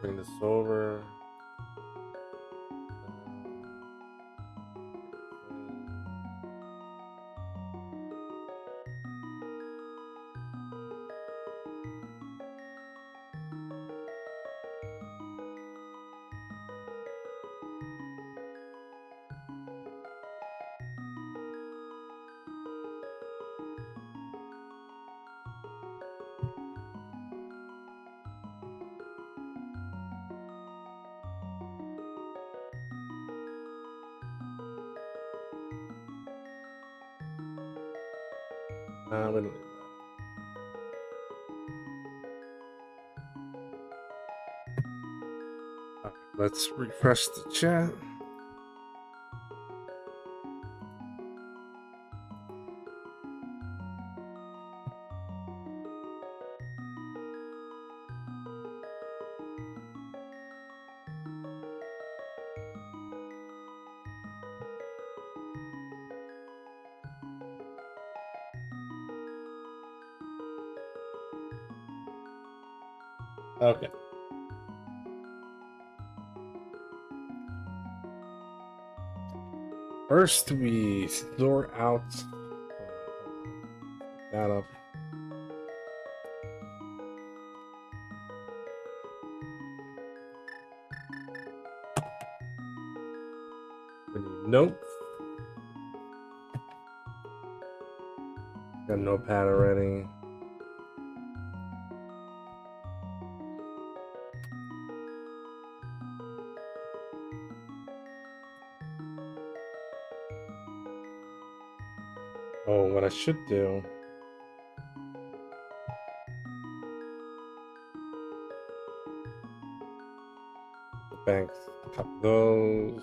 bring this over. We don't need that. All right, let's refresh the chat. Okay. First, we sort out that up. We need notes. Got a notepad already. Oh, what I should do. Banks, cut those.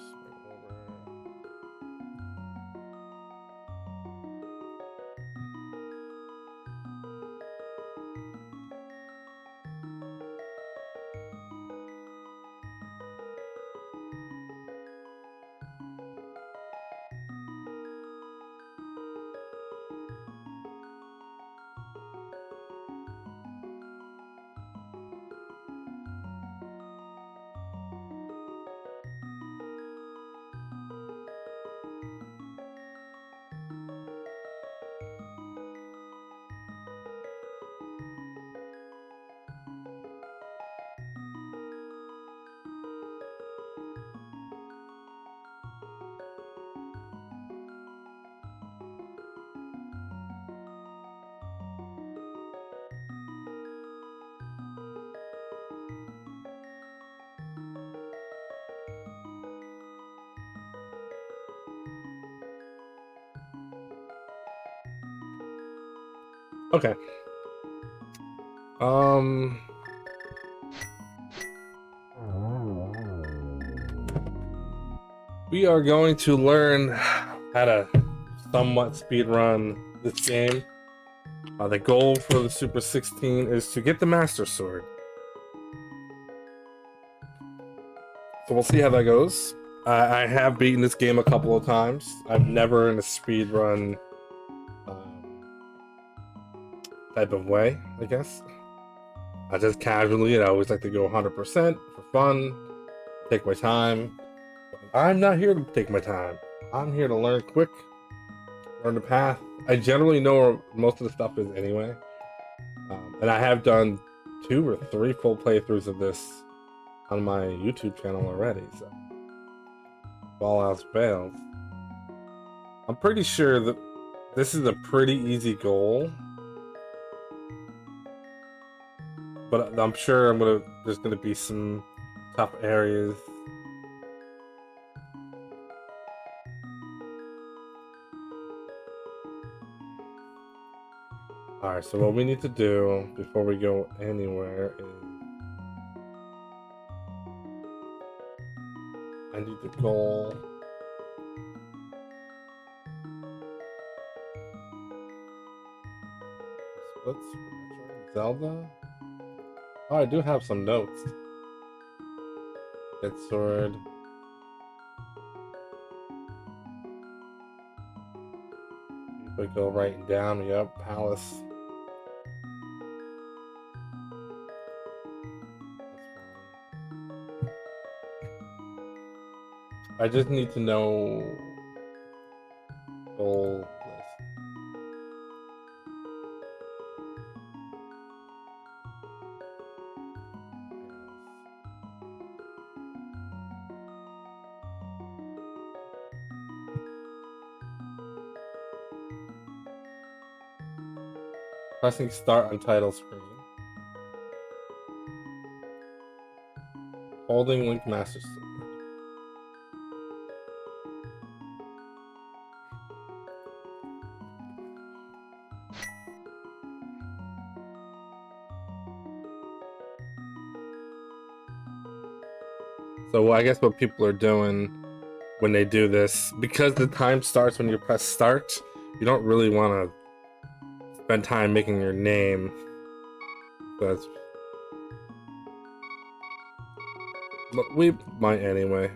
Okay. We are going to learn how to somewhat speedrun this game. The goal for the Super 16 is to get the Master Sword. So we'll see how that goes. I have beaten this game a couple of times. I've never in a speedrun type of way, I guess. I just casually, I always like to go 100% for fun, take my time. I'm not here to take my time. I'm here to learn quick, learn the path. I generally know where most of the stuff is anyway. And I have done 2 or 3 full playthroughs of this on my YouTube channel already, so if all else fails. I'm pretty sure that this is a pretty easy goal. But I'm sure there's gonna be some tough areas. Alright, so what we need to do before we go anywhere is I need the goal. Splits, Zelda. Oh, I do have some notes. Get sword. We go right down. Yep, palace. That's fine. I just need to know goal list. Pressing start on title screen. Holding link master system. So I guess what people are doing when they do this, because the time starts when you press start, you don't really want to spend time making your name. But we might anyway,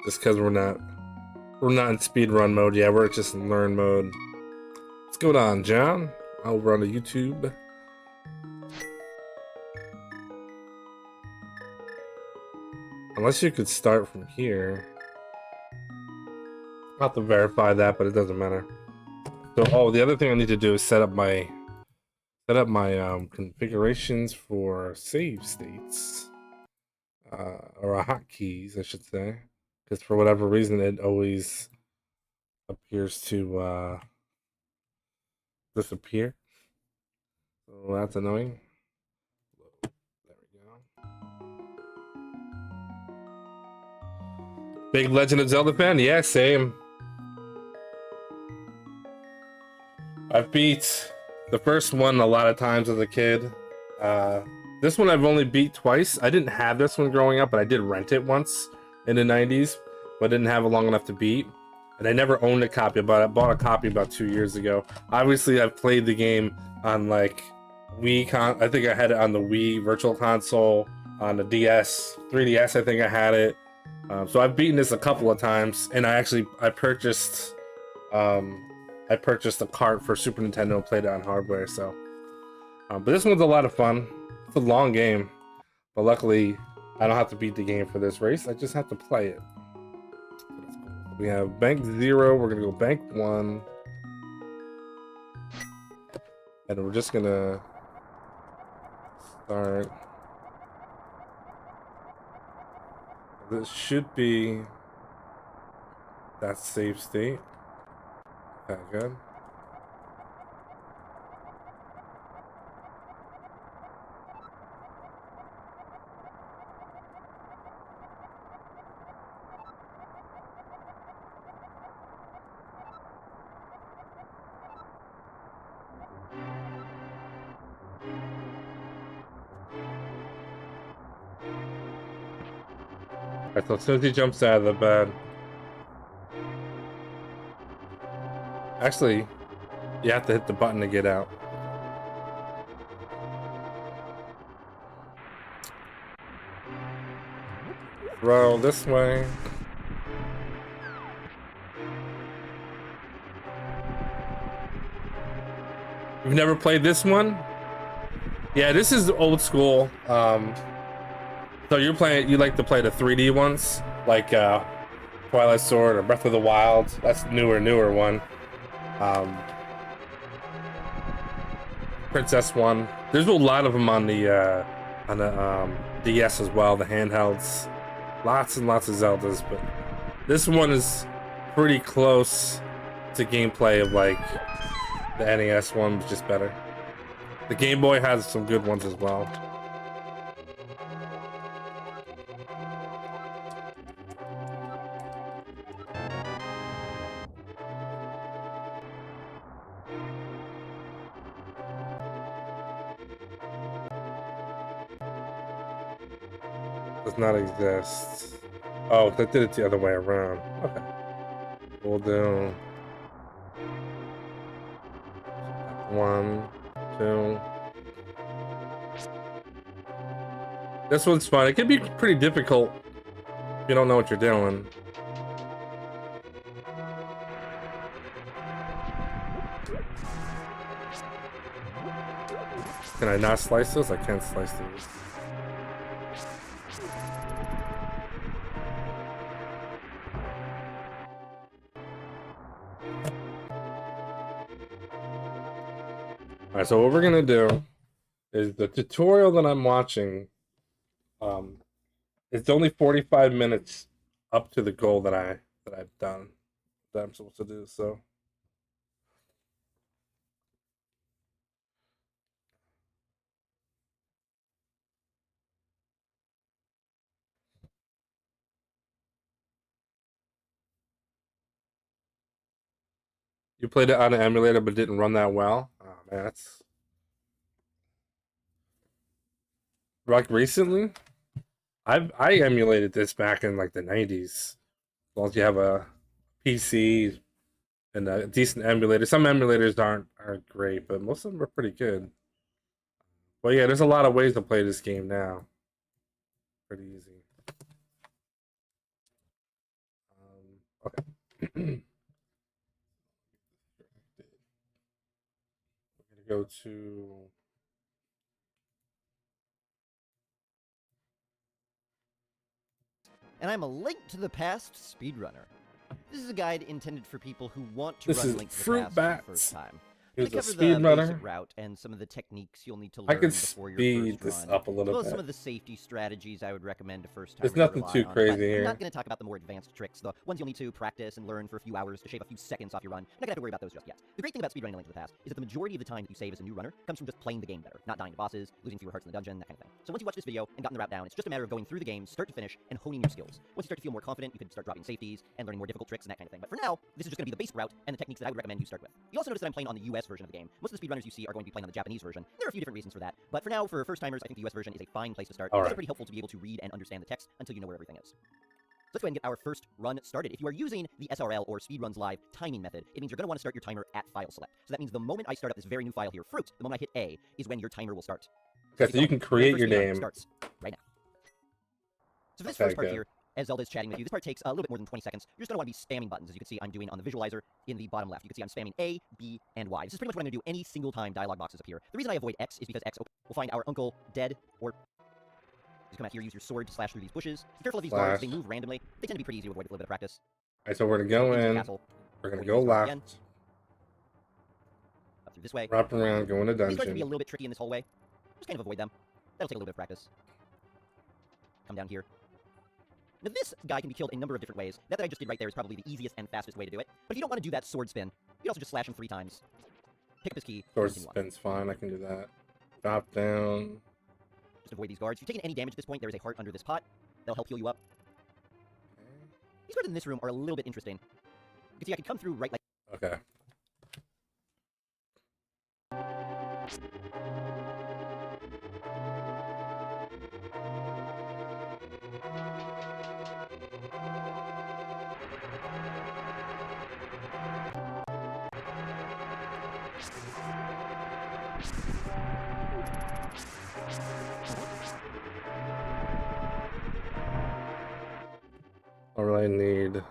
just because we're not in speedrun mode yet. We're just in learn mode. What's going on, John? Over on the YouTube. Unless you could start from here. I'll have to verify that, but it doesn't matter. So, the other thing I need to do is set up my configurations for save states, or hotkeys, I should say, because for whatever reason it always appears to disappear. So that's annoying. There we go. Big Legend of Zelda fan? Yeah, same. I've beat the first one a lot of times as a kid. This one I've only beat twice. I didn't have this one growing up, but I did rent it once in the 90s, but didn't have it long enough to beat. And I never owned a copy, but I bought a copy about 2 years ago. Obviously, I've played the game on like Wii. I think I had it on the Wii Virtual Console, on the DS, 3DS. I think I had it. So I've beaten this a couple of times, and I purchased a cart for Super Nintendo and played it on hardware. So, but this one's a lot of fun. It's a long game, but luckily I don't have to beat the game for this race. I just have to play it. We have bank 0. We're gonna go bank 1, and we're just gonna start. This should be that save state. Okay, good. Alright, so as soon as he jumps out of the bed. Actually, you have to hit the button to get out. Throw this way. You've never played this one? Yeah, this is old school. So you like to play the 3D ones, like Twilight Sword or Breath of the Wild. That's newer one. Princess one. There's a lot of them on the DS as well, the handhelds. Lots and lots of Zeldas, but this one is pretty close to gameplay of like the NES one, but just better. The Game Boy has some good ones as well. Does not exist. Oh, that did it the other way around. Okay. We'll do 1, 2. This one's fun. It can be pretty difficult if you don't know what you're doing. Can I not slice those? I can't slice these. Alright, so what we're gonna do is the tutorial that I'm watching, um, it's only 45 minutes up to the goal that I've done that I'm supposed to do. So you played it on an emulator but didn't run that well. Oh man, that's like recently. I emulated this back in like the 90s. As long as you have a PC and a decent emulator. Some emulators aren't great, but most of them are pretty good. But yeah, there's a lot of ways to play this game now. Pretty easy. Okay. We're gonna go to And I'm a Link to the Past speedrunner. This is a guide intended for people who want to This run is Link to the Fruit Past for the Bats. first time. Here's We a cover the speedrunner. basic route and some of the techniques you'll need to learn I could before your speed first this run, up a little as well as bit. some of the safety strategies I would recommend to first There's timers nothing rely too on, crazy but here. I'm not going to talk about the more advanced tricks, the ones you'll need to practice and learn for a few hours to shave a few seconds off your run. You're not going to have to worry about those just yet. The great thing about speedrunning Link to the Past is that the majority of the time that you save as a new runner comes from just playing the game better, not dying to bosses, losing fewer hearts in the dungeon, that kind of thing. So once you watch this video and gotten the route down, it's just a matter of going through the game start to finish and honing your skills. Once you start to feel more confident, you can start dropping safeties and learning more difficult tricks and that kind of thing. But for now, this is just going to be the basic route and the techniques that I would recommend you start with. You'll also notice that I'm playing on the US version of the game. Most of the speedrunners you see are going to be playing on the Japanese version. There are a few different reasons for that, but for now, for first timers, I think the US version is a fine place to start. It's pretty helpful to be able to read and understand the text until you know where everything is. So let's go ahead and get our first run started. If you are using the SRL or Speedruns Live timing method, it means you're going to want to start your timer at file select. So that means the moment I start up this very new file here, Fruit, the moment I hit A, is when your timer will start. Okay, so you can create your name. Starts right now. So for this first part here, as Zelda is chatting with you, this part takes a little bit more than 20 seconds. You're just going to want to be spamming buttons, as you can see I'm doing on the visualizer in the bottom left. You can see I'm spamming A, B, and Y. This is pretty much what I'm going to do any single time dialog boxes appear. The reason I avoid X is because X will find our uncle dead, or just come out here, use your sword to slash through these bushes. Be careful of these guards, they move randomly. They tend to be pretty easy to avoid with a little bit of practice. Alright, so we're going to go in. We're going to go left. Up through this way. Wrap around, go in a dungeon. These guards can be a little bit tricky in this hallway. Just kind of avoid them. That'll take a little bit of practice. Come down here. Now this guy can be killed a number of different ways. That I just did right there is probably the easiest and fastest way to do it. But if you don't want to do that sword spin, you can also just slash him 3 times. Pick up his key. Sword spin's fine, I can do that. Drop down. Just avoid these guards. If you're taking any damage at this point, there is a heart under this pot. That'll help heal you up. These guards in this room are a little bit interesting. You can see I can come through right like... Okay. All I need.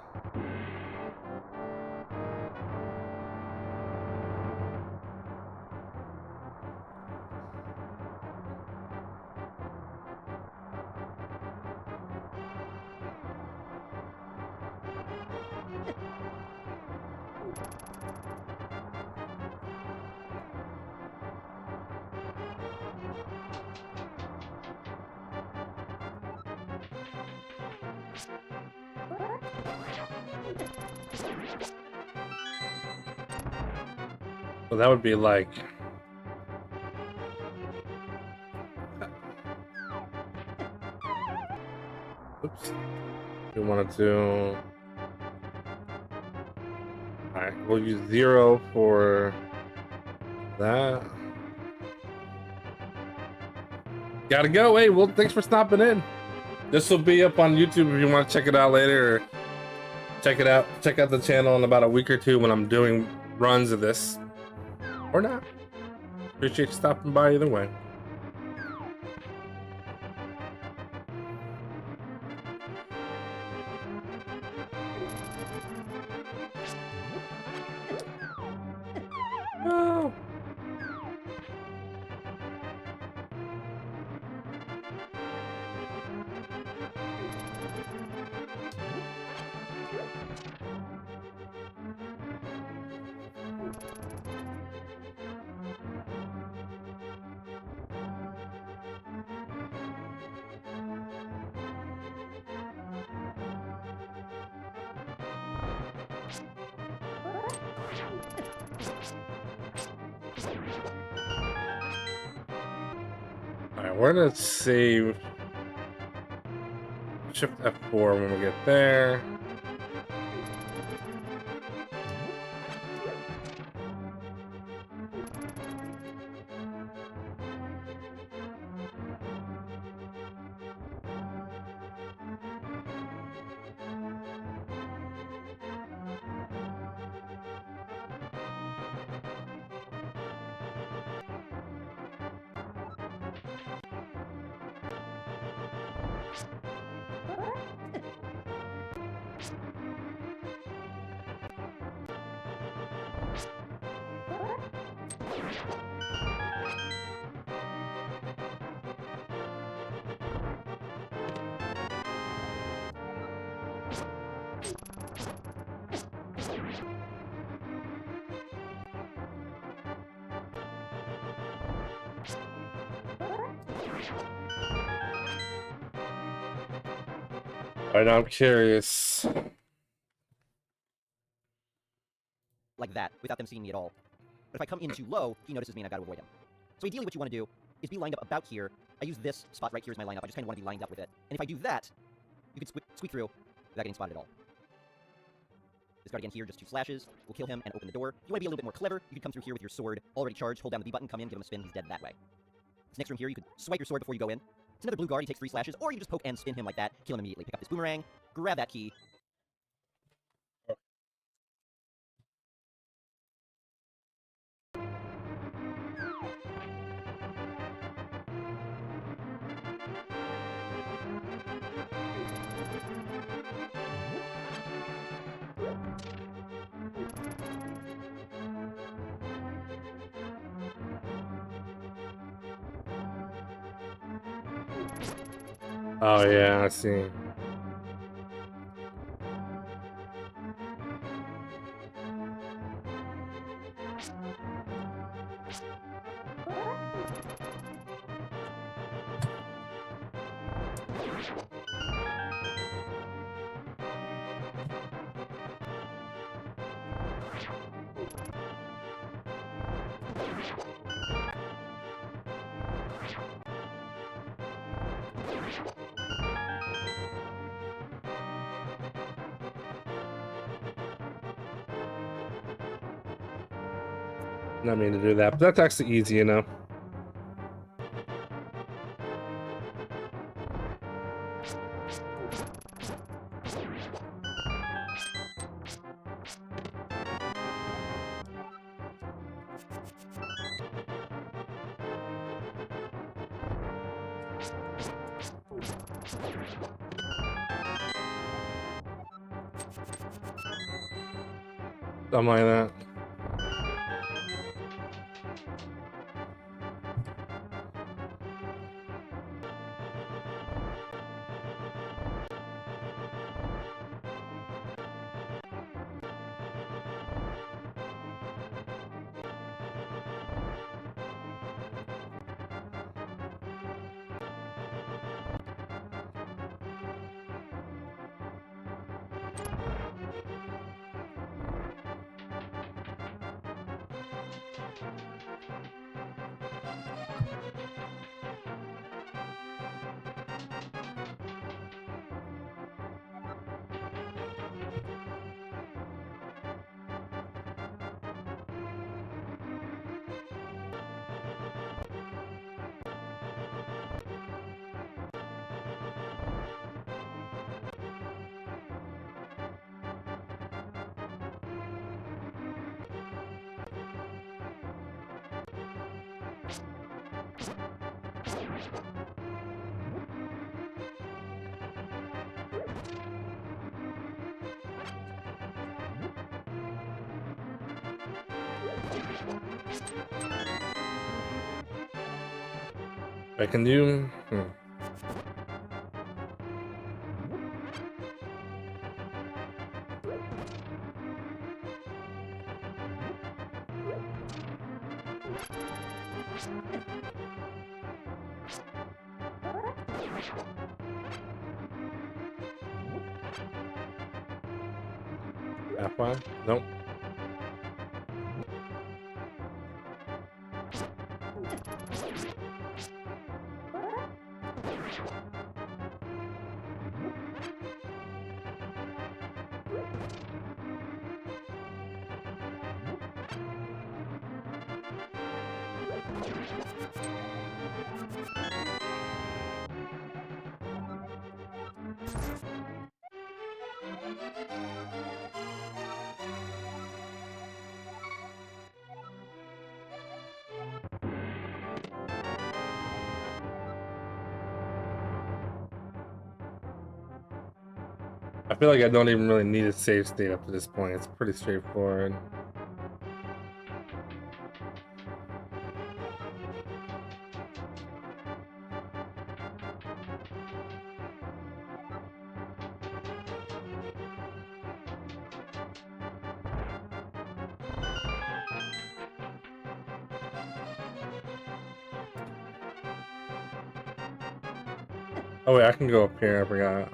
So that would be like... Oops. We wanted to... Alright, we'll use 0 for that. Gotta go. Hey, well, thanks for stopping in. This will be up on YouTube if you want to check it out later. Or check it out. Check out the channel in about a week or 2 when I'm doing runs of this. Or not. Appreciate you stopping by either way. Oh. we're gonna save. Shift F4 when we get there. Alright, now I'm curious. Like that, without them seeing me at all. But if I come in too low, he notices me and I've got to avoid him. So ideally what you want to do is be lined up about here. I use this spot right here as my lineup. I just kind of want to be lined up with it. And if I do that, you can squeak through without getting spotted at all. Discard again here, just 2 slashes. We'll kill him and open the door. If you want to be a little bit more clever, you can come through here with your sword already charged. Hold down the B button, come in, give him a spin. He's dead that way. This next room here, you could swipe your sword before you go in. It's another blue guard. He takes 3 slashes. Or you can just poke and spin him like that. Kill him immediately. Pick up this boomerang. Grab that key. Oh yeah, I see. Not mean to do that, but that's actually easy enough. Something like that. I can do. F1? Nope. I feel like I don't even really need a save state up to this point. It's pretty straightforward. Oh wait, I can go up here, I forgot.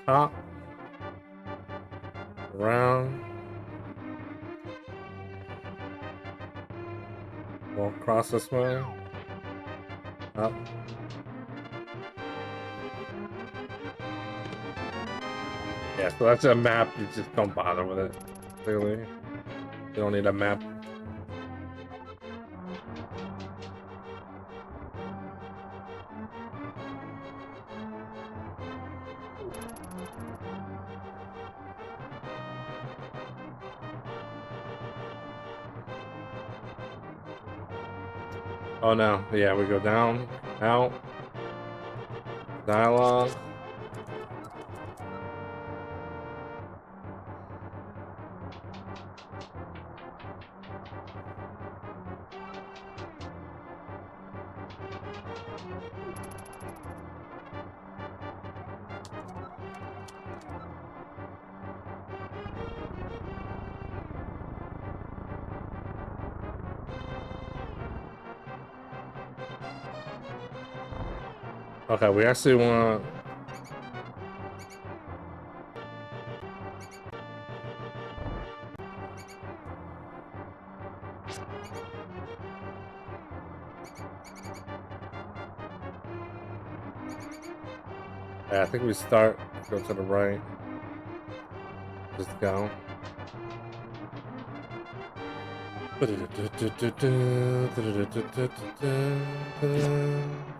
Top. Around. Walk across this way. Up. Yeah, so that's a map, you just don't bother with it, clearly. You don't need a map. Oh no, yeah, we go down, out, dialogue. Okay, we actually want to... Yeah, I think we start, go to the right. Just go.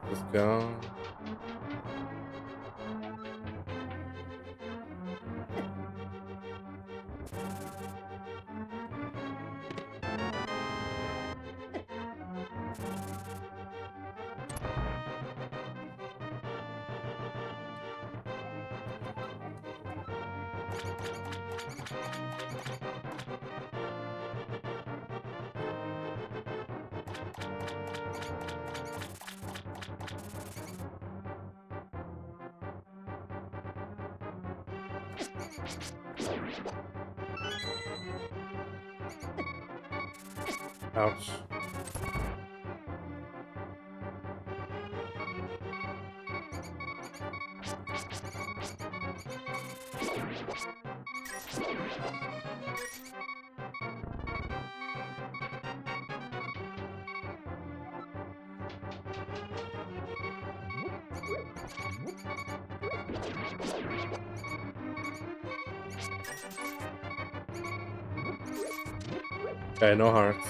Just go. Ouch. Okay, no hearts.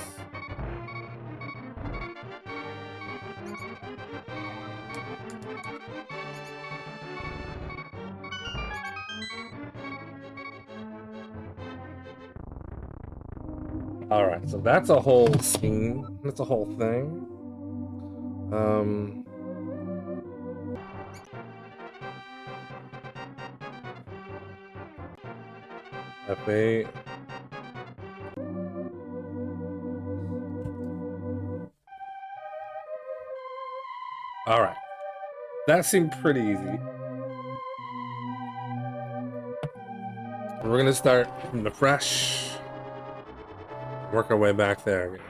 Alright, so that's a whole scene. That's a whole thing. F8. Alright. That seemed pretty easy. We're gonna start from the fresh. Work our way back there again.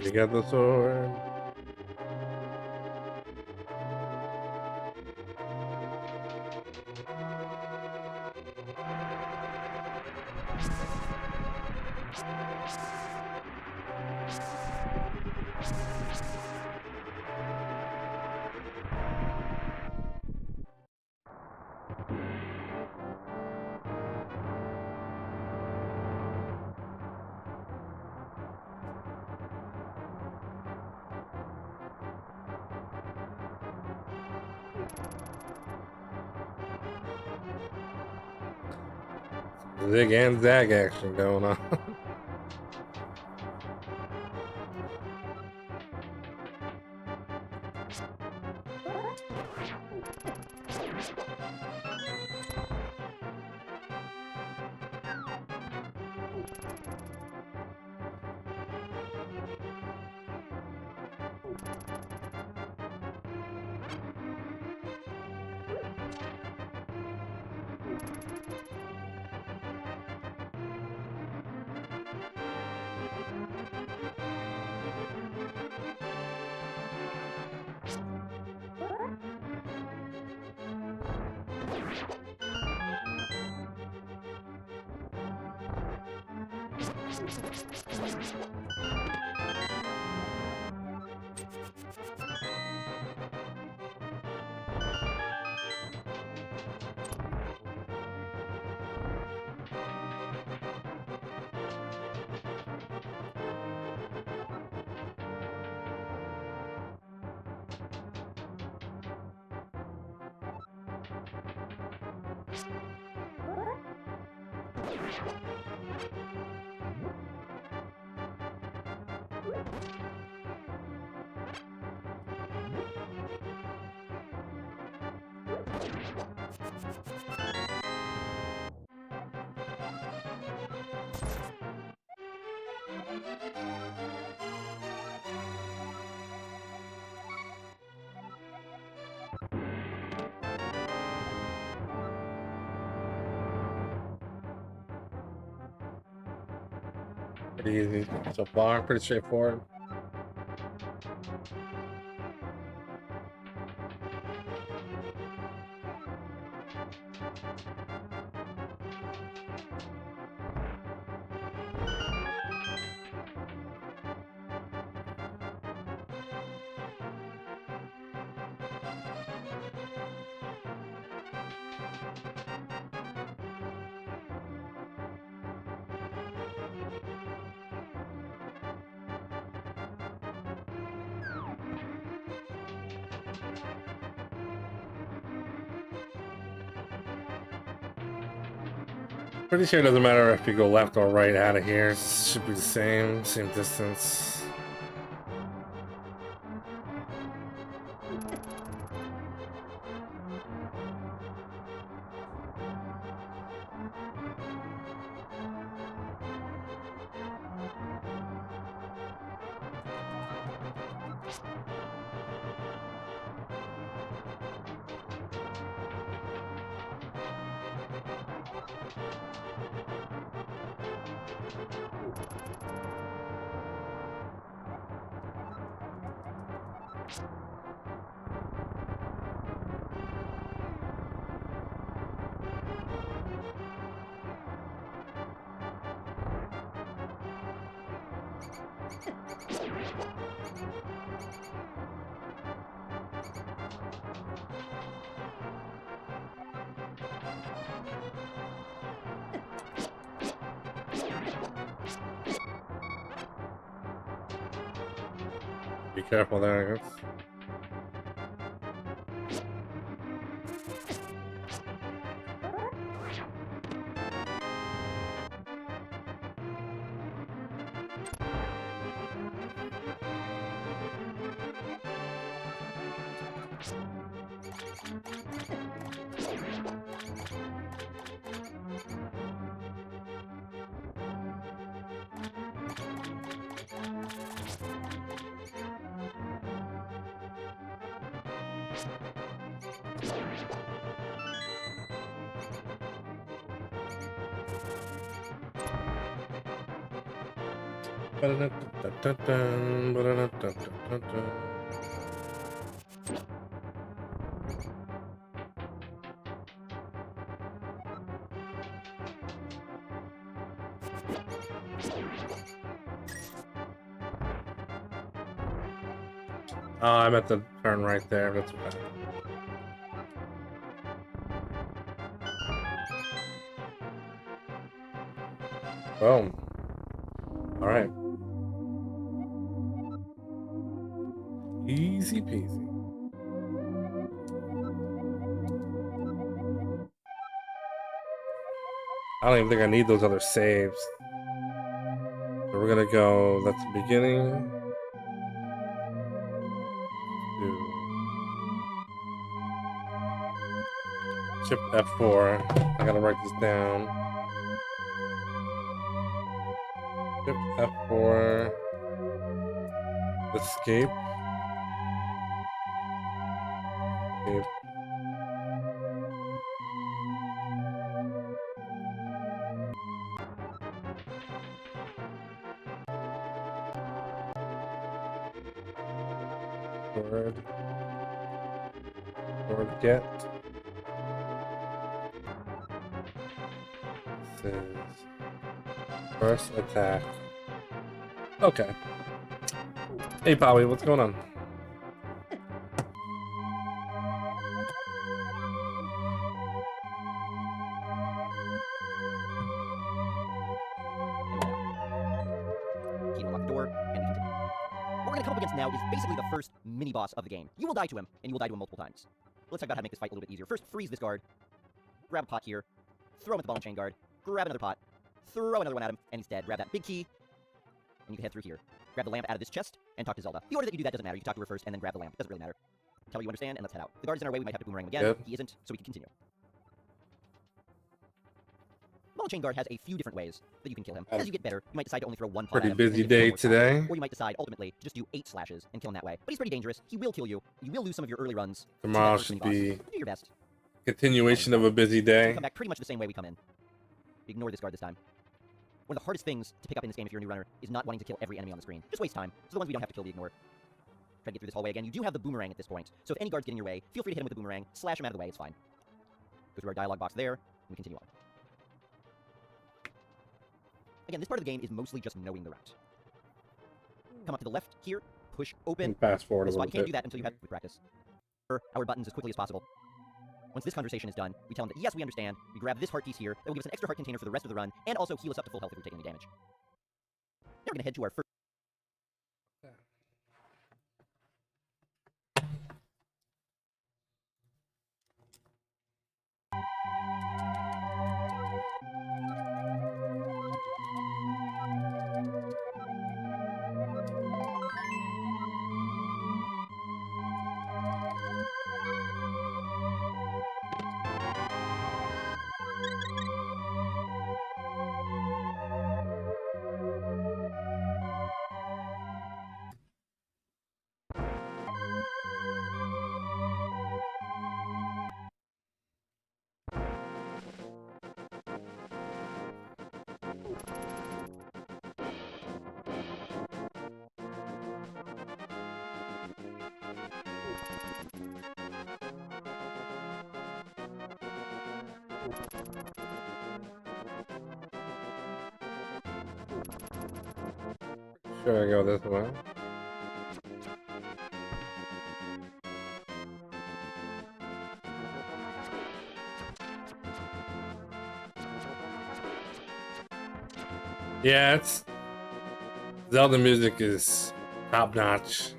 You got the sword. Zig and zag action going on. Pretty easy so far, pretty straightforward. Pretty sure it doesn't matter if you go left or right out of here. It should be the same distance. Be careful there, I guess. Oh, I meant to turn right there. That's bad. Boom. All right. Easy peasy. I don't even think I need those other saves. So we're gonna go, that's the beginning. Shift F4. I gotta write this down. Shift F4. Escape. Escape. Sword get. This is first attack. Okay. Hey, Polly, what's going on? Key to unlock the door, and we continue. What we're going to come up against now is basically the first mini-boss of the game. You will die to him, and you will die to him multiple times. Let's talk about how to make this fight a little bit easier. First, freeze this guard, grab a pot here, throw him at the ball and chain guard, grab another pot, throw another one at him, and he's dead. Grab that big key, and you can head through here. Grab the lamp out of this chest, and talk to Zelda. The order that you do that doesn't matter. You can talk to her first, and then grab the lamp. It doesn't really matter. Tell her you understand, and let's head out. The guard is in our way. We might have to boomerang him again. Yep. He isn't, so we can continue. Ball and chain guard has a few different ways that you can kill him. As you get better, you might decide to only throw one pot Pretty at him, busy and then day one more time. today. Or you might decide, ultimately, to just do 8 slashes and kill him that way. But he's pretty dangerous. He will kill you. You will lose some of your early runs. Tomorrow should be Do your best. continuation of a busy We day. come back pretty much the same way we come in. Ignore this guard this time. One of the hardest things to pick up in this game if you're a new runner is not wanting to kill every enemy on the screen. Just waste time. So the ones we don't have to kill, we ignore. Try to get through this hallway again. You do have the boomerang at this point. So if any guards get in your way, feel free to hit him with the boomerang. Slash him out of the way. It's fine. Go through our dialogue box there, and we continue on. Again, this part of the game is mostly just knowing the route. Come up to the left here, push open. And fast forward a This spot. little You can't bit. do that until you have practice. Our buttons as quickly as possible. Once this conversation is done, we tell him that yes, we understand. We grab this heart piece here. That will give us an extra heart container for the rest of the run, and also heal us up to full health if we take any damage. Now we're going to head to our first. Sure, I go this way. Yeah, it's Zelda music is top notch.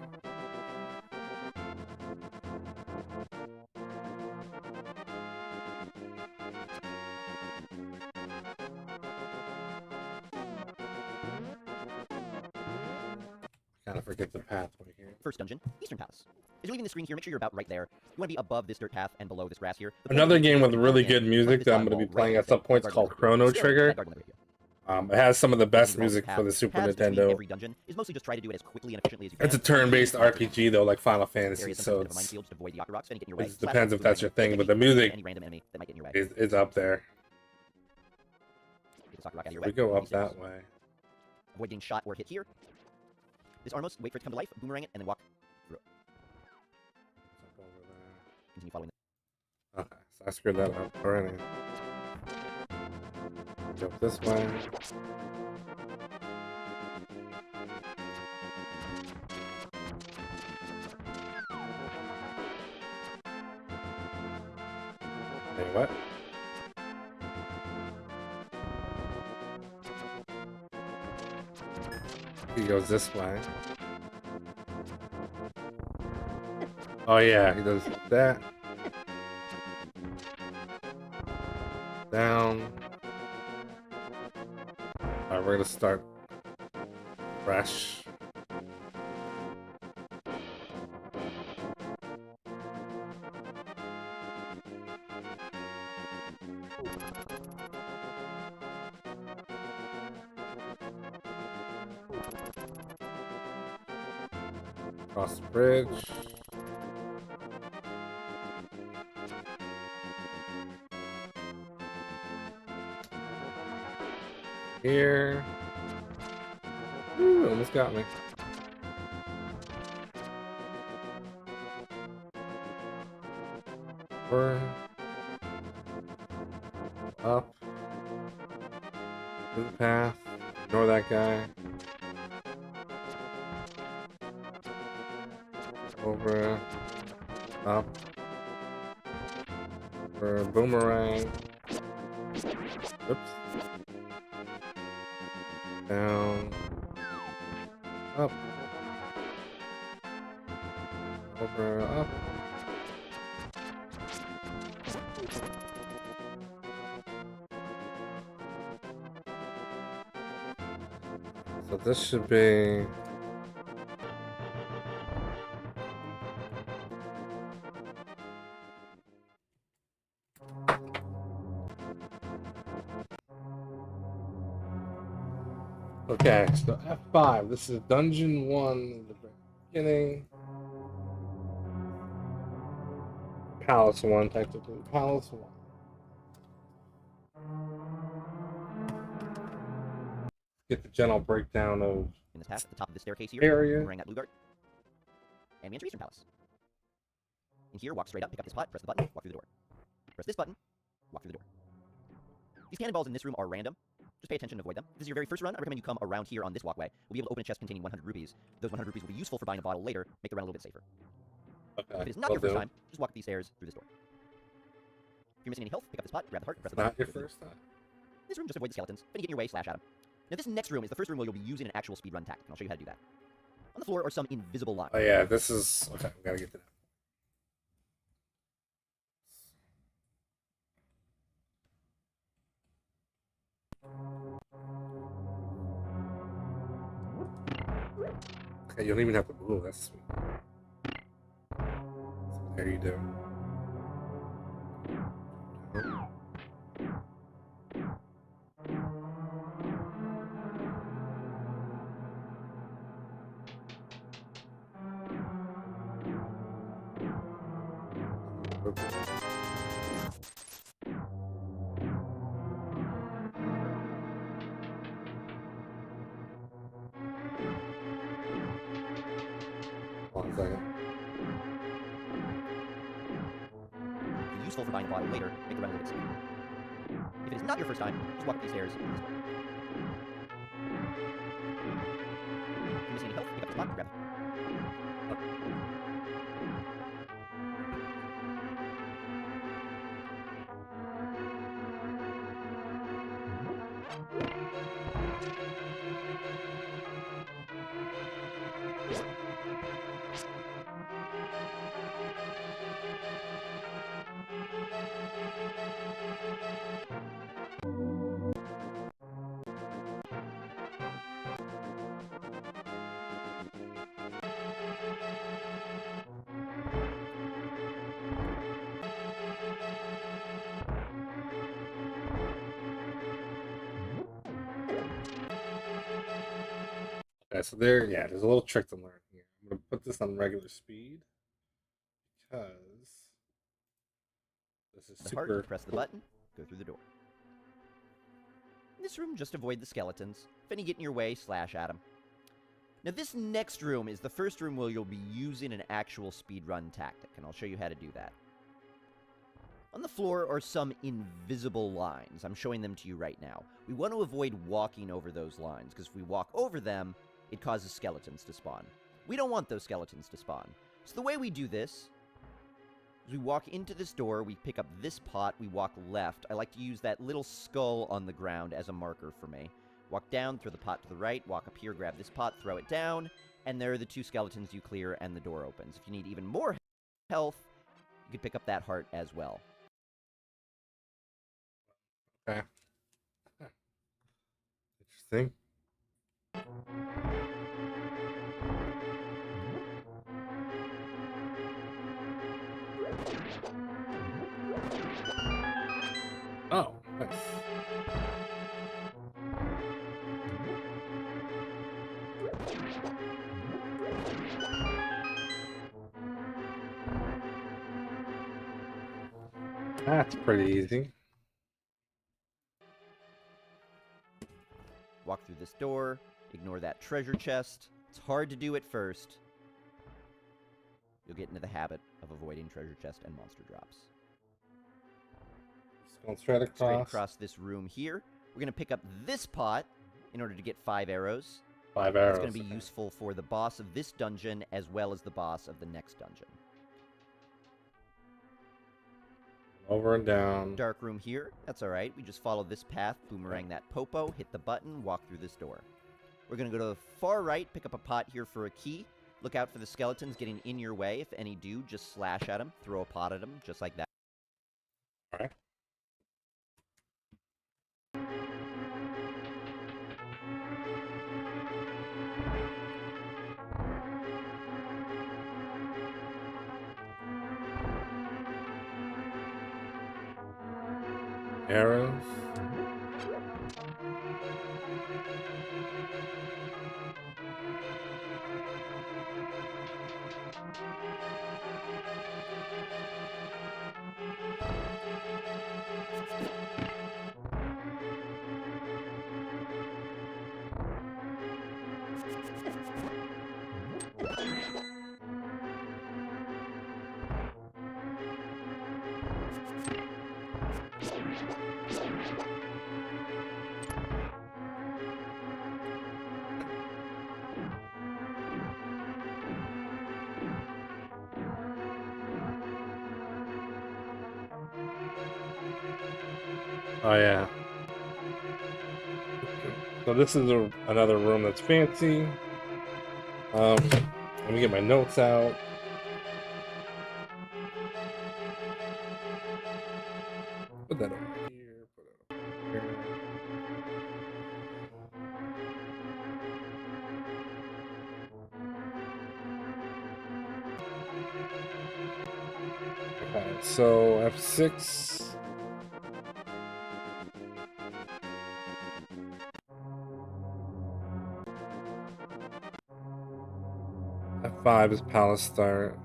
Kind of forget the pathway here. First dungeon, Eastern Palace. As you're leaving the screen here, make sure you're about right there. You want to be above this dirt path and below this grass here. Another game with really good music that I'm going to be playing at some point is called Chrono Trigger. It has some of the best music for the Super Nintendo. Every dungeon is mostly just try to do it as quickly and efficiently as you can. It's a turn-based RPG though, like Final Fantasy, so it depends if that's your thing, but the music is up there. We go up that way. Avoid getting shot or hit here. Disarm most, wait for it to come to life, boomerang it, and then walk through it. Jump over there. Continue following Okay, so I screwed that up already. Jump this way. Wait, what? He goes this way. Oh yeah, he does that. Down. Alright, we're gonna start fresh. Cross the bridge. Here. Ooh, almost got me. Over. Up. To the path. Ignore that guy. Over. Up. Over. Boomerang. Oops. Down. Up. Over. Up. So this should be... Okay, so F5. This is Dungeon 1 in the beginning. Palace 1, technically. Palace 1. Get the general breakdown of in this path at the top of the staircase here. area. Boomerang that blue guard. And we enter Eastern Palace. In here, walk straight up, pick up this pot, press the button, walk through the door. Press this button, walk through the door. These cannonballs in this room are random. Just pay attention and avoid them. If this is your very first run, I recommend you come around here on this walkway. We'll be able to open a chest containing 100 rupees. Those 100 rupees will be useful for buying a bottle later, make the run a little bit safer. Okay, if it is not your first time, just walk up these stairs through this door. If you're missing any health, pick up this pot, grab the heart, press the button. Not your first time. This room, just avoid the skeletons. If any get in your way, slash at them. Now this next room is the first room where you'll be using an actual speedrun tactic, and I'll show you how to do that. On the floor are some invisible lines. Oh yeah, this is... Okay, we gotta get to that. Okay, you don't even have to move, that's sweet. So there you do. Hold on a second. Be useful for buying a bottle later, make the run a little bit safer. If it is not your first time, just walk up these stairs. If you're missing any health, pick up this pot, grab it. Okay, so there, yeah, there's a little trick to learn here. I'm gonna put this on regular speed because this is The super. heart, press the button, go through the door. In this room, just avoid the skeletons. If any get in your way, slash at them. Now this next room is the first room where you'll be using an actual speedrun tactic, and I'll show you how to do that. On the floor are some invisible lines. I'm showing them to you right now. We want to avoid walking over those lines, because if we walk over them, it causes skeletons to spawn. We don't want those skeletons to spawn. So the way we do this is we walk into this door, we pick up this pot, we walk left. I like to use that little skull on the ground as a marker for me. Walk down, throw the pot to the right, walk up here, grab this pot, throw it down, and there are the two skeletons you clear, and the door opens. If you need even more health, you can pick up that heart as well. Okay. Interesting. Oh, nice. That's pretty easy. Walk through this door, ignore that treasure chest. It's hard to do at first. You'll get into the habit of avoiding treasure chest and monster drops. Just going straight across. Straight across this room here. We're going to pick up this pot in order to get 5 arrows. 5 arrows. It's going to be useful for the boss of this dungeon as well as the boss of the next dungeon. Over and down. Dark room here. That's all right. We just follow this path, boomerang that popo, hit the button, walk through this door. We're going to go to the far right, pick up a pot here for a key. Look out for the skeletons getting in your way. If any do, just slash at them, throw a pot at them, just like that. All right. Arrows. Oh yeah. So this is another room that's fancy. Let me get my notes out. Put that over here. Put it over here. Okay, so F6. F5 is palace start.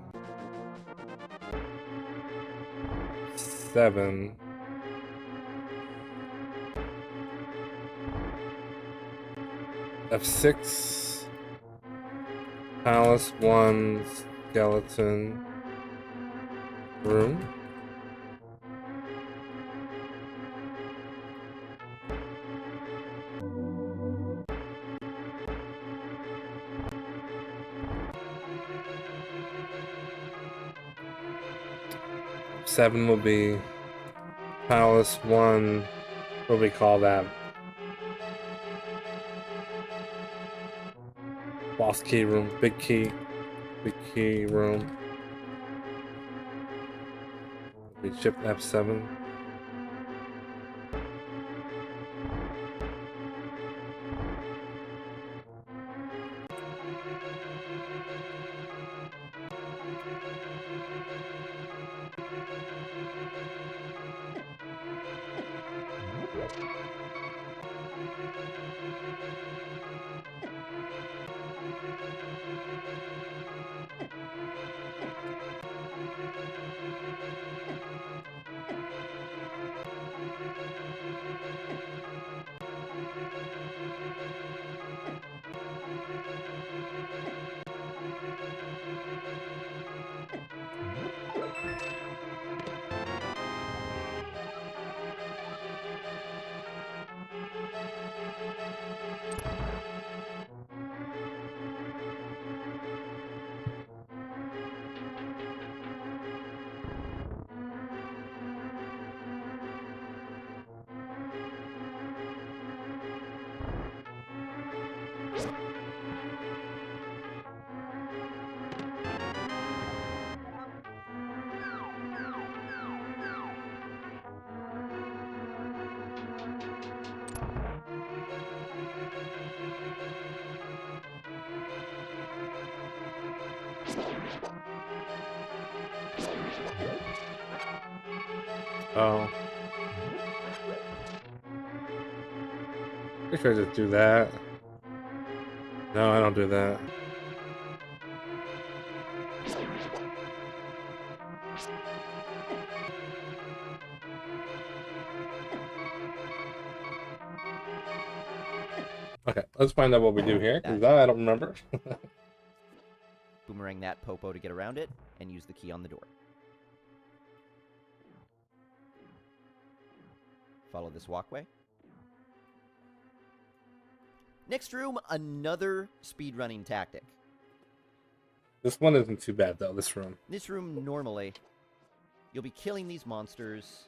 7. F6. Palace 1 skeleton room. Seven will be Palace 1. What do we call that? Boss key room. Big key room. We shift F7. Oh. Pretty sure I just do that. No, I don't do that. Okay, let's find out what we do here, because I don't remember. Boomerang that popo to get around it, and use the key on the door. Follow this walkway. Next room, another speedrunning tactic. This one isn't too bad, though, this room. This room, normally, you'll be killing these monsters.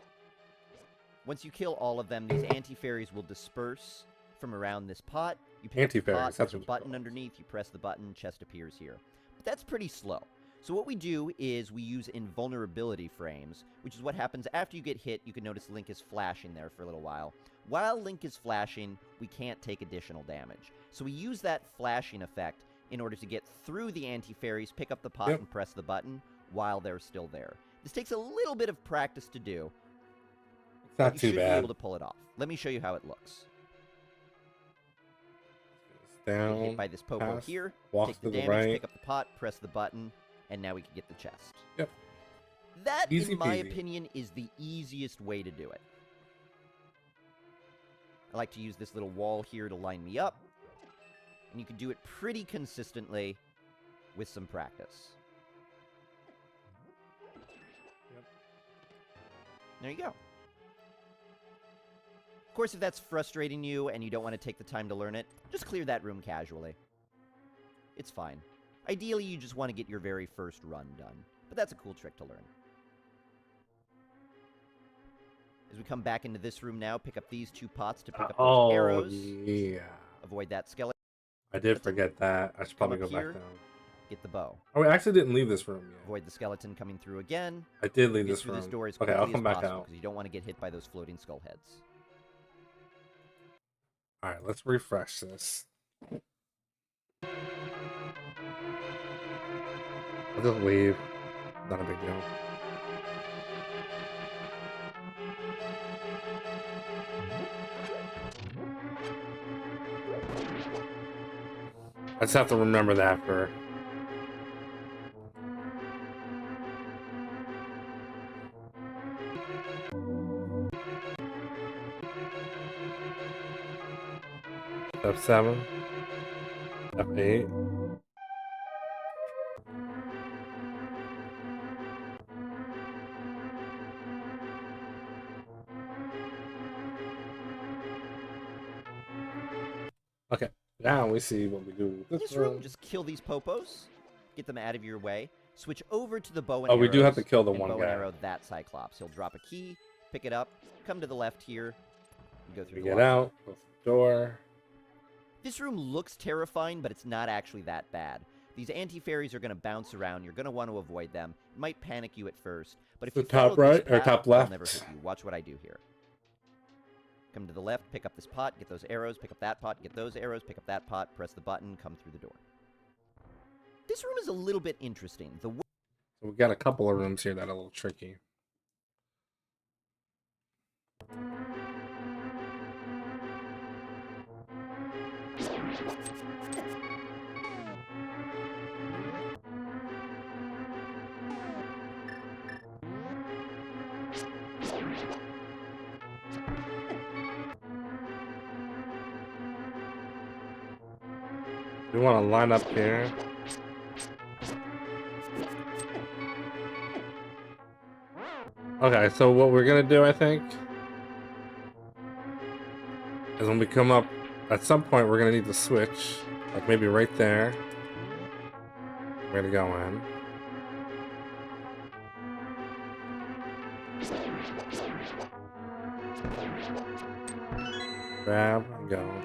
Once you kill all of them, these anti-fairies will disperse from around this pot. You pick up the pot, there's a button underneath, you press the button, chest appears here. But that's pretty slow. So what we do is we use invulnerability frames, which is what happens after you get hit. You can notice Link is flashing there for a little while. While Link is flashing, we can't take additional damage. So we use that flashing effect in order to get through the anti-fairies, pick up the pot, and press the button while they're still there. This takes a little bit of practice to do. It's not too bad. You should be able to pull it off. Let me show you how it looks. Down, get hit by this popo here, walks take the to damage, the right. pick up the pot, press the button, and now we can get the chest. Yep. That, Easy in my peasy. opinion, is the easiest way to do it. I like to use this little wall here to line me up, and you can do it pretty consistently with some practice. Yep. There you go. Of course, if that's frustrating you and you don't want to take the time to learn it, just clear that room casually. It's fine. Ideally, you just want to get your very first run done, but that's a cool trick to learn. As we come back into this room now, pick up these two pots to pick up those arrows. Yeah. Avoid that skeleton. I did forget that. I should probably go here, back down. Get the bow. Oh, we actually didn't leave this room yet. Avoid the skeleton coming through again. I did leave Get this through room. this door as Okay, I'll quickly come as back possible, out. because you don't want to get hit by those floating skull heads. All right, let's refresh this. I'll just leave. Not a big deal. I just have to remember that for... Step 7. Step 8. Okay, now we see what we do with In this room, just kill these popos, get them out of your way, switch over to the bow and arrows. we do have to kill the and one bow guy. And arrow that Cyclops. He'll drop a key, pick it up, come to the left here, and go through the Get walkway. out, close the door. This room looks terrifying, but it's not actually that bad. These anti-fairies are going to bounce around. You're going to want to avoid them. It might panic you at first, but if The you top follow this right or path, top they'll left? never hit you. Watch what I do here. Come to the left, pick up this pot, get those arrows, pick up that pot, get those arrows, pick up that pot, press the button, come through the door. This room is a little bit interesting. So we got a couple of rooms here that are a little tricky. We want to line up here. Okay, so what we're gonna do, I think, is when we come up, at some point we're gonna need to switch, like maybe right there. We're gonna go in. Grab and go.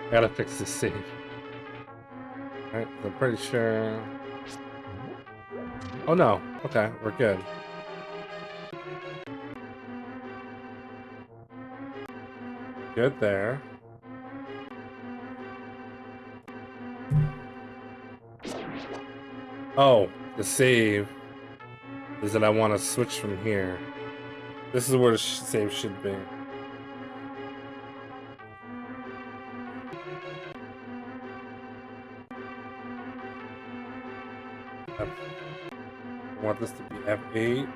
I gotta fix this save. Alright, I'm pretty sure. Oh no. Okay, we're good. Good there. Oh, the save is that I want to switch from here. This is where the save should be. I want this to be F8.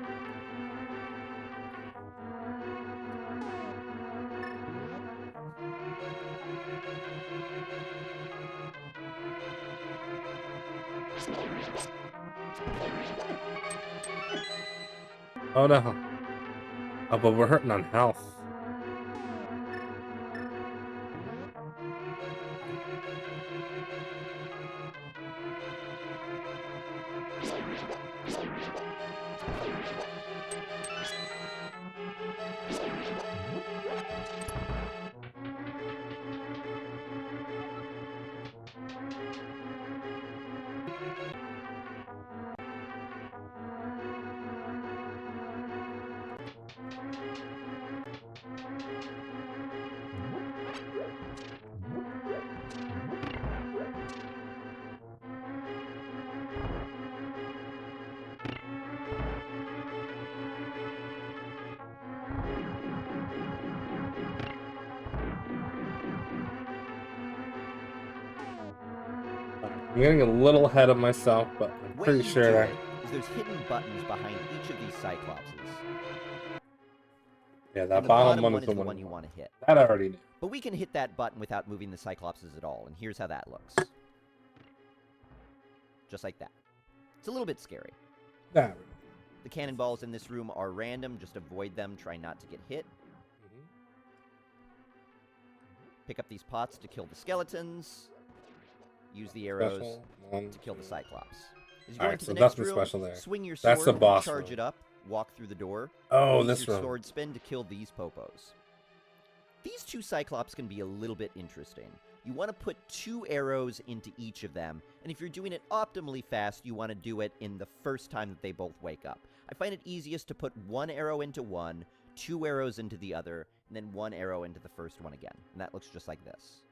Oh no. Oh, but we're hurting on health. I'm getting a little ahead of myself, but I'm pretty sure that. There's hidden buttons behind each of these cyclopses. Yeah, that the bottom one is is the one you want to hit. That I already knew. But we can hit that button without moving the cyclopses at all, and here's how that looks. Just like that. It's a little bit scary. That. The cannonballs in this room are random. Just avoid them. Try not to get hit. Pick up these pots to kill the skeletons. Use the arrows to kill the cyclops. As you go into the next room, special there. Swing your sword, that's the boss charge room. It up, walk through the door. Oh, this use your room. Sword spin to kill these popos. These two cyclops can be a little bit interesting. You want to put 2 arrows into each of them, and if you're doing it optimally fast, you want to do it in the first time that they both wake up. I find it easiest to put 1 arrow into one, 2 arrows into the other, and then 1 arrow into the first one again. And that looks just like this.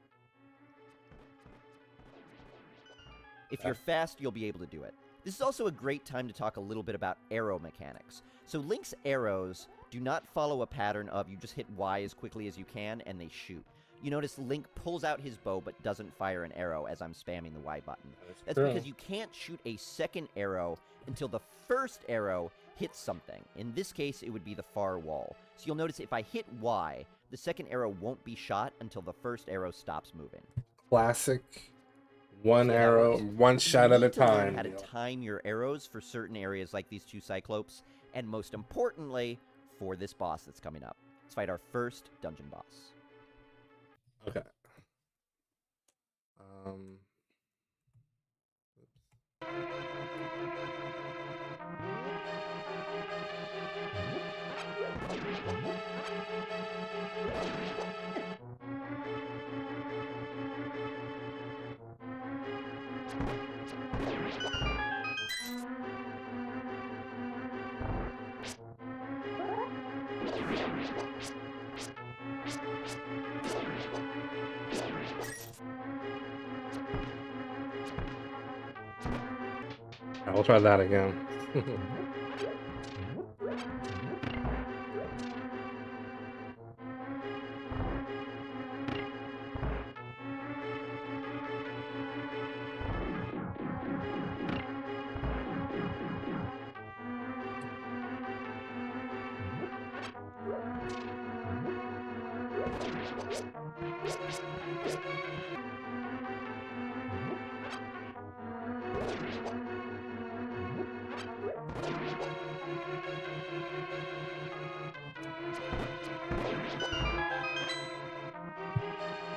If you're fast, you'll be able to do it. This is also a great time to talk a little bit about arrow mechanics. So Link's arrows do not follow a pattern of you just hit Y as quickly as you can and they shoot. You notice Link pulls out his bow but doesn't fire an arrow as I'm spamming the Y button. That's because you can't shoot a second arrow until the first arrow hits something. In this case, it would be the far wall. So you'll notice if I hit Y, the second arrow won't be shot until the first arrow stops moving. Classic. One arrow, one shot at a time. Learn how to time your arrows for certain areas like these 2 cyclopes, and most importantly, for this boss that's coming up. Let's fight our first dungeon boss. Okay. I'll try that again.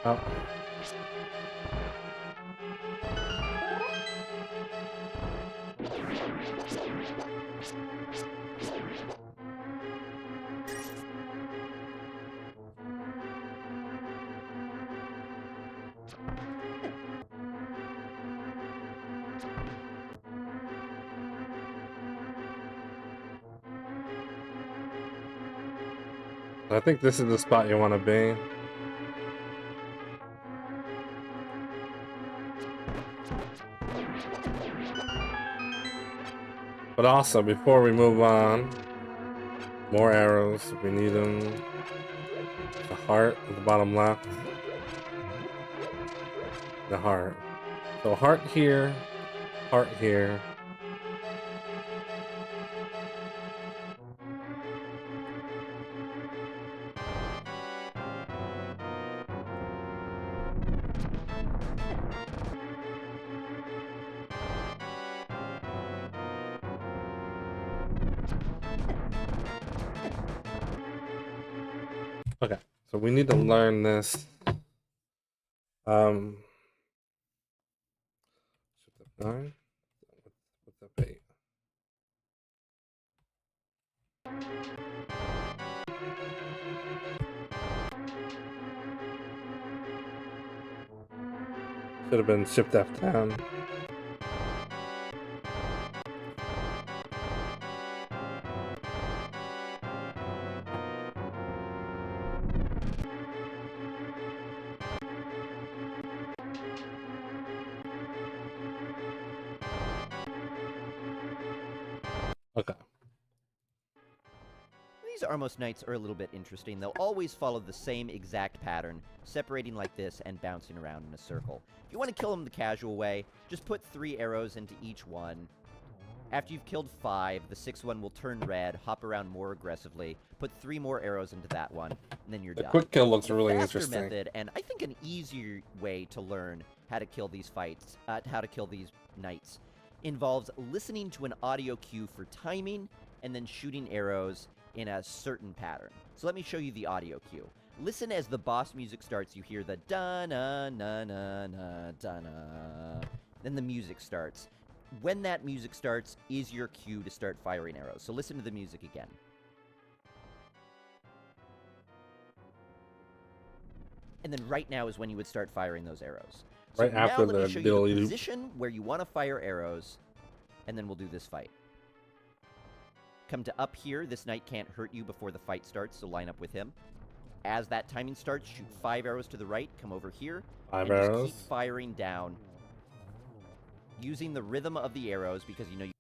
Oh. I think this is the spot you want to be. But also, before we move on, more arrows. We need them. The heart at the bottom left. The heart. So heart here, heart here. Okay, so we need to learn this. Shift F9. What's F8? Should have been Shift F10. Okay. These Armos Knights are a little bit interesting. They'll always follow the same exact pattern, separating like this and bouncing around in a circle. If you want to kill them the casual way, just put 3 arrows into each one. After you've killed 5, the 6th one will turn red, hop around more aggressively, put 3 more arrows into that one, and then you're done. The quick kill looks really Faster interesting. method, and I think an easier way to learn how to kill these knights, involves listening to an audio cue for timing, and then shooting arrows in a certain pattern. So let me show you the audio cue. Listen as the boss music starts, you hear the da-na-na-na-na-da-na. Then the music starts. When that music starts is your cue to start firing arrows. So listen to the music again. And then right now is when you would start firing those arrows. So Right after now let me show the you the position where you want to fire arrows, and then we'll do this fight. Come to up here. This knight can't hurt you before the fight starts, so line up with him. As that timing starts, shoot 5 arrows to the right. Come over here. 5 and arrows. just keep firing down, using the rhythm of the arrows, because you know you...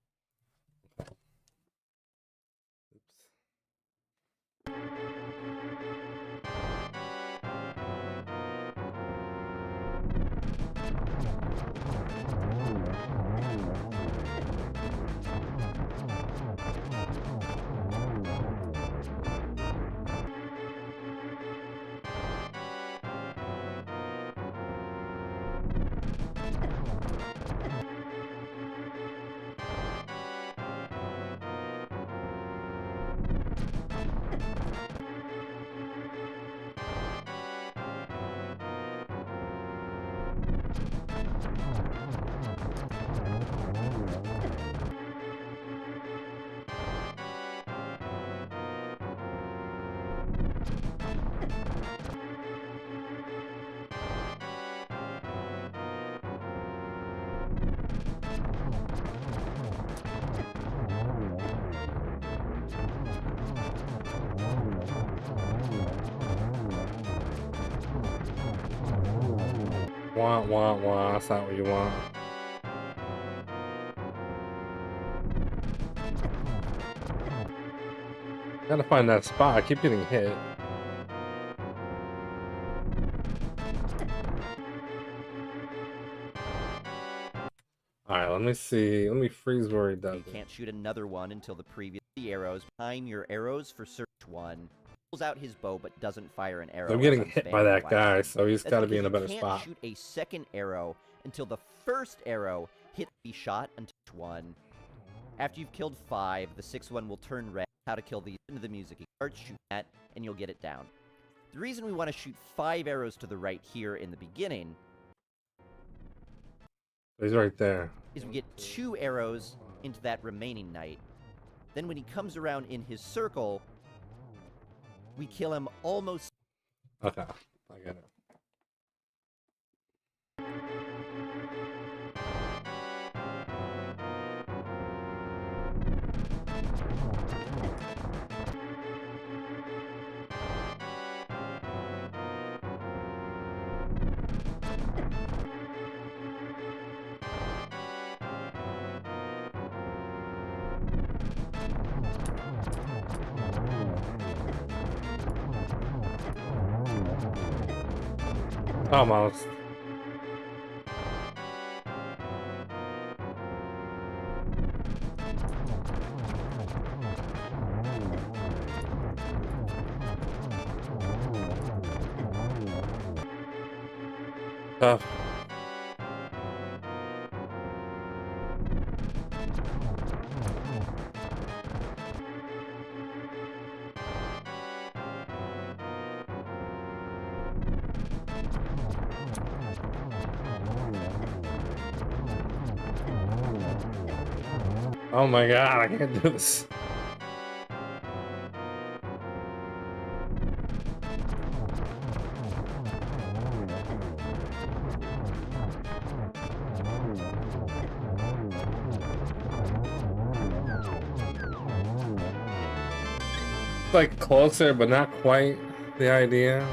Wah. That's not what you want. Gotta find that spot. I keep getting hit. Alright, let me see. Let me freeze where he does You it. can't shoot another one until the previous arrows. Time your arrows for search one. Pulls out his bow but doesn't fire an arrow. I'm getting hit by that guy, so he's got to be in a better spot. You can't shoot a second arrow until the first arrow hits the shot until one. After you've killed 5, the 6th one will turn red. How to kill these into the music. You start shooting that, and you'll get it down. The reason we want to shoot 5 arrows to the right here in the beginning... He's right there. ...is we get 2 arrows into that remaining knight. Then when he comes around in his circle, we kill him almost... Okay, I get it. Almost. Tough. Oh my god, I can't do this. Like closer, but not quite the idea.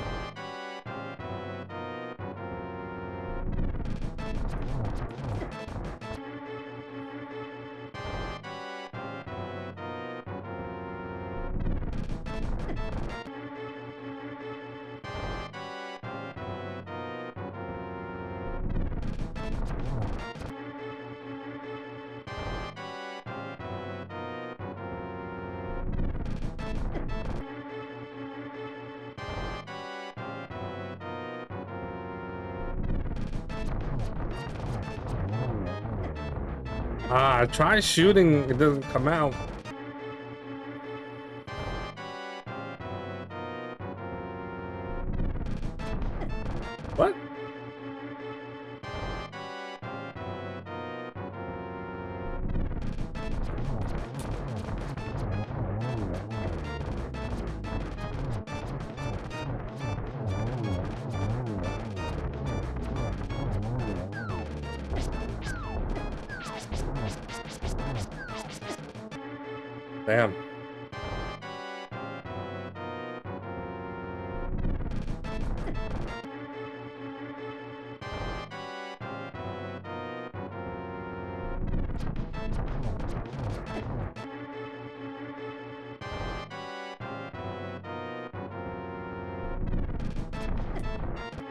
Ah, try shooting, it doesn't come out. What? Damn.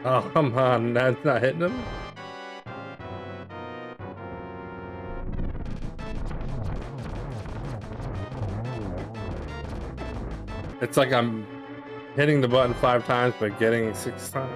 Oh, come on, that's not hitting him? It's like I'm hitting the button 5 times, but getting 6 times.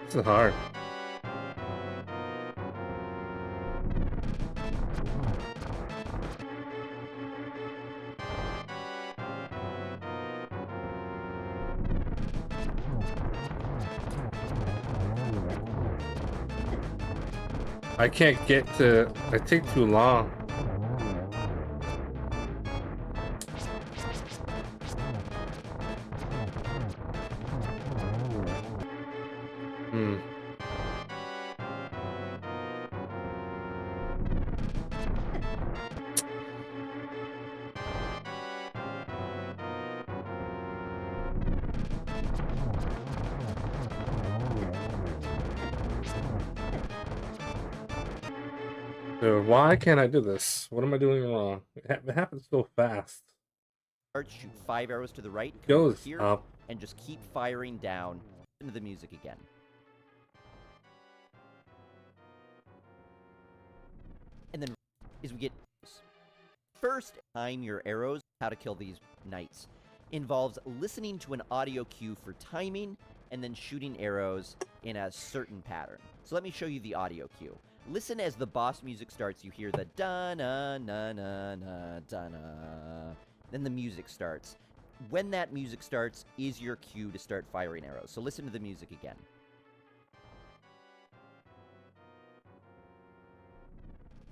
This is hard. I can't get to. I take too long. Hmm. Dude, why can't I do this? What am I doing wrong? It happens so fast. Shoot 5 arrows to the right, come Goes over here, up. and just keep firing down into the music again. And then as we get first, time your arrows. How to kill these knights involves listening to an audio cue for timing and then shooting arrows in a certain pattern. So let me show you the audio cue. Listen as the boss music starts. You hear the da-na-na-na-na, da-na. Then the music starts. When that music starts is your cue to start firing arrows. So listen to the music again.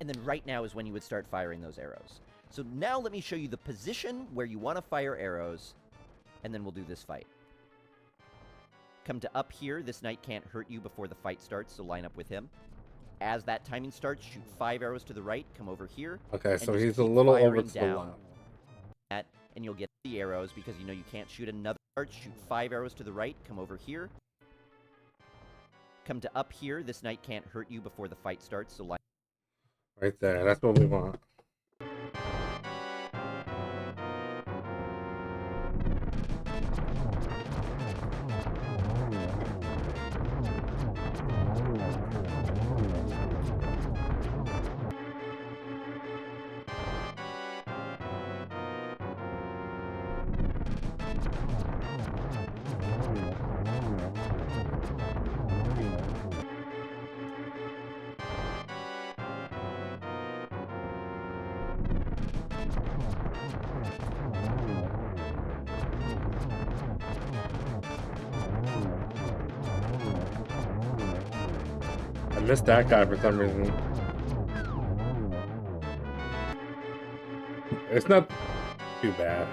And then right now is when you would start firing those arrows. So now let me show you the position where you want to fire arrows, and then we'll do this fight. Come to up here. This knight can't hurt you before the fight starts, so line up with him. As that timing starts, shoot 5 arrows to the right, come over here. Okay, so he's a little over to the left. and you'll get the arrows because you know you can't shoot another dart. Shoot 5 arrows to the right, come over here. Come to up here. This knight can't hurt you before the fight starts, so line right there. That's what we want. I missed that guy for some reason. It's not too bad.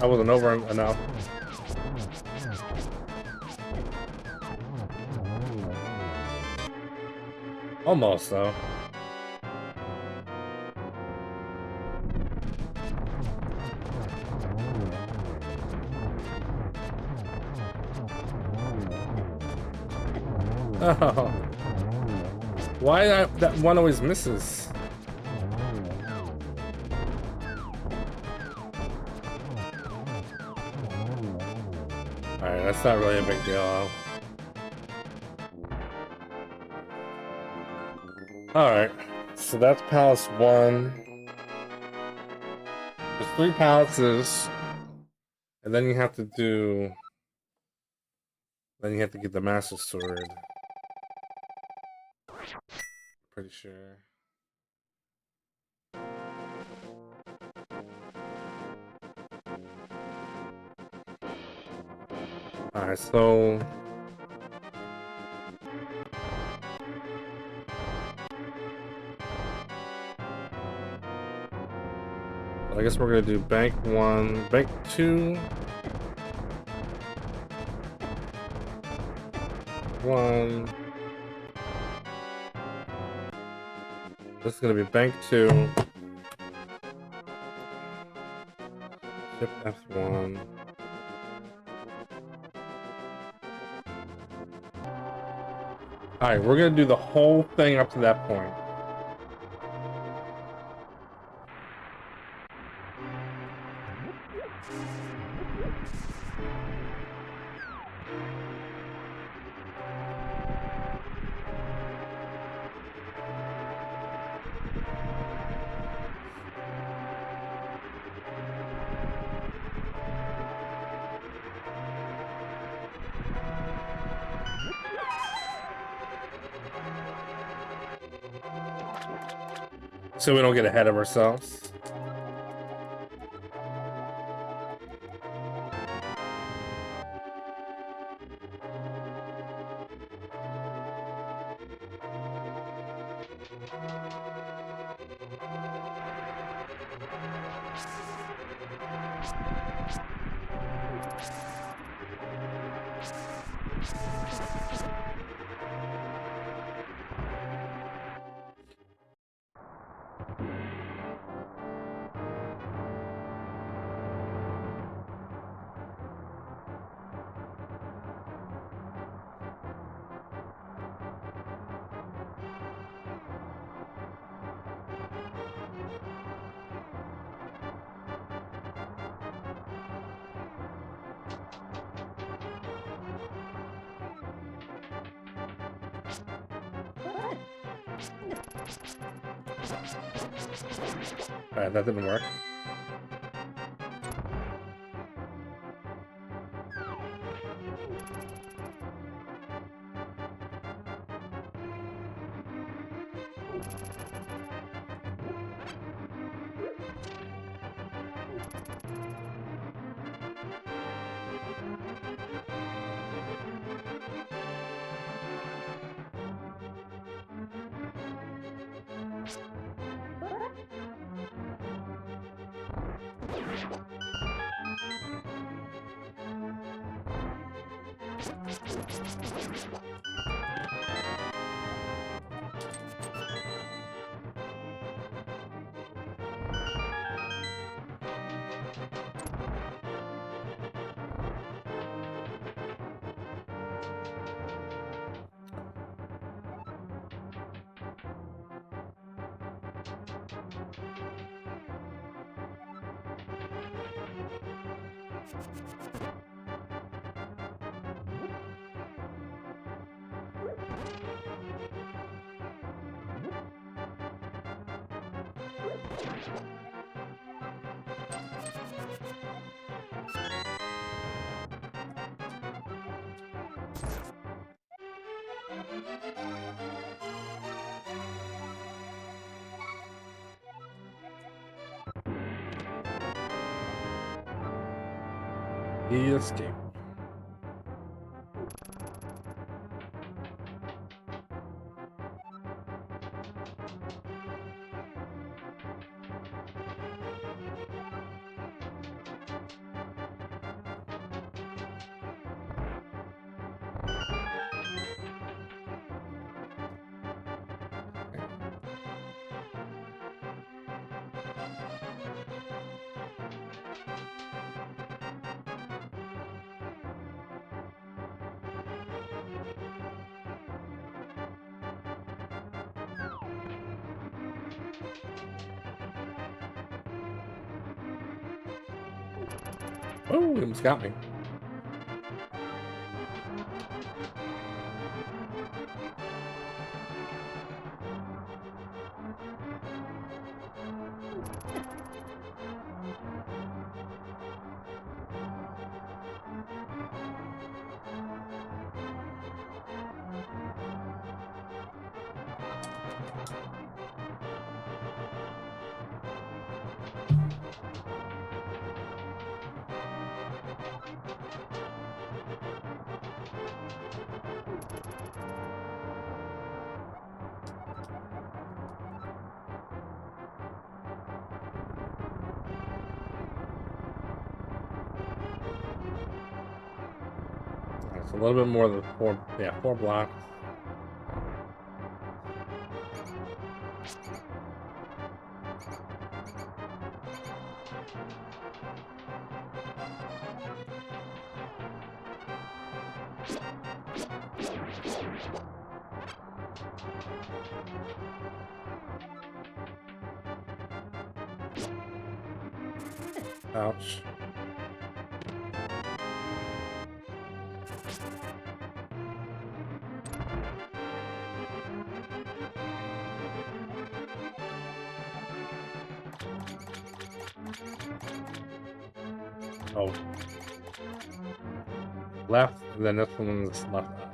I wasn't over enough. Almost though. Oh. Why that one always misses? Alright, that's not really a big deal. Alright, so that's Palace 1. There's 3 palaces. And then you have to do... Then you have to get the Master Sword. Pretty sure. Alright, so... I guess we're gonna do bank 1, bank 2... 1... This is gonna be bank 2. Shift F1. Alright, we're gonna do the whole thing up to that point. So we don't get ahead of ourselves. Alright, that didn't work. He escaped. Oh, he almost got me. It's a little bit more than four blocks. Ouch. Oh. Left, and then this one's left up.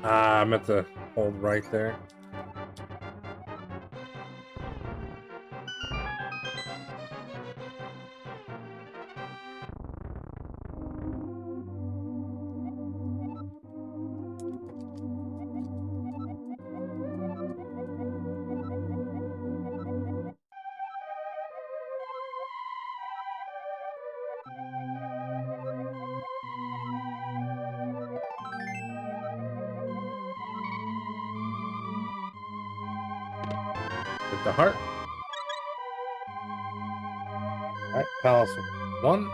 I meant to hold right there. Hit the heart. Alright, palace 1.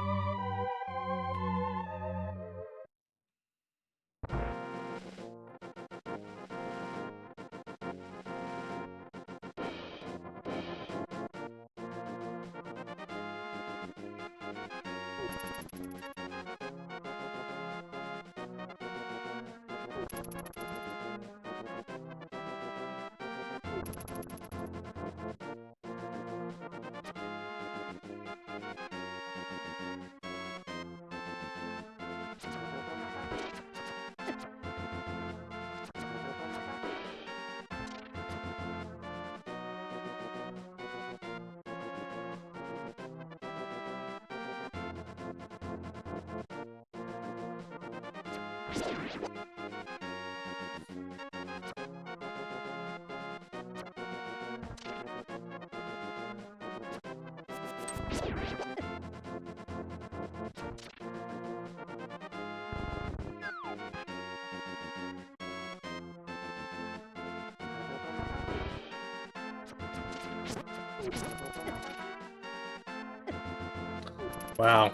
Wow,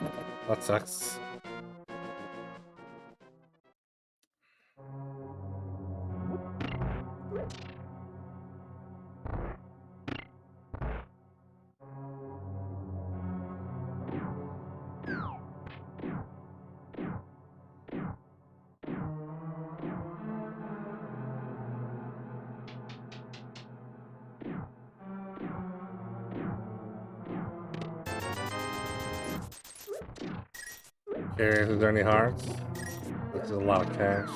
that sucks. Curious, is there any hearts? This is a lot of cash.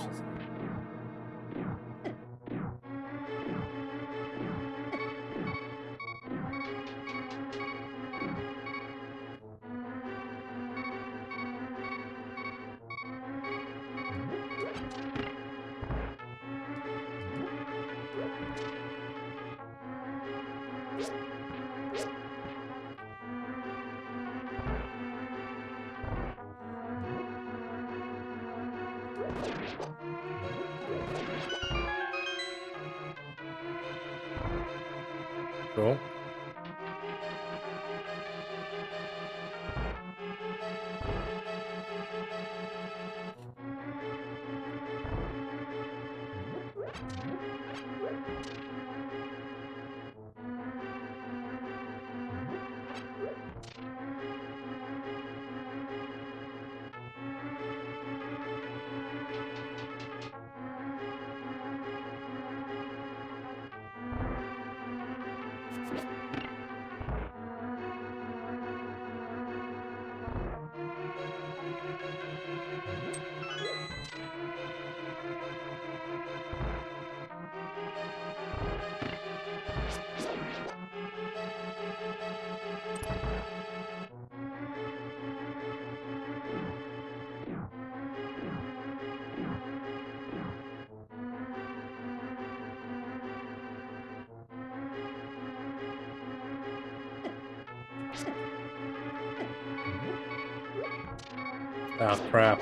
Cool. Oh, crap.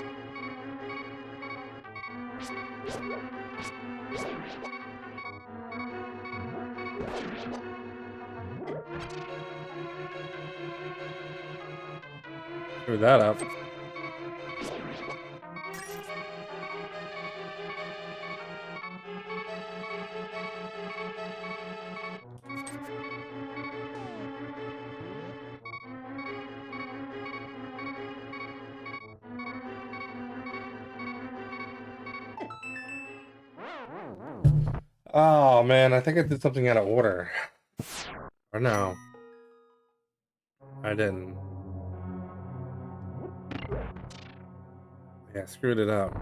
Screw that up. Oh man, I think I did something out of order. Or no. I didn't. Yeah, screwed it up.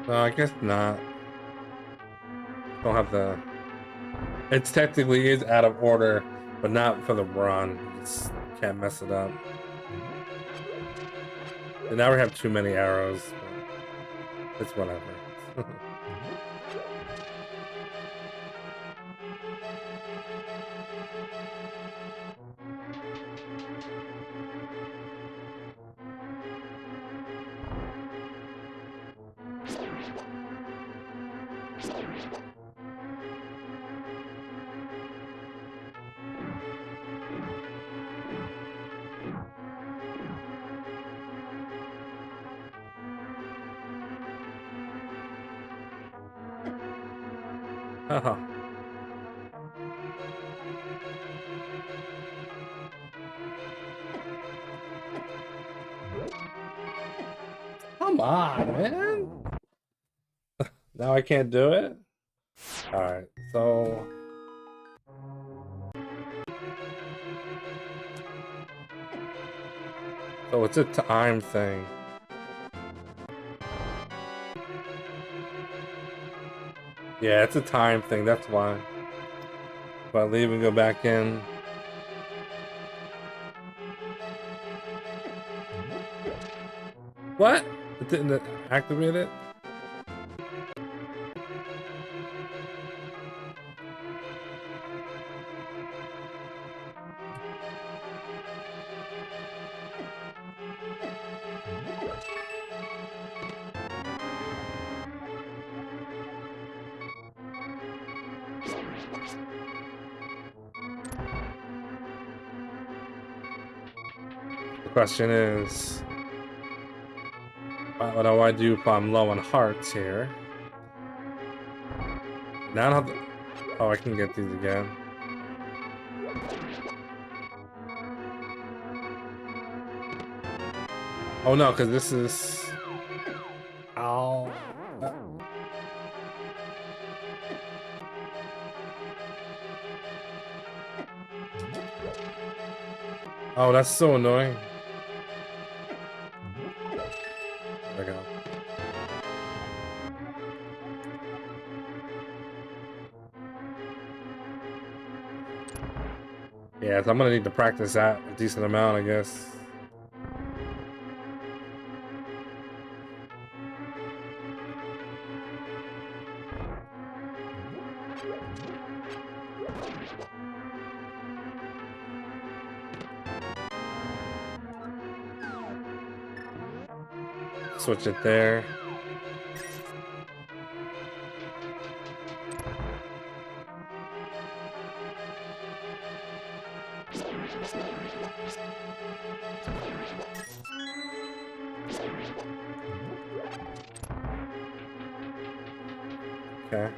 No, I guess not. Don't have the... It technically is out of order, but not for the run. Just can't mess it up. And now we have too many arrows. But it's whatever. Oh. Come on, man. Now I can't do it? Alright, so... So it's a time thing. Yeah, it's a time thing, that's why. If I leave and go back in... What? It didn't activate it? The question is... what do I do if I'm low on hearts here? Now I don't have to... Oh, I can get these again. Oh no, because this is... Ow. Oh, that's so annoying. There we go. Yeah, so I'm gonna need to practice that a decent amount, I guess. Switch it there. Okay.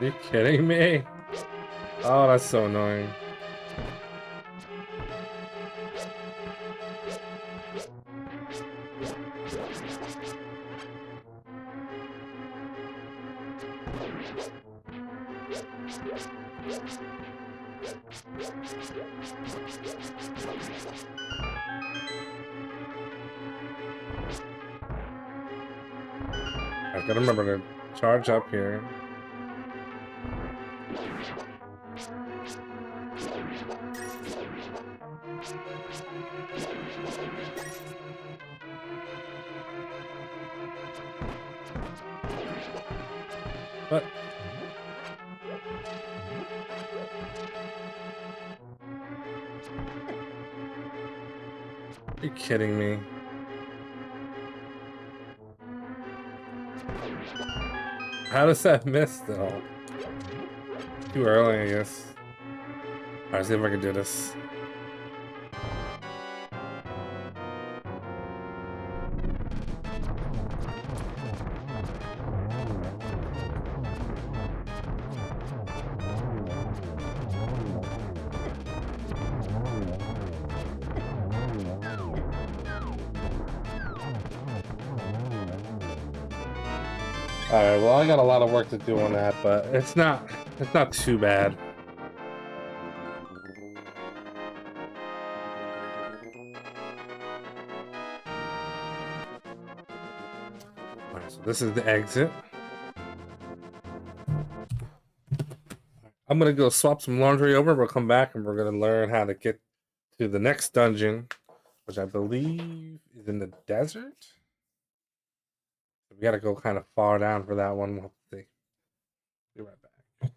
Are you kidding me? Oh, that's so annoying. I gotta remember to charge up here. What? Are you kidding me? How does that miss though? Too early, I guess. Alright, see if I can do this. Alright, well I got a lot of work to do on that, but it's not too bad. Alright, so this is the exit. I'm gonna go swap some laundry over. We'll come back and we're gonna learn how to get to the next dungeon, which I believe is in the desert. We gotta go kind of far down for that one. We'll have to see. Be right back.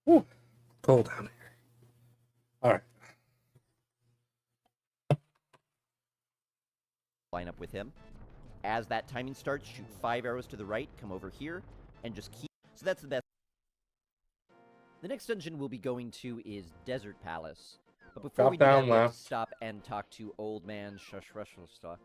Whew, cold down here. All right. Line up with him. As that timing starts, shoot 5 arrows to the right, come over here, and just keep... So that's the best. The next dungeon we'll be going to is Desert Palace. But before we do that, we have to stop and talk to Old Man Shashrushlusta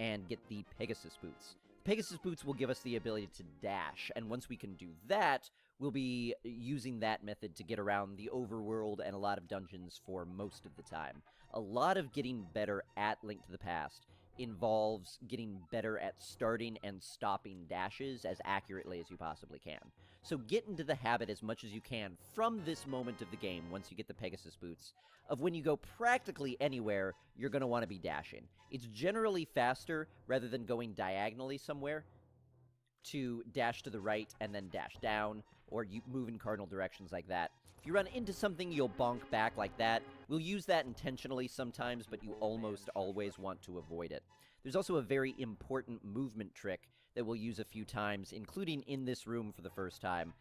and get the Pegasus Boots. Pegasus Boots will give us the ability to dash, and once we can do that, we'll be using that method to get around the overworld and a lot of dungeons for most of the time. A lot of getting better at Link to the Past involves getting better at starting and stopping dashes as accurately as you possibly can. So get into the habit as much as you can from this moment of the game, once you get the Pegasus Boots, of when you go practically anywhere, you're going to want to be dashing. It's generally faster, rather than going diagonally somewhere, to dash to the right and then dash down, or you move in cardinal directions like that. If you run into something, you'll bonk back like that. We'll use that intentionally sometimes, but you almost always want to avoid it. There's also a very important movement trick that we'll use a few times, including in this room for the first time,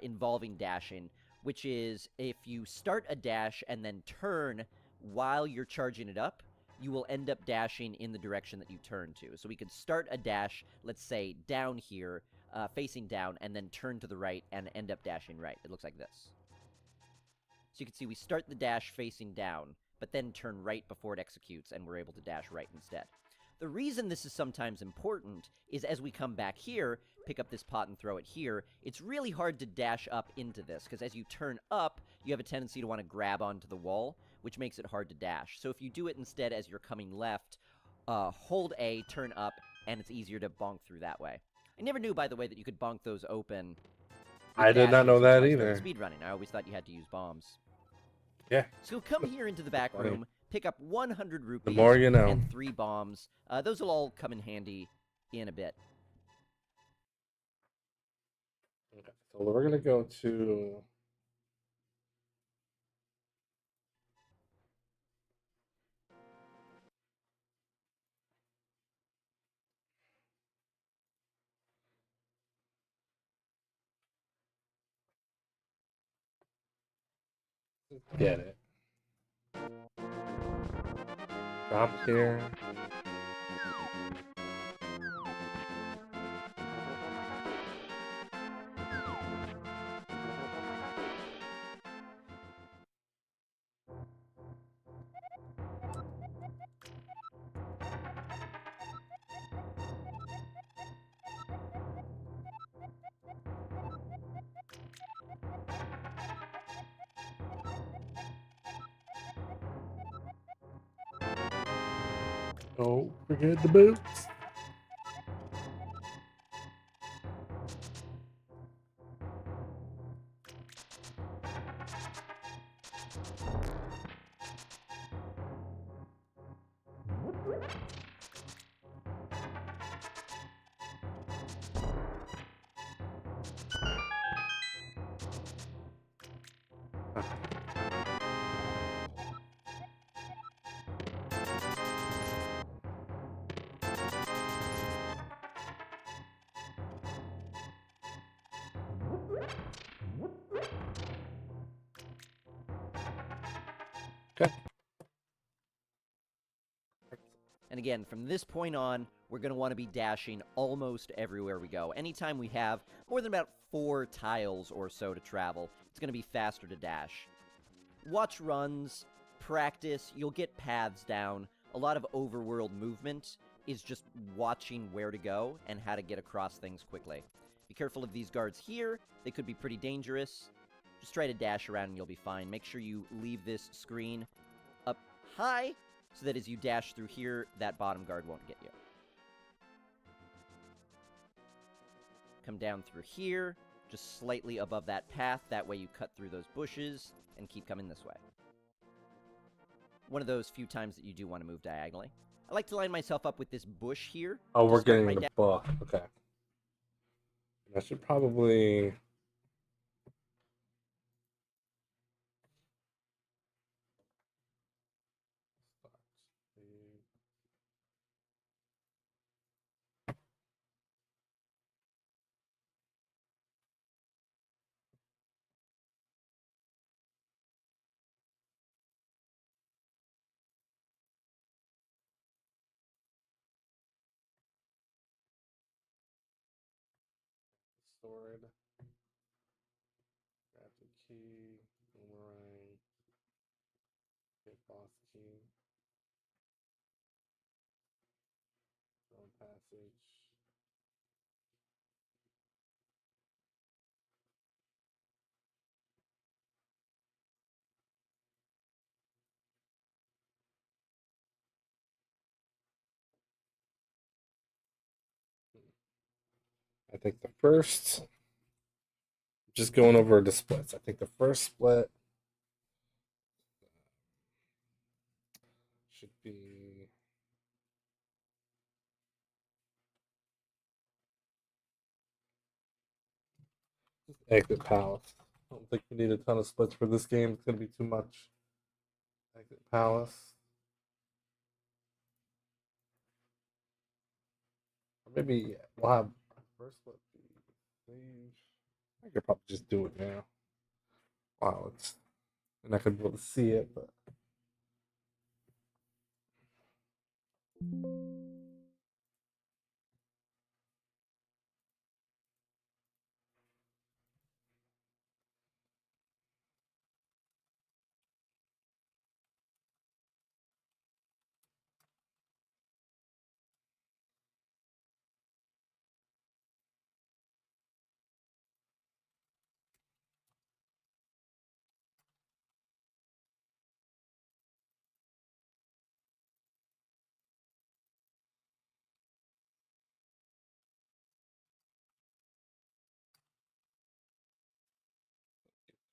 involving dashing, which is if you start a dash and then turn while you're charging it up, you will end up dashing in the direction that you turn to. So we could start a dash, let's say, down here, facing down, and then turn to the right and end up dashing right. It looks like this. So you can see we start the dash facing down, but then turn right before it executes, and we're able to dash right instead. The reason this is sometimes important is as we come back here, pick up this pot and throw it here, it's really hard to dash up into this, because as you turn up, you have a tendency to want to grab onto the wall, which makes it hard to dash. So if you do it instead as you're coming left, hold A, turn up, and it's easier to bonk through that way. I never knew, by the way, that you could bonk those open. I did not know that either. Speedrunning. I always thought you had to use bombs. Yeah. So come here into the back room, pick up 100 rupees The more you know. and 3 bombs. Those will all come in handy in a bit. Okay, so we're gonna go to get it. Drop here. Don't forget the boots. Okay. And again, from this point on, we're going to want to be dashing almost everywhere we go. Anytime we have more than about 4 tiles or so to travel, it's going to be faster to dash. Watch runs, practice, you'll get paths down. A lot of overworld movement is just watching where to go and how to get across things quickly. Be careful of these guards here. They could be pretty dangerous. Just try to dash around and you'll be fine. Make sure you leave this screen up high so that as you dash through here, that bottom guard won't get you. Come down through here, just slightly above that path. That way you cut through those bushes and keep coming this way. One of those few times that you do want to move diagonally. I like to line myself up with this bush here. Oh, we're getting the book. Okay. I should probably... Sword. Grab the key. Boomerang. Get boss key. Stone passage. I think the first, just going over the splits. I think the first split should be Exit Palace. I don't think we need a ton of splits for this game. It's going to be too much. Exit Palace. Or maybe we'll have first split be save. I could probably just do it now. Wow, it's and I could be able to see it, but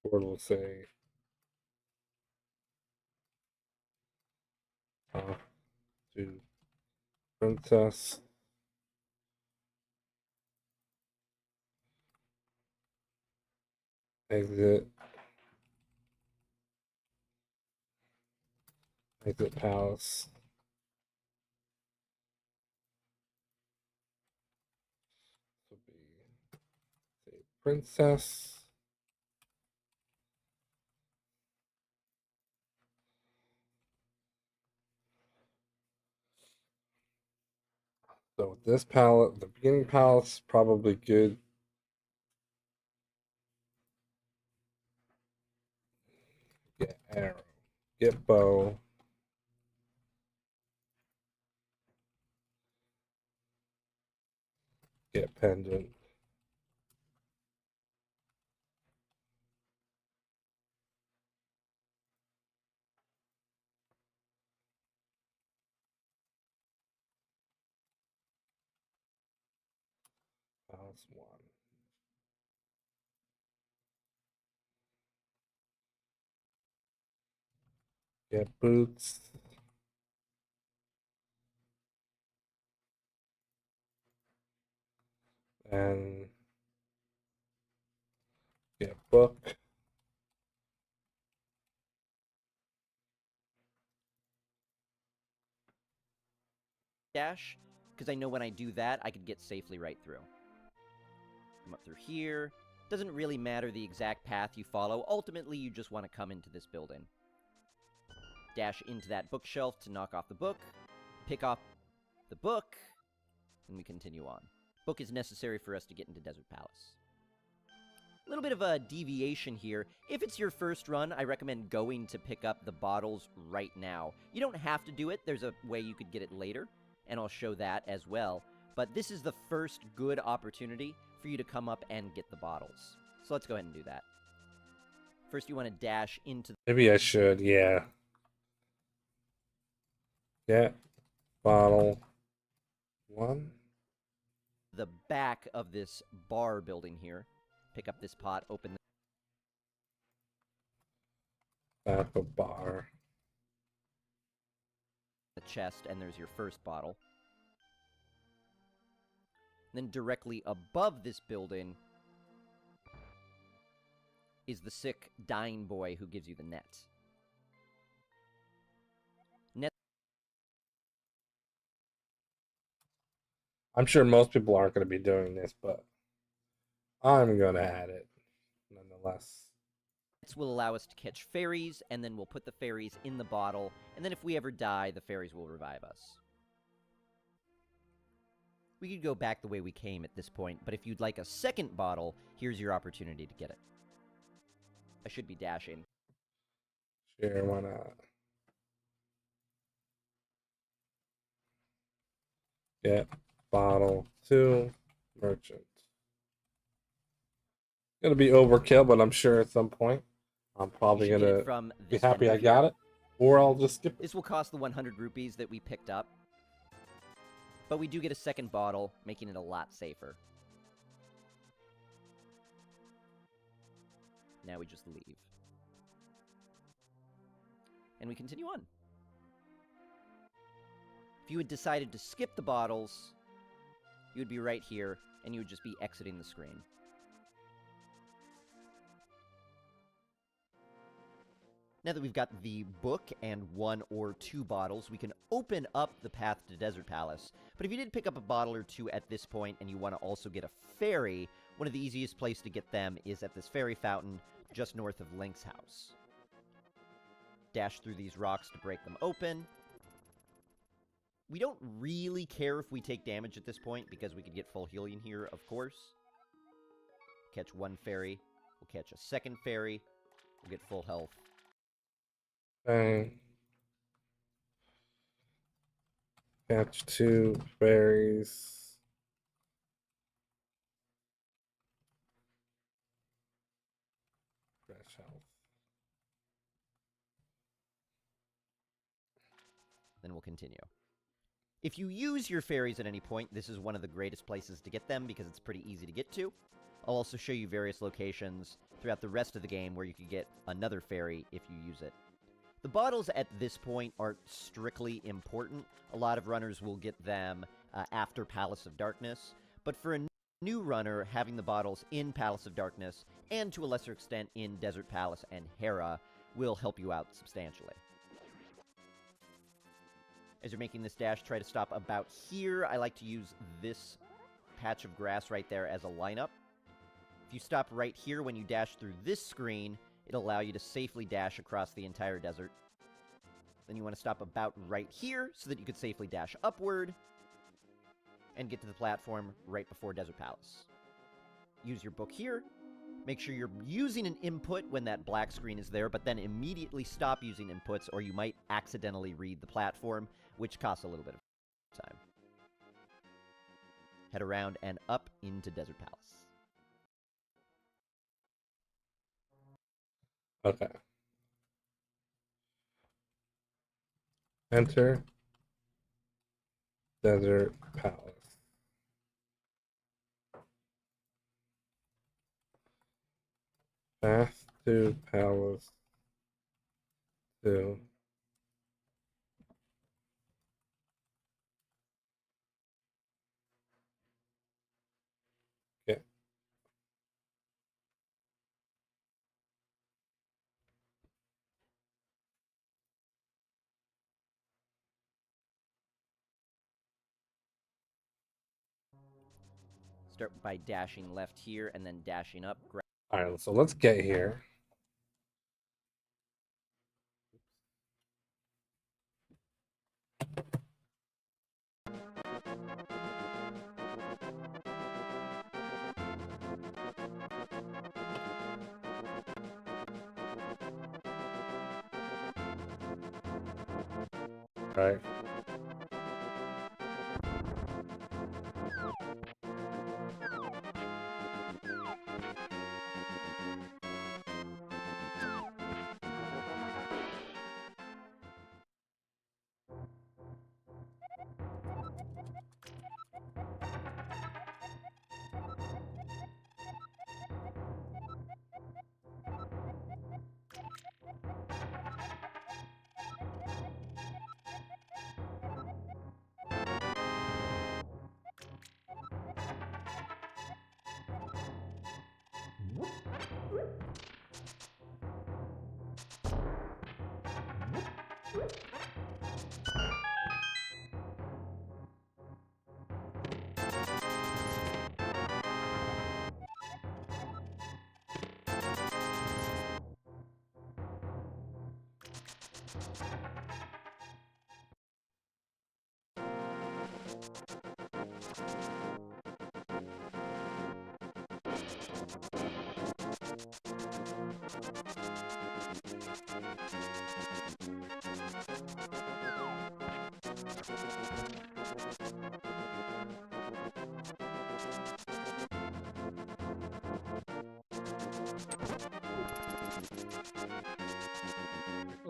Or it'll say to princess. Exit. Exit palace. This will be say princess. So with this palette, the beginning palette's probably good. Get arrow. Get bow. Get pendant. Palace 1. Get boots. And get book. Dash, because I know when I do that, I could get safely right through. Come up through here. Doesn't really matter the exact path you follow. Ultimately, you just want to come into this building. Dash into that bookshelf to knock off the book. Pick off the book. And we continue on. Book is necessary for us to get into Desert Palace. A little bit of a deviation here. If it's your first run, I recommend going to pick up the bottles right now. You don't have to do it. There's a way you could get it later, and I'll show that as well. But this is the first good opportunity for you to come up and get the bottles. So let's go ahead and do that. First, you want to dash into... Maybe I should, yeah. Get bottle 1. the back of this bar building here. Pick up this pot, open Back of bar. the chest, and there's your first bottle. Then directly above this building is the sick, dying boy who gives you the net. I'm sure most people aren't going to be doing this, but I'm going to add it nonetheless. Nets will allow us to catch fairies, and then we'll put the fairies in the bottle, and then if we ever die, the fairies will revive us. We could go back the way we came at this point, but if you'd like a second bottle, here's your opportunity to get it. I should be dashing. Sure, why not? Get bottle 2 merchant. Gonna be overkill, but I'm sure at some point I'm probably gonna be happy I got it, or I'll just skip it. This will cost the 100 rupees that we picked up, but we do get a second bottle, making it a lot safer. Now we just leave. And we continue on. If you had decided to skip the bottles, you would be right here, and you would just be exiting the screen. Now that we've got the book and 1 or 2 bottles, we can open up the path to Desert Palace. But if you did pick up a bottle or 2 at this point, and you want to also get a fairy, one of the easiest places to get them is at this fairy fountain just north of Link's house. Dash through these rocks to break them open. We don't really care if we take damage at this point, because we could get full healing here, of course. Catch one fairy. We'll catch a second fairy. We'll get full health. Bang. Catch 2 fairies. Fresh health. Then we'll continue. If you use your fairies at any point, this is one of the greatest places to get them because it's pretty easy to get to. I'll also show you various locations throughout the rest of the game where you can get another fairy if you use it. The bottles at this point aren't strictly important. A lot of runners will get them after Palace of Darkness, but for a new runner, having the bottles in Palace of Darkness, and to a lesser extent in Desert Palace and Hera, will help you out substantially. As you're making this dash, try to stop about here. I like to use this patch of grass right there as a lineup. If you stop right here when you dash through this screen, it'll allow you to safely dash across the entire desert. Then you want to stop about right here so that you could safely dash upward and get to the platform right before Desert Palace. Use your book here. Make sure you're using an input when that black screen is there, but then immediately stop using inputs or you might accidentally read the platform, which costs a little bit of time. Head around and up into Desert Palace. Okay. Enter Desert Palace. Path to Palace 2. Okay. Start by dashing left here and then dashing up. All right, so let's get here. All right.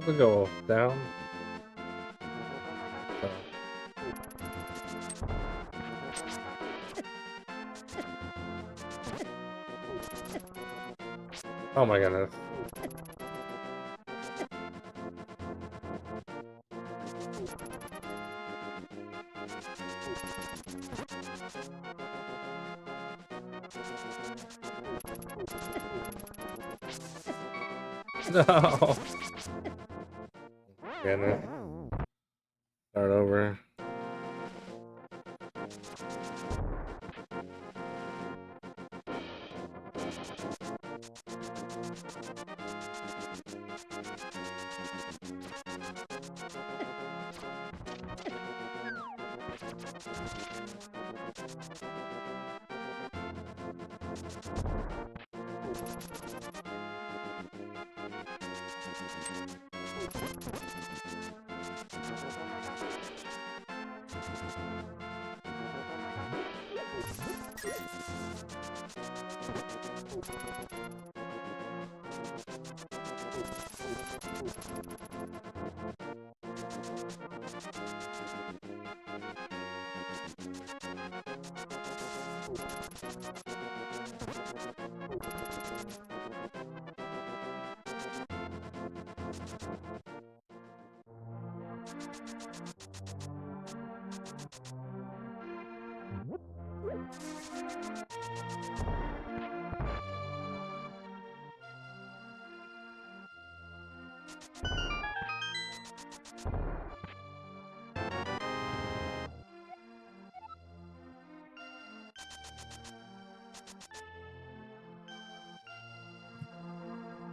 We'll go down. Oh my goodness. No. Goodness. Start over.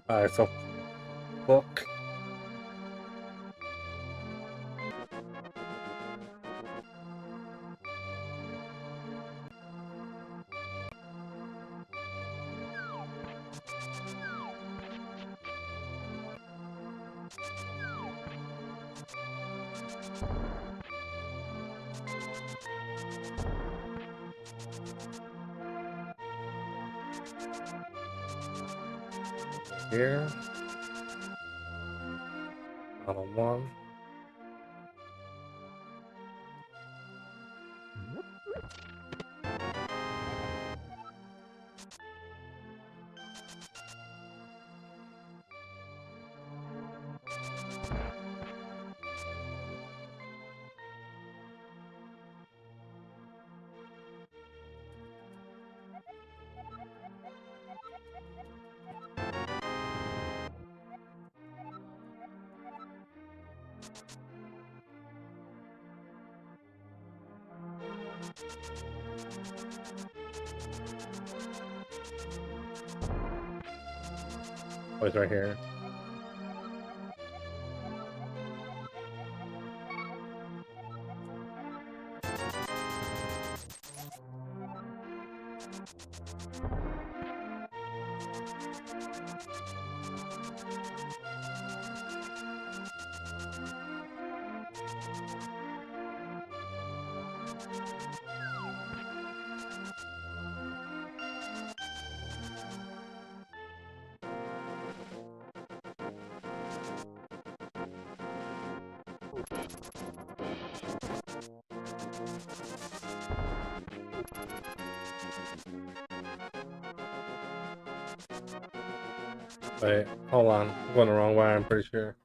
Alright, so book. Here. Model 1. Oh, it's right here. Wait, hold on. I'm going the wrong way, I'm pretty sure.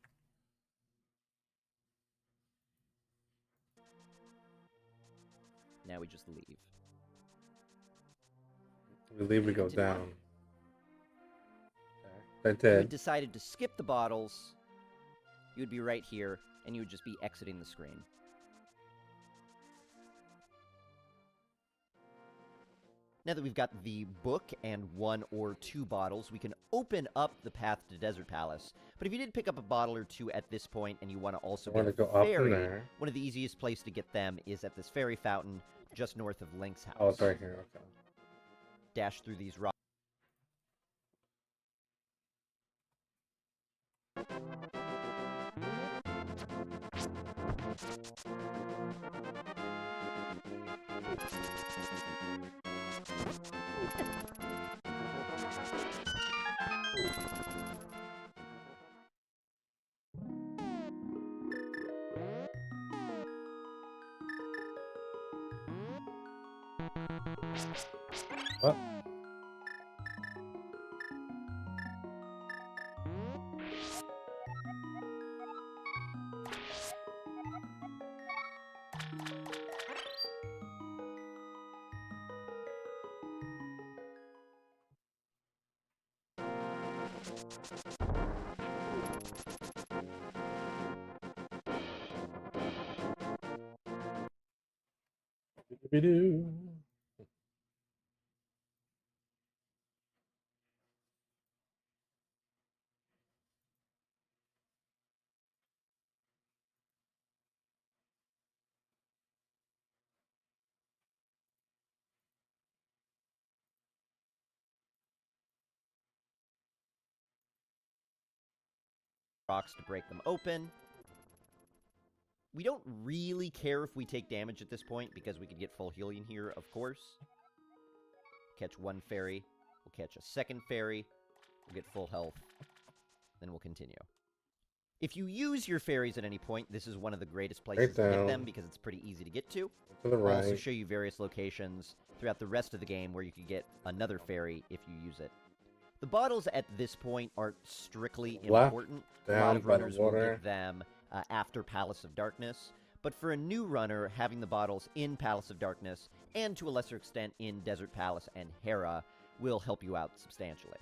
Now we just leave. We leave, we go Continue on. down. Okay. I If you had did. decided to skip the bottles, you would be right here, and you would just be exiting the screen. Now that we've got the book and 1 or 2 bottles, we can open up the path to Desert Palace. But if you did pick up a bottle or 2 at this point and you want to also I want get to a go up in ferry, there. one of the easiest places to get them is at this ferry fountain just north of Link's house. Oh, it's right here. Okay. Dash through these rocks. What? Doo. rocks to break them open. We don't really care if we take damage at this point, because we could get full healing here, of course. Catch one fairy. We'll catch a second fairy. We'll get full health. Then we'll continue. If you use your fairies at any point, this is one of the greatest places to get them, because it's pretty easy to get to. To the right. I'll also show you various locations throughout the rest of the game where you could get another fairy if you use it. The bottles at this point aren't strictly important. A lot of runners will get them after Palace of Darkness. But for a new runner, having the bottles in Palace of Darkness, and to a lesser extent in Desert Palace and Hera, will help you out substantially.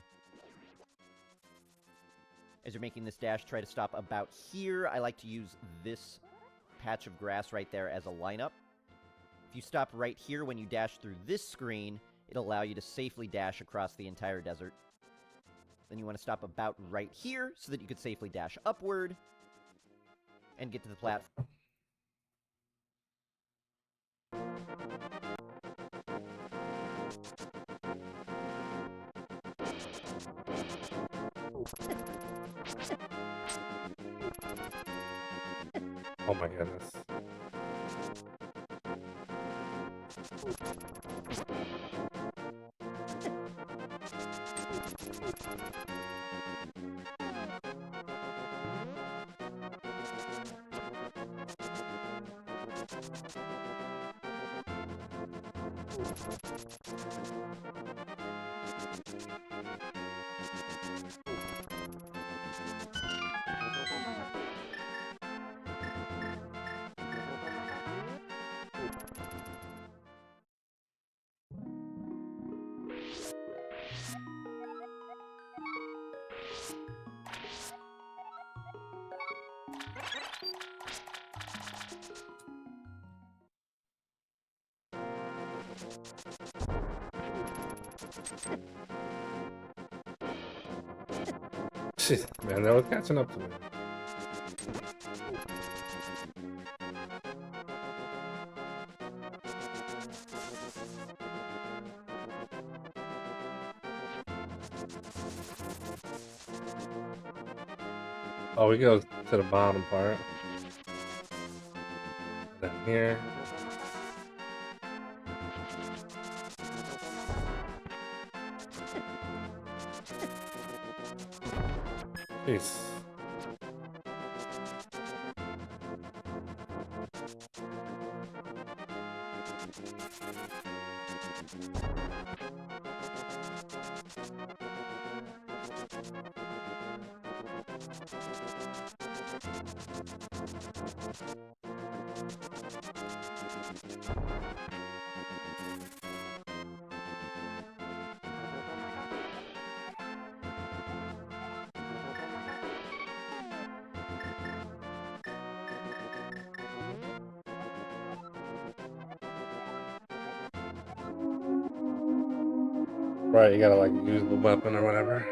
As you're making this dash, try to stop about here. I like to use this patch of grass right there as a lineup. If you stop right here when you dash through this screen, it'll allow you to safely dash across the entire desert. Then you want to stop about right here so that you could safely dash upward and get to the platform. Oh my goodness. Shit, man, that was catching up to me. Oh, we go to the bottom part. And then here. Jeez. Right, you gotta like use the weapon or whatever.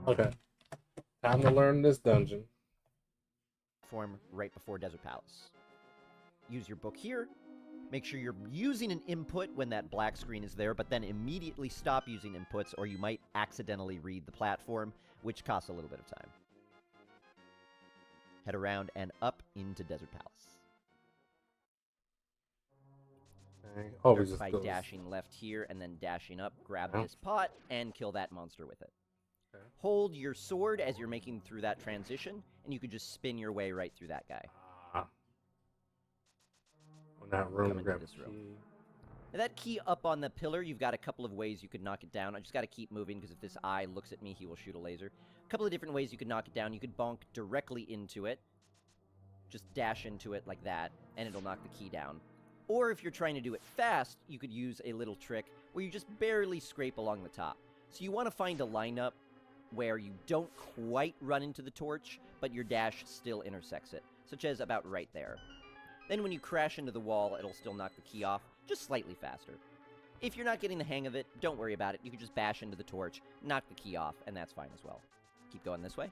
Okay, time to learn this dungeon. Form right before Desert Palace. Use your book here. Make sure you're using an input when that black screen is there, but then immediately stop using inputs or you might accidentally read the platform, which costs a little bit of time. Head around and up into Desert Palace. Okay. Oh, we Start just by goes. dashing left here and then dashing up, grab Oh. this pot, and kill that monster with it. Okay. Hold your sword as you're making through that transition, and you could just spin your way right through that guy. In that room, Come into grab this a room. key. Now that key up on the pillar, you've got a couple of ways you could knock it down. I just got to keep moving because if this eye looks at me, he will shoot a laser. A couple of different ways you could knock it down. You could bonk directly into it. Just dash into it like that, and it'll knock the key down. Or if you're trying to do it fast, you could use a little trick where you just barely scrape along the top. So you want to find a lineup where you don't quite run into the torch, but your dash still intersects it, such as about right there. Then when you crash into the wall, it'll still knock the key off, just slightly faster. If you're not getting the hang of it, don't worry about it. You can just bash into the torch, knock the key off, and that's fine as well. Keep going this way.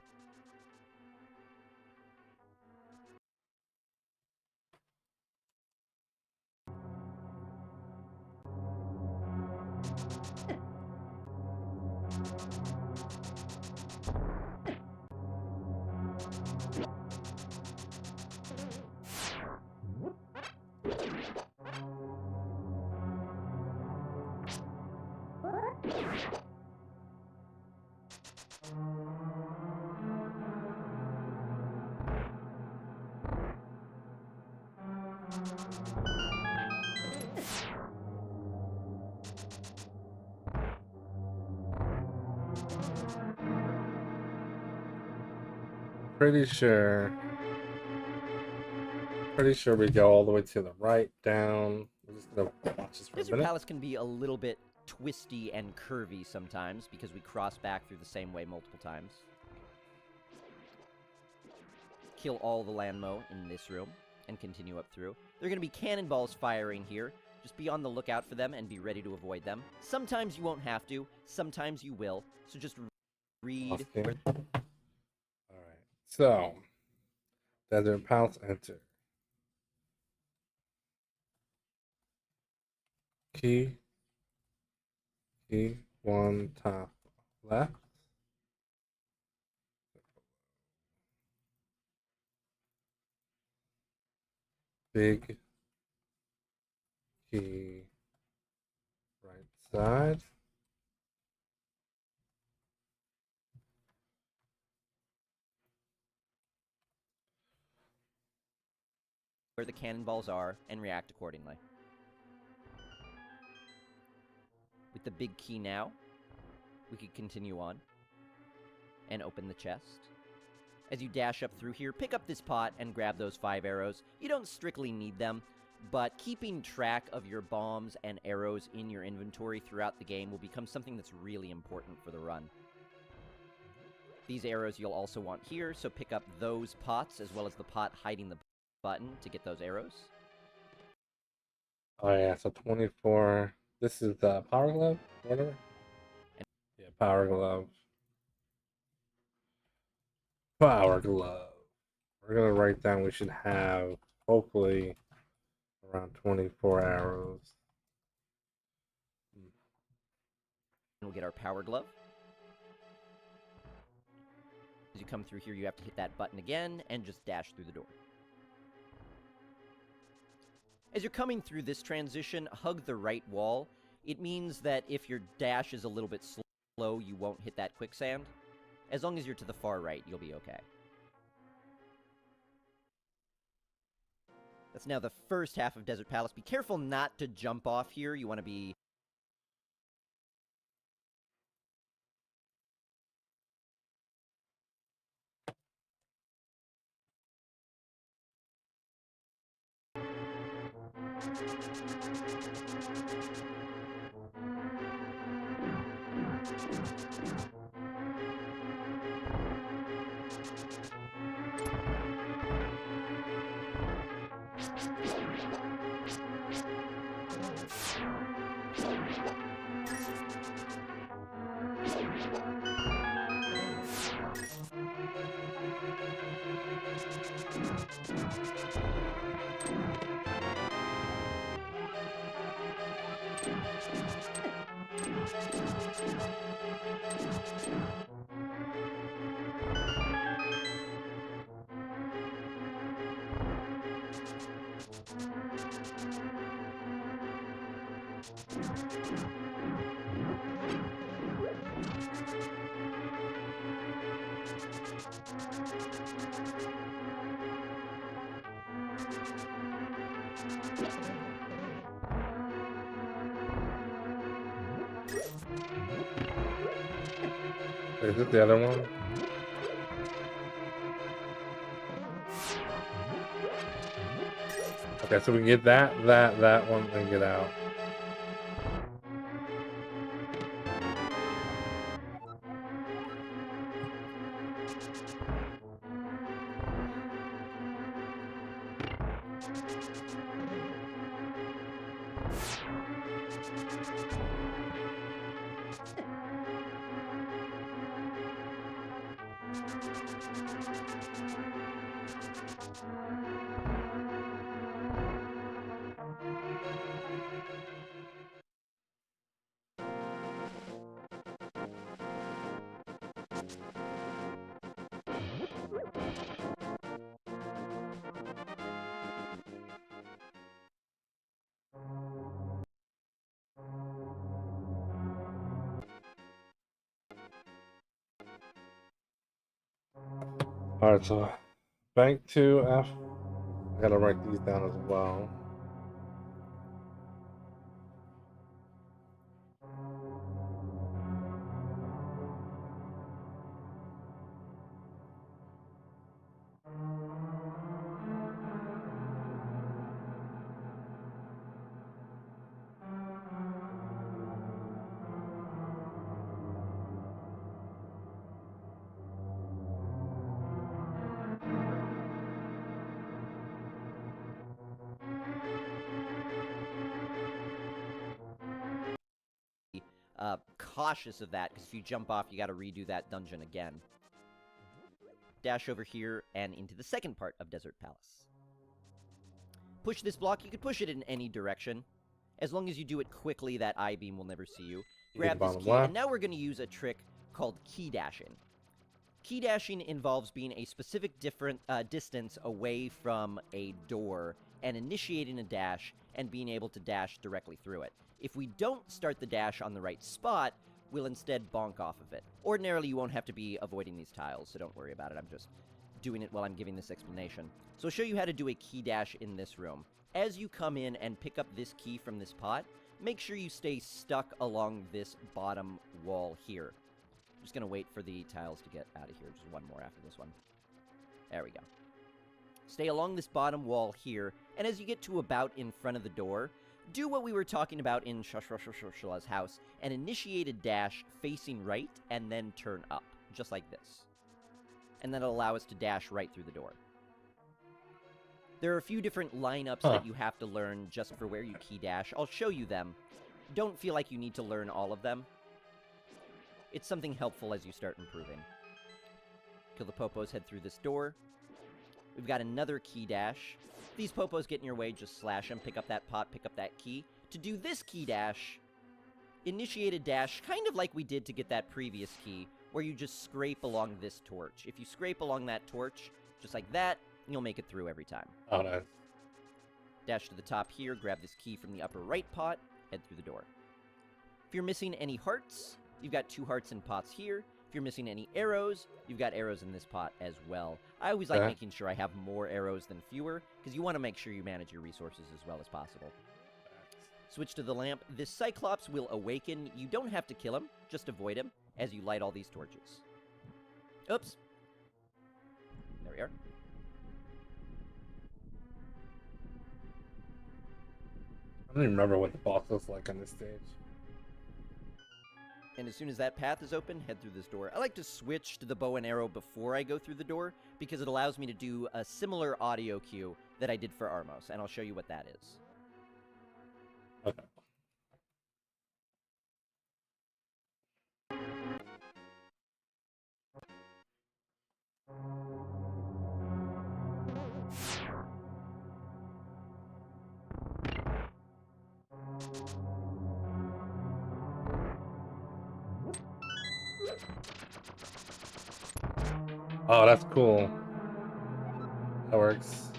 Pretty sure we go all the way to the right, down. We're just gonna watch this for a Desert minute. Palace can be a little bit twisty and curvy sometimes because we cross back through the same way multiple times. Kill all the landmo in this room and continue up through. There are going to be cannonballs firing here. Just be on the lookout for them and be ready to avoid them. Sometimes you won't have to, sometimes you will. So just read. Okay. Alright, so Desert Palace, enter. Key 1 top left. Big key right side. Where the cannonballs are and react accordingly. With the big key now, we could continue on and open the chest. As you dash up through here, pick up this pot and grab those 5 arrows. You don't strictly need them, but keeping track of your bombs and arrows in your inventory throughout the game will become something that's really important for the run. These arrows you'll also want here, so pick up those pots as well as the pot hiding the button to get those arrows. Oh yeah, so 24. This is the power glove, whatever. Yeah, power glove. Power glove. We're gonna write down we should have hopefully around 24 arrows. We'll get our power glove. As you come through here, you have to hit that button again and just dash through the door. As you're coming through this transition, hug the right wall. It means that if your dash is a little bit slow, you won't hit that quicksand. As long as you're to the far right, you'll be okay. That's now the first half of Desert Palace. Be careful not to jump off here. You want to be... Is it the other one? Okay, so we can get that one, and get out. Alright, so bank 2 F. I gotta write these down as well. Cautious of that, because if you jump off, you got to redo that dungeon again. Dash over here and into the second part of Desert Palace. Push this block. You could push it in any direction. As long as you do it quickly, that I-beam will never see you. Grab this key, and now we're going to use a trick called key dashing. Key dashing involves being a specific distance away from a door and initiating a dash and being able to dash directly through it. If we don't start the dash on the right spot, we'll instead bonk off of it. Ordinarily, you won't have to be avoiding these tiles, so don't worry about it. I'm just doing it while I'm giving this explanation. So I'll show you how to do a key dash in this room. As you come in and pick up this key from this pot, make sure you stay stuck along this bottom wall here. I'm just going to wait for the tiles to get out of here. Just one more after this one. There we go. Stay along this bottom wall here, and as you get to about in front of the door, do what we were talking about in Shashashashashala's house, and initiate a dash facing right, and then turn up, just like this. And that'll allow us to dash right through the door. There are a few different lineups that you have to learn just for where you key dash. I'll show you them. Don't feel like you need to learn all of them. It's something helpful as you start improving. Kill the popos, head through this door. We've got another key dash. If these popos get in your way, just slash them. Pick up that pot, pick up that key. To do this key dash, initiate a dash, kind of like we did to get that previous key, where you just scrape along this torch. If you scrape along that torch, just like that, you'll make it through every time. Oh, nice. Dash to the top here, grab this key from the upper right pot, head through the door. If you're missing any hearts, you've got 2 hearts in pots here. If you're missing any arrows, you've got arrows in this pot as well. I always like making sure I have more arrows than fewer, because you want to make sure you manage your resources as well as possible. Switch to the lamp. This Cyclops will awaken. You don't have to kill him, just avoid him as you light all these torches. Oops. There we are. I don't even remember what the boss looks like on this stage. And as soon as that path is open, head through this door. I like to switch to the bow and arrow before I go through the door, because it allows me to do a similar audio cue that I did for Armos, and I'll show you what that is. Okay. Oh, that's cool. That works.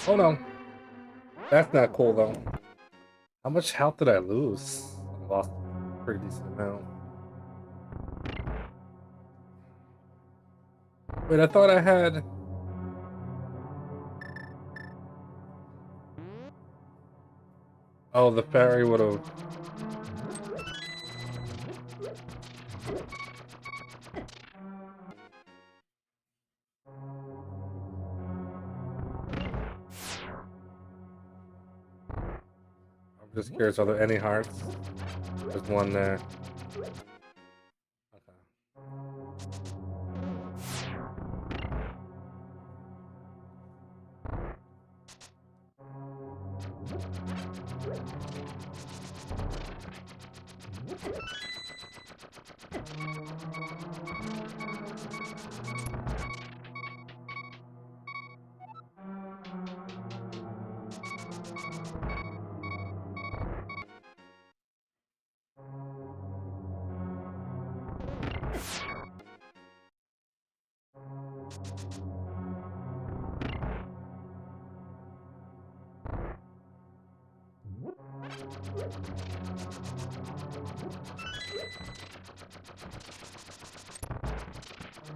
Oh no. That's not cool though. How much health did I lose? I lost a pretty decent amount. Wait, I thought I had. Oh, the fairy would have. I'm just curious, are there any hearts? There's one there. Okay.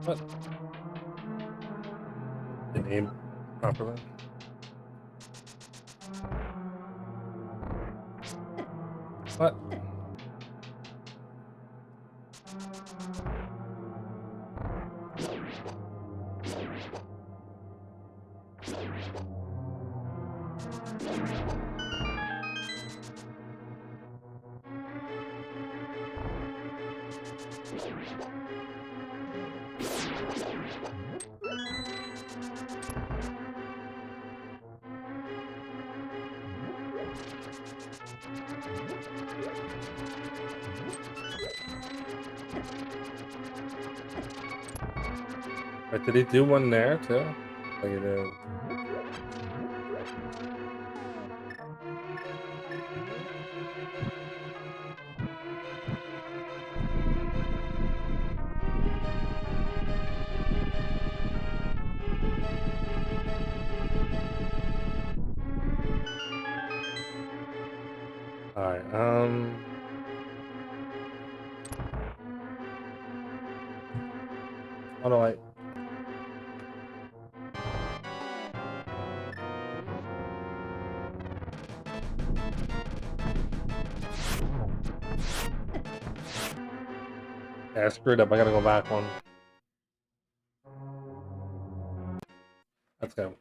What? Didn't aim properly. What? Wait, did he do one there too? Like he did. Alright, how do I... Yeah, I screwed up. I gotta go back one. Let's go.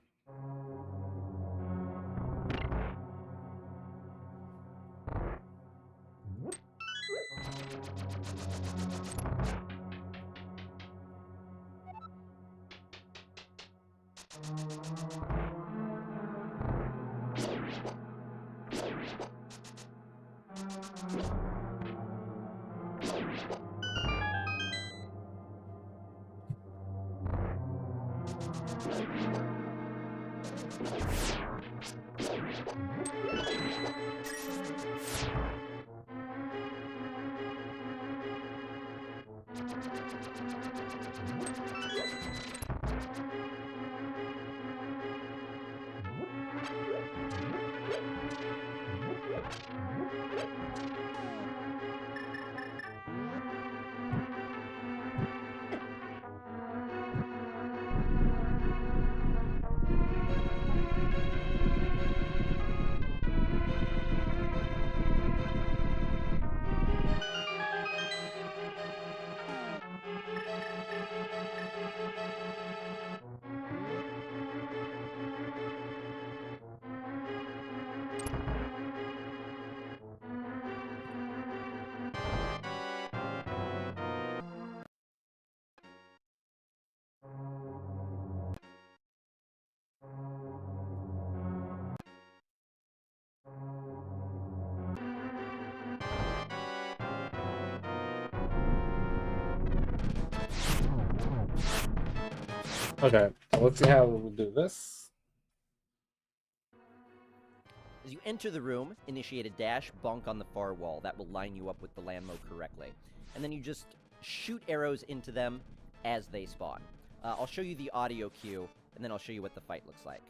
Okay, let's see how we do this. As you enter the room, initiate a dash bonk on the far wall. That will line you up with the land mode correctly. And then you just shoot arrows into them as they spawn. I'll show you the audio cue, and then I'll show you what the fight looks like.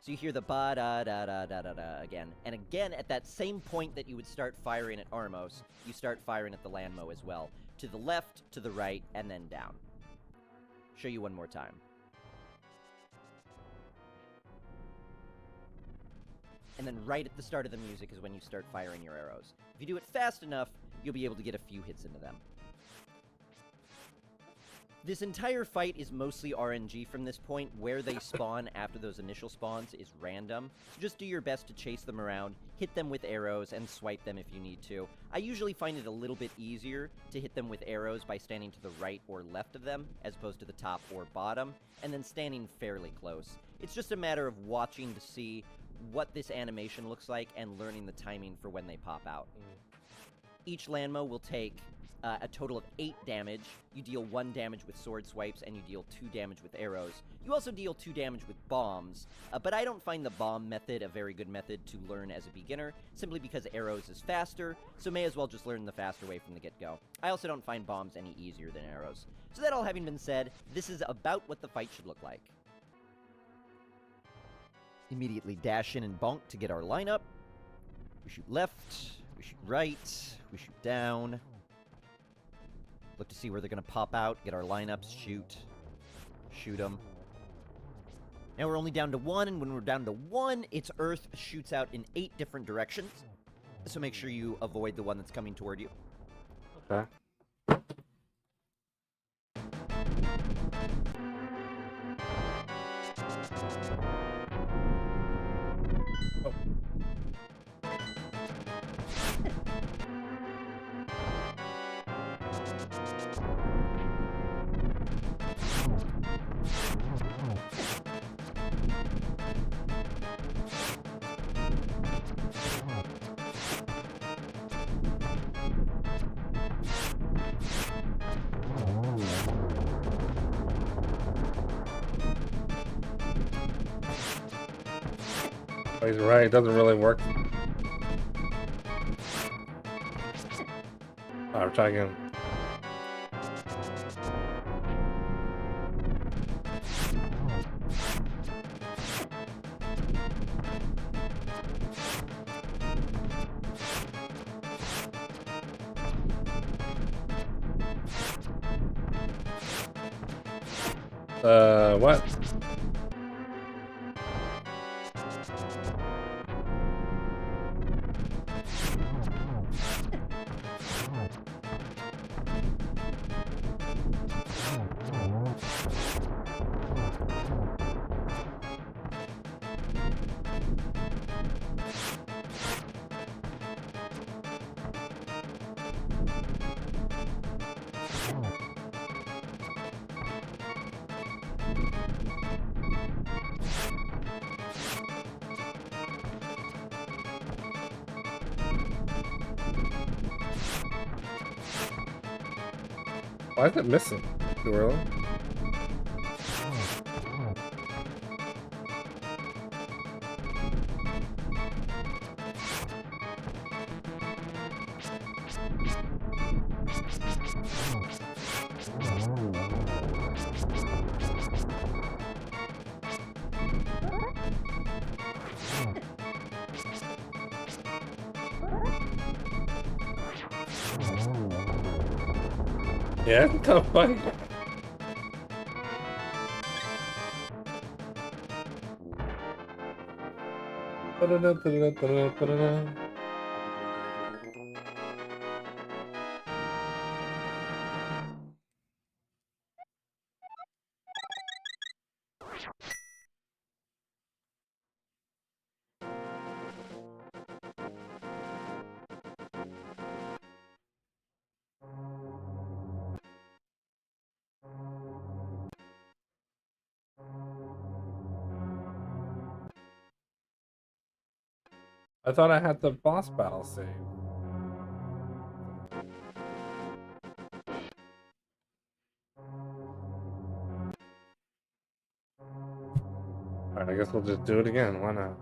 So you hear the ba-da-da-da-da-da-da again. And again, at that same point that you would start firing at Armos, you start firing at the Landmo as well. To the left, to the right, and then down. Show you one more time. And then right at the start of the music is when you start firing your arrows. If you do it fast enough, you'll be able to get a few hits into them. This entire fight is mostly RNG from this point. Where they spawn after those initial spawns is random. So just do your best to chase them around, hit them with arrows, and swipe them if you need to. I usually find it a little bit easier to hit them with arrows by standing to the right or left of them, as opposed to the top or bottom, and then standing fairly close. It's just a matter of watching to see what this animation looks like and learning the timing for when they pop out. Each Landmo will take a total of 8 damage. You deal 1 damage with sword swipes, and you deal 2 damage with arrows. You also deal 2 damage with bombs, but I don't find the bomb method a very good method to learn as a beginner, simply because arrows is faster, so may as well just learn the faster way from the get-go. I also don't find bombs any easier than arrows. So that all having been said, this is about what the fight should look like. Immediately dash in and bonk to get our lineup. We shoot left, we shoot right, we shoot down. Look to see where they're going to pop out, get our lineups, shoot them. Now we're only down to 1, and when we're down to 1, its Earth shoots out in 8 different directions. So make sure you avoid the one that's coming toward you. Okay. Oh, he's right, it doesn't really work. Alright, try again. What? Why is it missing too early? Yeah, it's a tough fight. I thought I had the boss battle saved. Alright, I guess we'll just do it again. Why not?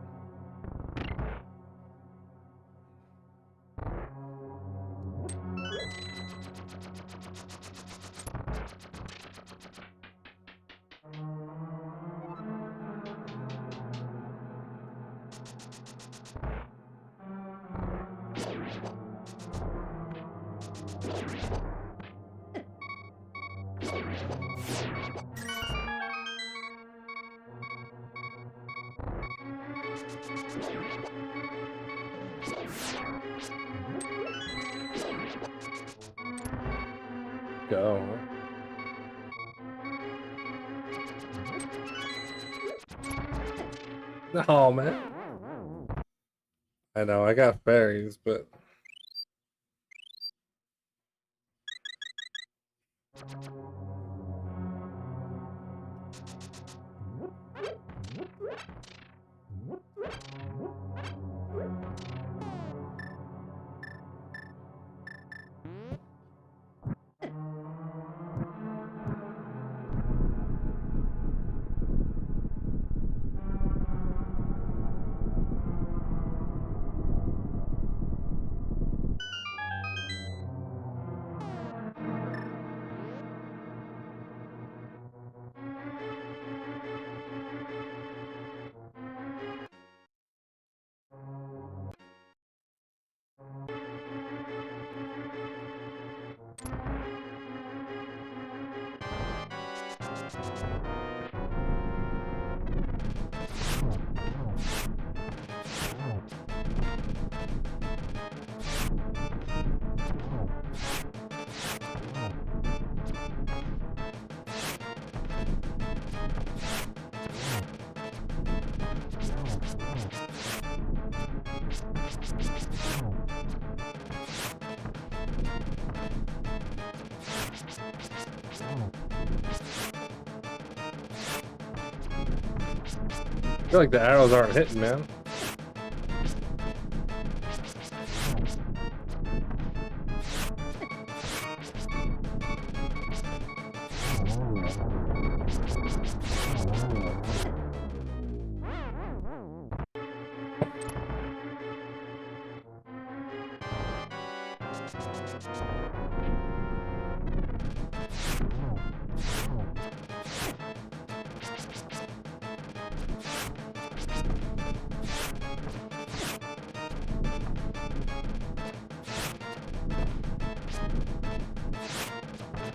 Go. Oh man. I know I got fairies, but I feel like the arrows aren't hitting, man.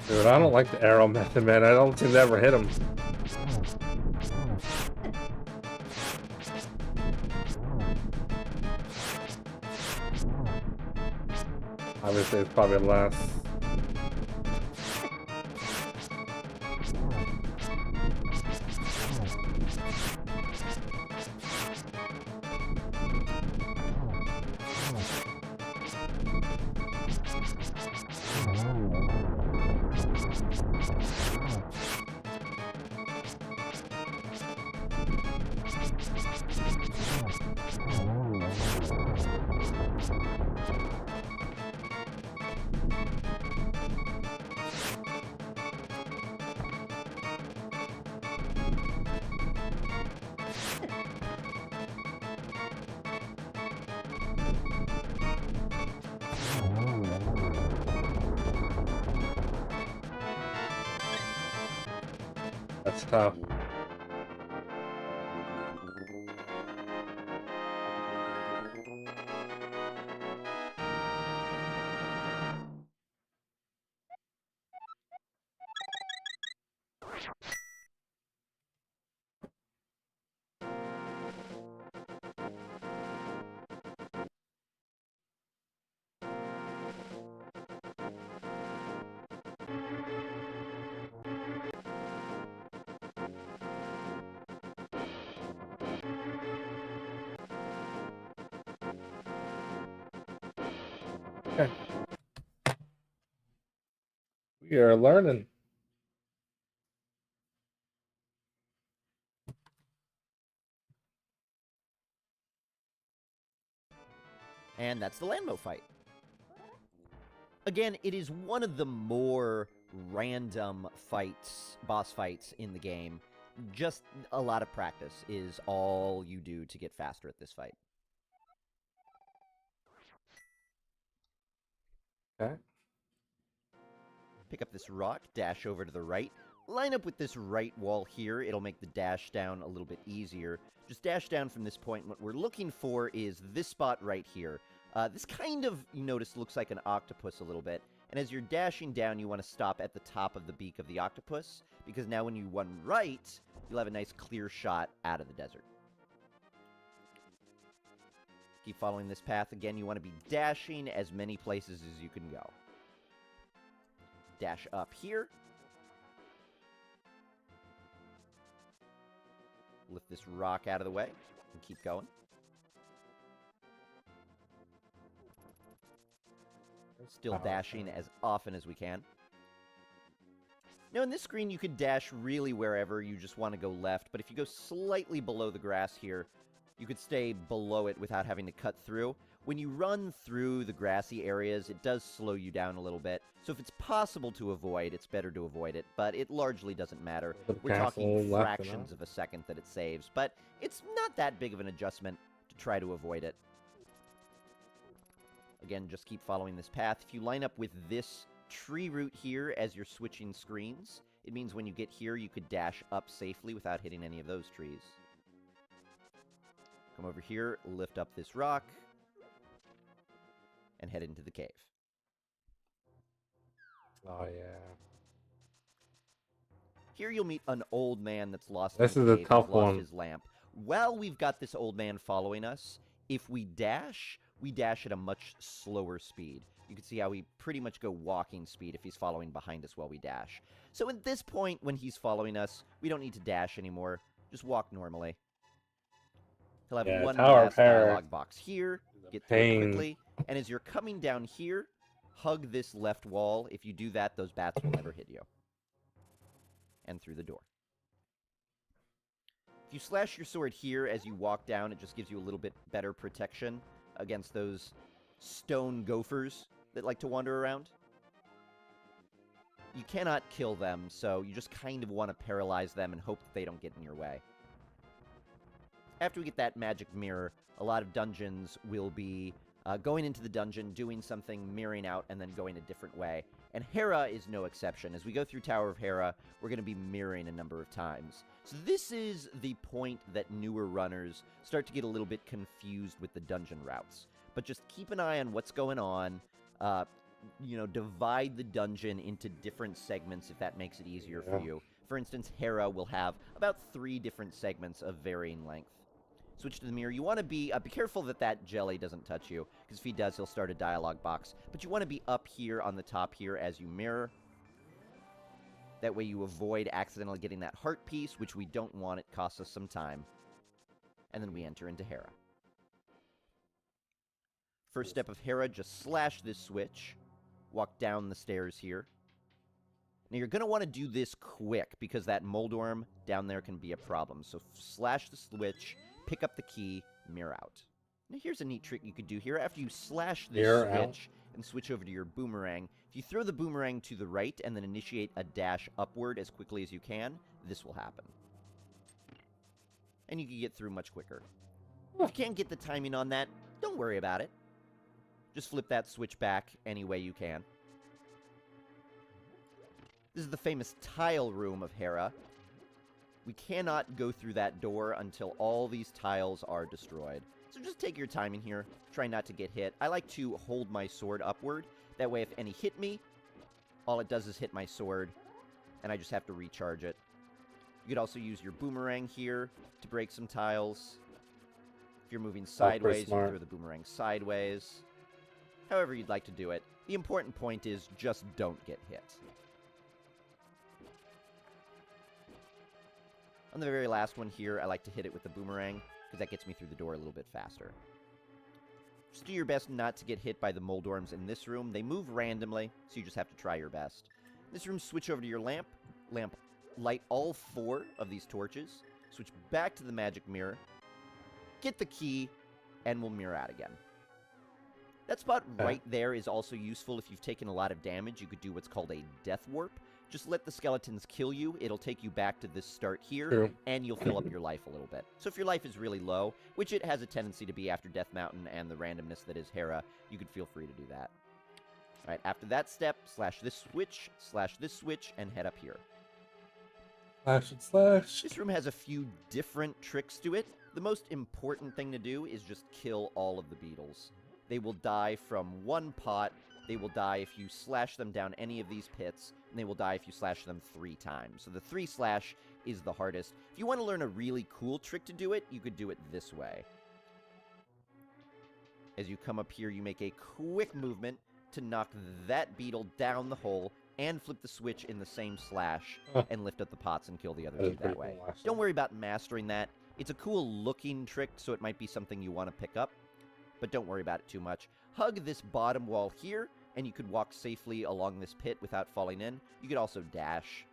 Dude, I don't like the arrow method, man. I don't seem to ever hit him. Obviously, it's probably less. That's tough. Okay. We are learning. And that's the Landmo fight. Again, it is one of the more random fights, boss fights in the game. Just a lot of practice is all you do to get faster at this fight. Okay. Pick up this rock, dash over to the right, line up with this right wall here. It'll make the dash down a little bit easier. Just dash down from this point. What we're looking for is this spot right here. This kind of, you notice, looks like an octopus a little bit. And as you're dashing down, you want to stop at the top of the beak of the octopus, because now when you run right, you'll have a nice clear shot out of the desert. Keep following this path. Again, you want to be dashing as many places as you can go. Dash up here. Lift this rock out of the way and keep going. Still dashing as often as we can. Now, in this screen, you could dash really wherever you just want to go left, but if you go slightly below the grass here, you could stay below it without having to cut through. When you run through the grassy areas, it does slow you down a little bit. So if it's possible to avoid, it's better to avoid it, but it largely doesn't matter. We're talking fractions of a second that it saves, but it's not that big of an adjustment to try to avoid it. Again, just keep following this path. If you line up with this tree root here as you're switching screens, it means when you get here, you could dash up safely without hitting any of those trees. Come over here, lift up this rock, and head into the cave. Oh, yeah. Here you'll meet an old man that's lost This in is the cave, a tough lost one. his lamp. While we've got this old man following us, if we dash at a much slower speed. You can see how we pretty much go walking speed if he's following behind us while we dash. So at this point, when he's following us, we don't need to dash anymore. Just walk normally. He'll have one last dialogue box here. Get through it quickly. And as you're coming down here, hug this left wall. If you do that, those bats will never hit you. And through the door. If you slash your sword here as you walk down, it just gives you a little bit better protection against those stone gophers that like to wander around. You cannot kill them, so you just kind of want to paralyze them and hope that they don't get in your way. After we get that magic mirror, a lot of dungeons will be going into the dungeon, doing something, mirroring out, and then going a different way. And Hera is no exception. As we go through Tower of Hera, we're going to be mirroring a number of times. So this is the point that newer runners start to get a little bit confused with the dungeon routes. But just keep an eye on what's going on. Divide the dungeon into different segments if that makes it easier for you. For instance, Hera will have about 3 different segments of varying length. Switch to the mirror. You want to be careful that that jelly doesn't touch you, because if he does, he'll start a dialogue box. But you want to be up here on the top here as you mirror. That way you avoid accidentally getting that heart piece, which we don't want. It costs us some time. And then we enter into Hera. First step of Hera, just slash this switch. Walk down the stairs here. Now you're going to want to do this quick, because that Moldorm down there can be a problem. So slash the switch, pick up the key, mirror out. Now here's a neat trick you could do here. After you slash this switch and switch over to your boomerang, if you throw the boomerang to the right and then initiate a dash upward as quickly as you can, this will happen. And you can get through much quicker. If you can't get the timing on that, don't worry about it. Just flip that switch back any way you can. This is the famous tile room of Hera. We cannot go through that door until all these tiles are destroyed. So just take your time in here. Try not to get hit. I like to hold my sword upward. That way if any hit me, all it does is hit my sword, and I just have to recharge it. You could also use your boomerang here to break some tiles. If you're moving sideways, you can throw the boomerang sideways. However you'd like to do it. The important point is just don't get hit. On the very last one here, I like to hit it with the boomerang, because that gets me through the door a little bit faster. Just do your best not to get hit by the Moldorms in this room. They move randomly, so you just have to try your best. In this room, switch over to your lamp. Light all 4 of these torches. Switch back to the magic mirror. Get the key, and we'll mirror out again. That spot right there is also useful if you've taken a lot of damage. You could do what's called a death warp. Just let the skeletons kill you. It'll take you back to this start here, and you'll fill up your life a little bit. So if your life is really low, which it has a tendency to be after Death Mountain and the randomness that is Hera, you could feel free to do that. All right, after that step, slash this switch, and head up here. Slash. This room has a few different tricks to it. The most important thing to do is just kill all of the beetles. They will die from one pot They will die if you slash them down any of these pits, and they will die if you slash them 3 times. So the 3 slash is the hardest. If you want to learn a really cool trick to do it, you could do it this way. As you come up here, you make a quick movement to knock that beetle down the hole and flip the switch in the same slash and lift up the pots and kill the other 2 that way. Cool, Don't worry about mastering that. It's a cool looking trick, so it might be something you want to pick up, but don't worry about it too much. Hug this bottom wall here, and you could walk safely along this pit without falling in. You could also dash.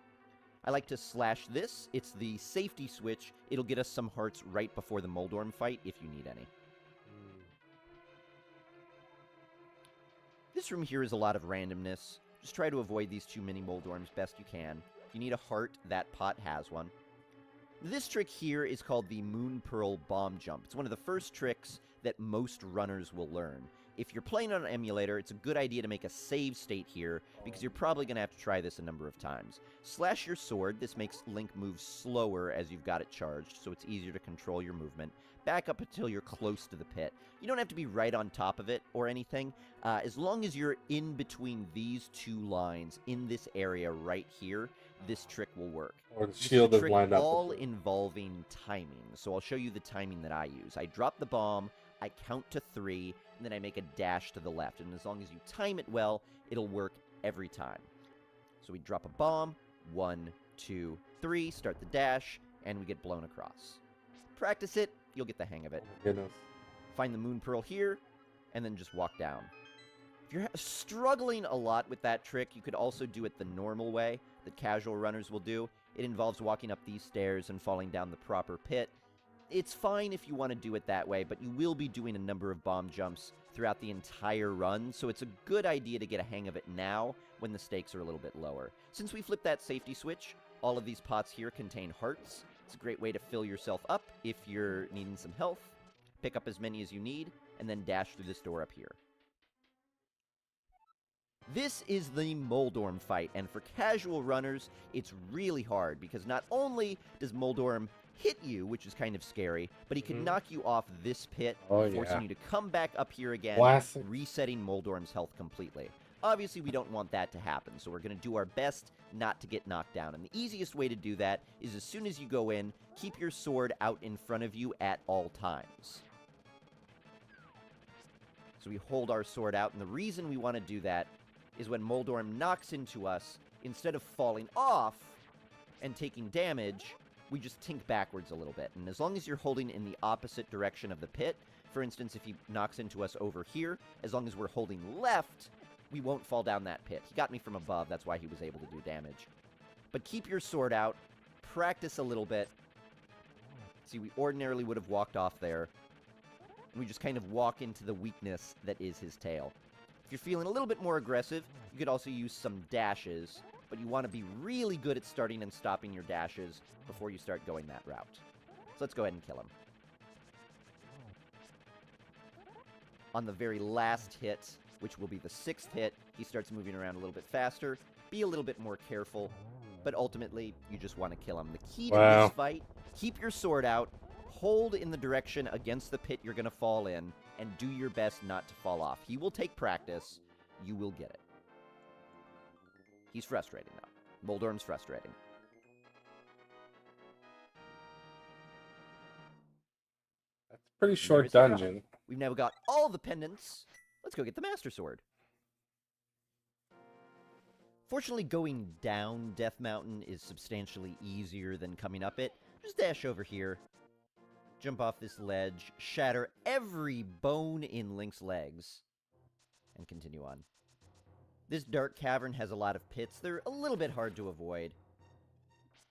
I like to slash this. It's the safety switch. It'll get us some hearts right before the Moldorm fight if you need any. This room here is a lot of randomness. Just try to avoid these 2 mini Moldorms best you can. If you need a heart, that pot has one. This trick here is called the Moon Pearl Bomb Jump. It's one of the first tricks that most runners will learn. If you're playing on an emulator, it's a good idea to make a save state here, because you're probably going to have to try this a number of times. Slash your sword. This makes Link move slower as you've got it charged, so it's easier to control your movement. Back up until you're close to the pit. You don't have to be right on top of it or anything. As long as you're in between these 2 lines, in this area right here, this trick will work. Or the shield is lined up. All involving timing. So I'll show you the timing that I use. I drop the bomb, I count to 3, and then I make a dash to the left. And as long as you time it well, it'll work every time. So we drop a bomb, 1, 2, 3, start the dash, and we get blown across. Practice it, you'll get the hang of it. Oh, goodness. Find the Moon Pearl here, and then just walk down. If you're struggling a lot with that trick, you could also do it the normal way that casual runners will do. It involves walking up these stairs and falling down the proper pit. It's fine if you want to do it that way, but you will be doing a number of bomb jumps throughout the entire run, so it's a good idea to get a hang of it now when the stakes are a little bit lower. Since we flipped that safety switch, all of these pots here contain hearts. It's a great way to fill yourself up if you're needing some health. Pick up as many as you need, and then dash through this door up here. This is the Moldorm fight, and for casual runners, it's really hard, because not only does Moldorm hit you, which is kind of scary, but he can knock you off this pit, forcing you to come back up here again, resetting Moldorm's health completely. Obviously, we don't want that to happen, so we're going to do our best not to get knocked down. And the easiest way to do that is as soon as you go in, keep your sword out in front of you at all times. So we hold our sword out, and the reason we want to do that is when Moldorm knocks into us, instead of falling off and taking damage, we just tink backwards a little bit. And as long as you're holding in the opposite direction of the pit, for instance, if he knocks into us over here, as long as we're holding left, we won't fall down that pit. He got me from above, that's why he was able to do damage. But keep your sword out, practice a little bit. See, we ordinarily would have walked off there. We just kind of walk into the weakness that is his tail. If you're feeling a little bit more aggressive, you could also use some dashes, but you want to be really good at starting and stopping your dashes before you start going that route. So let's go ahead and kill him. On the very last hit, which will be the 6th hit, he starts moving around a little bit faster. Be a little bit more careful, but ultimately, you just want to kill him. The key to this fight, keep your sword out, hold in the direction against the pit you're going to fall in, and do your best not to fall off. He will take practice. You will get it. He's frustrating, though. Moldorm's frustrating. That's a pretty short dungeon. We've now got all the pendants. Let's go get the Master Sword. Fortunately, going down Death Mountain is substantially easier than coming up it. Just dash over here, jump off this ledge, shatter every bone in Link's legs, and continue on. This dark cavern has a lot of pits. They're a little bit hard to avoid.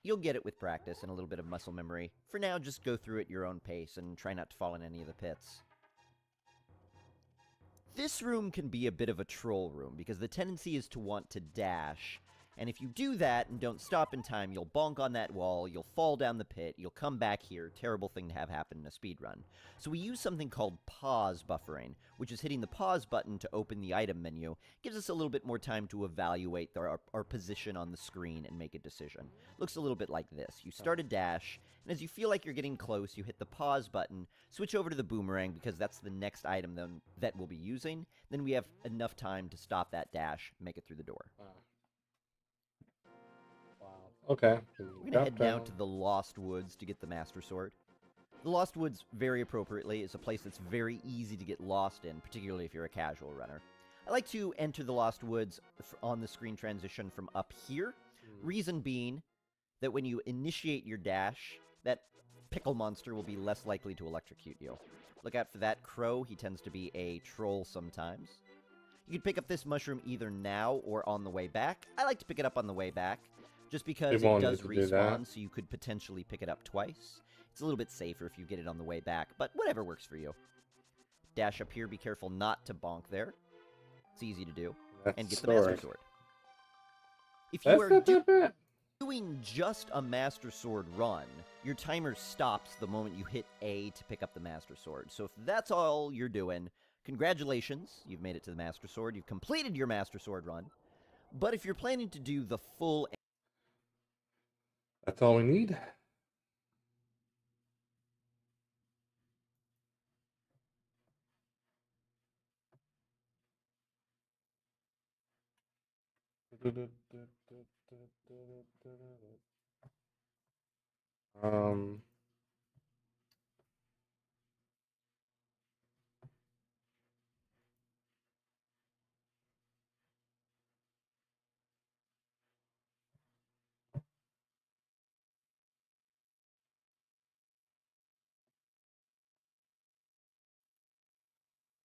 You'll get it with practice and a little bit of muscle memory. For now, just go through at your own pace and try not to fall in any of the pits. This room can be a bit of a troll room, because the tendency is to want to dash, And if you do that and don't stop in time, you'll bonk on that wall, you'll fall down the pit, you'll come back here. Terrible thing to have happen in a speedrun. So we use something called pause buffering, which is hitting the pause button to open the item menu. Gives us a little bit more time to evaluate our position on the screen and make a decision. Looks a little bit like this. You start a dash, and as you feel like you're getting close, you hit the pause button, switch over to the boomerang because that's the next item that we'll be using. Then we have enough time to stop that dash, make it through the door. Okay. We're going to head down to the Lost Woods to get the Master Sword. The Lost Woods, very appropriately, is a place that's very easy to get lost in, particularly if you're a casual runner. I like to enter the Lost Woods on the screen transition from up here. Reason being that when you initiate your dash, that pickle monster will be less likely to electrocute you. Look out for that crow. He tends to be a troll sometimes. You can pick up this mushroom either now or on the way back. I like to pick it up on the way back, just because it does respawn, so you could potentially pick it up twice. It's a little bit safer if you get it on the way back, but whatever works for you. Dash up here, be careful not to bonk there. It's easy to do. And get the Master Sword. If you are doing just a Master Sword run, your timer stops the moment you hit A to pick up the Master Sword. So if that's all you're doing, congratulations, you've made it to the Master Sword. You've completed your Master Sword run. But if you're planning to do the full... That's all we need.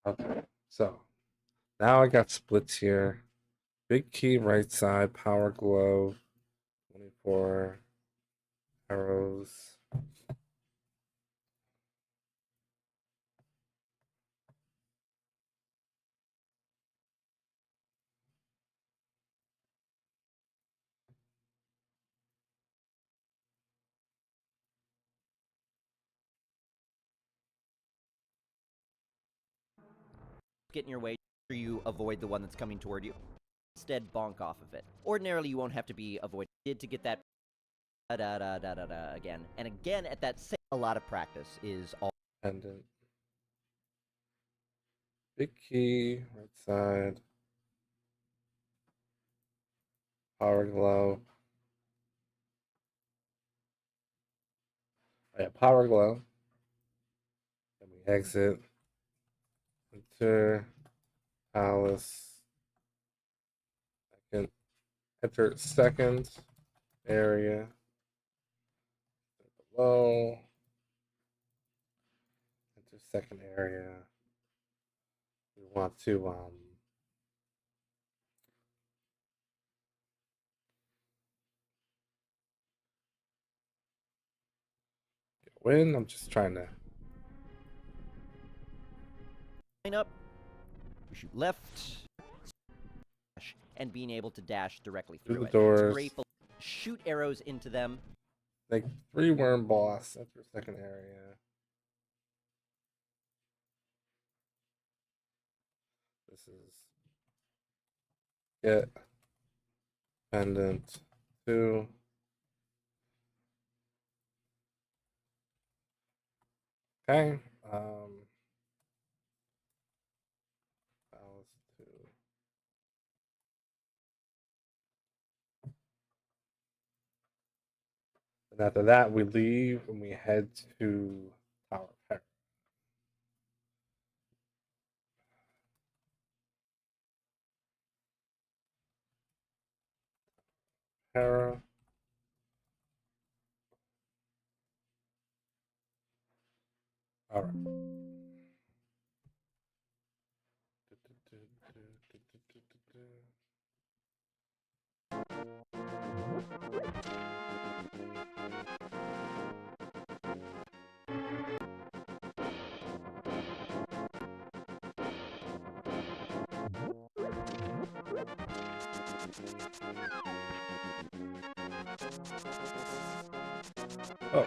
Okay, so now I got splits here. Big key right side, power glove, 24 arrows. Get in your way, you avoid the one that's coming toward you. Instead, bonk off of it. Ordinarily, you won't have to be avoided to get that again. And again, at that same, a lot of practice is all. Pendant. Big key, right side. Power glove. Oh, yeah, power glove. Then we exit. Enter. Palace. Second. Enter second area. Below. Enter second area. We want to win. I'm just trying to Line up. You shoot left. And being able to dash directly through the it. doors. It's great. Shoot arrows into them. like 3 worm boss. Enter second area. This is get pendant 2. Okay. Palace 2. And after that, we leave and we head to Tower Peck. Hera. All right. Oh.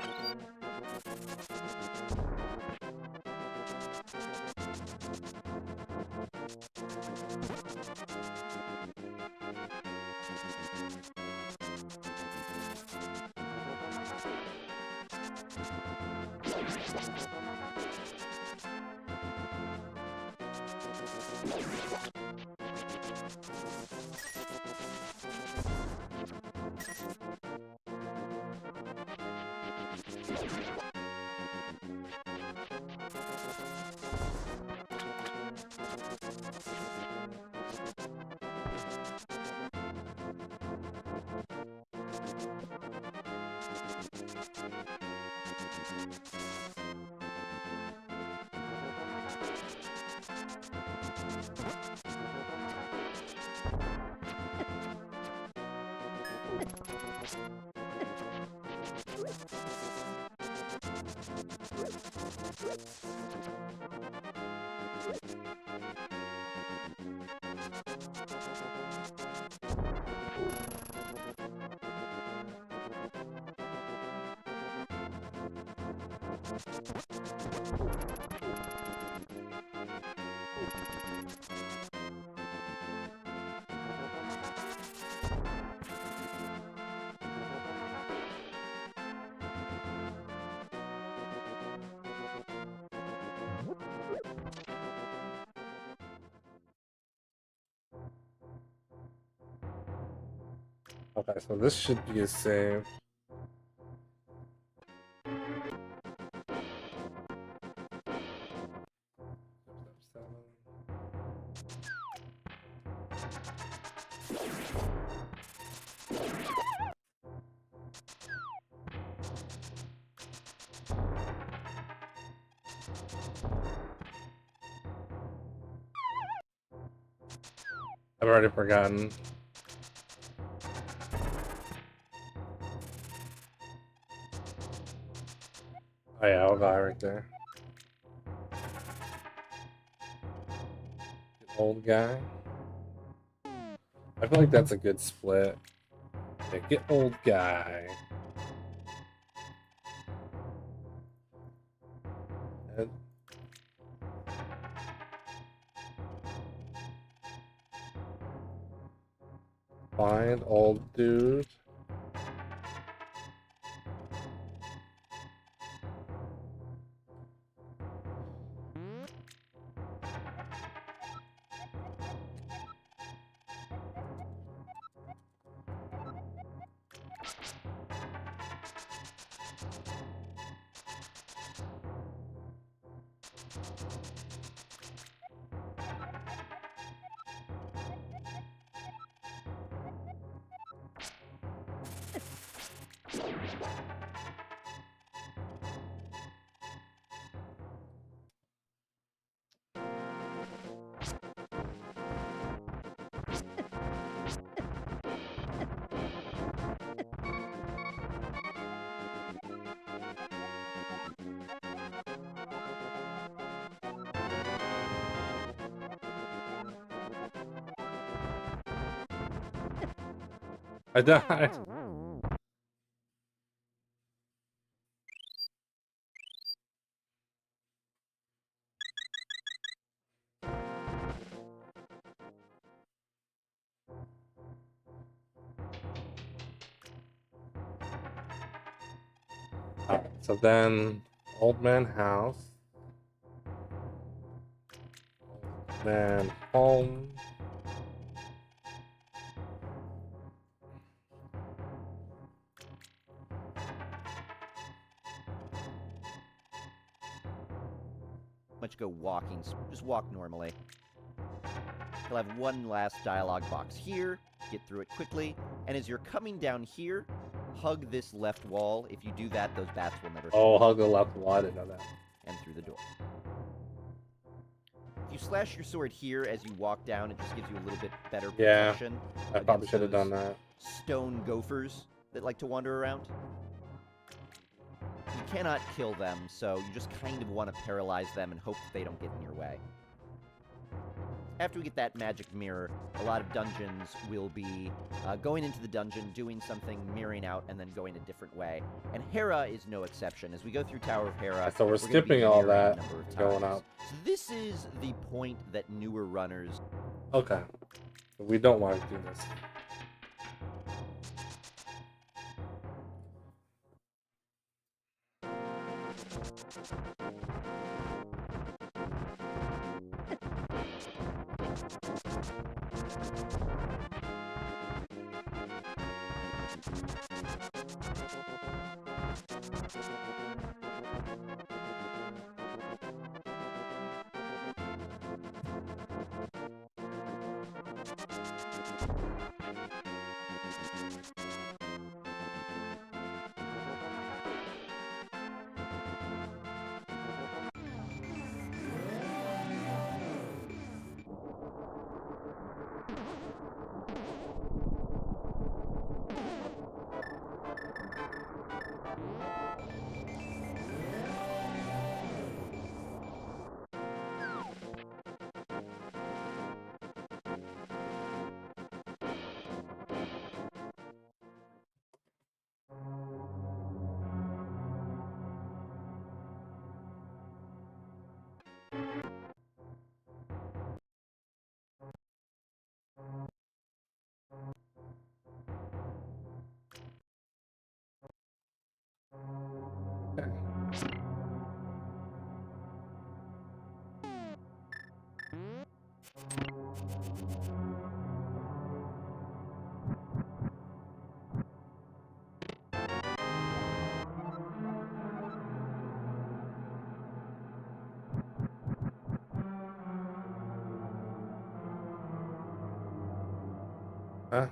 Okay, so this should be a save. I've already forgotten. Oh yeah, I'll die right there. Old guy. I feel like that's a good split. Yeah, get old guy. And find old dude. I died. Alright, so then old man house. Old man home. Much go walking, just walk normally. He'll have one last dialogue box here, get through it quickly, and as you're coming down here, hug this left wall. If you do that, those bats will never Oh, hug the left wall. I didn't know that. and through the door. If you slash your sword here as you walk down, it just gives you a little bit better Yeah, protection. I probably against should have those done that. Stone gophers that like to wander around. You cannot kill them, so you just kind of want to paralyze them and hope they don't get in your way. After we get that magic mirror, a lot of dungeons will be going into the dungeon, doing something, mirroring out, and then going a different way. And Hera is no exception. As we go through Tower of Hera, So we're gonna be skipping all mirroring that, a number of going times. up. So this is the point that newer runners... Okay. We don't want to do this. Huh?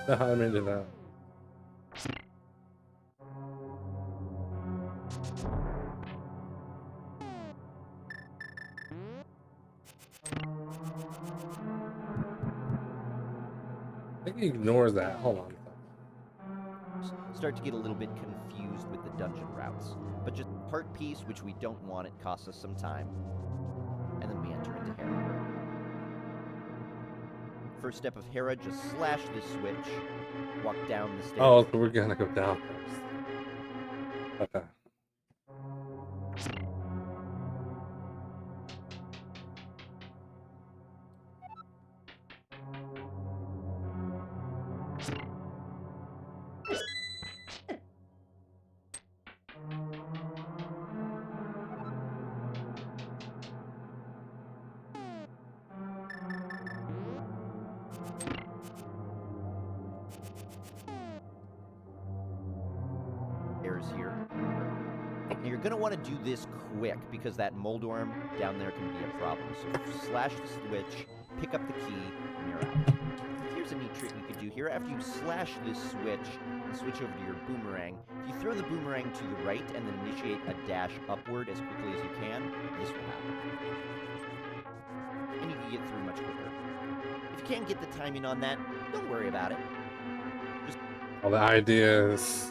I'm into that. I think he ignores that. Hold on. start to get a little bit confused with the dungeon routes. But just part piece, which we don't want, it costs us some time. And then we enter into Hera. First step of Hera, just slash this switch, walk down the stairs. Oh, so we're gonna go down first. Okay. Here. Now you're going to want to do this quick because that moldorm down there can be a problem. So slash the switch, pick up the key, mirror out. Here's a neat trick you could do here. After you slash this switch and switch over to your boomerang, if you throw the boomerang to the right and then initiate a dash upward as quickly as you can, this will happen. And you can get through much quicker. If you can't get the timing on that, don't worry about it. Just... Well, the idea is...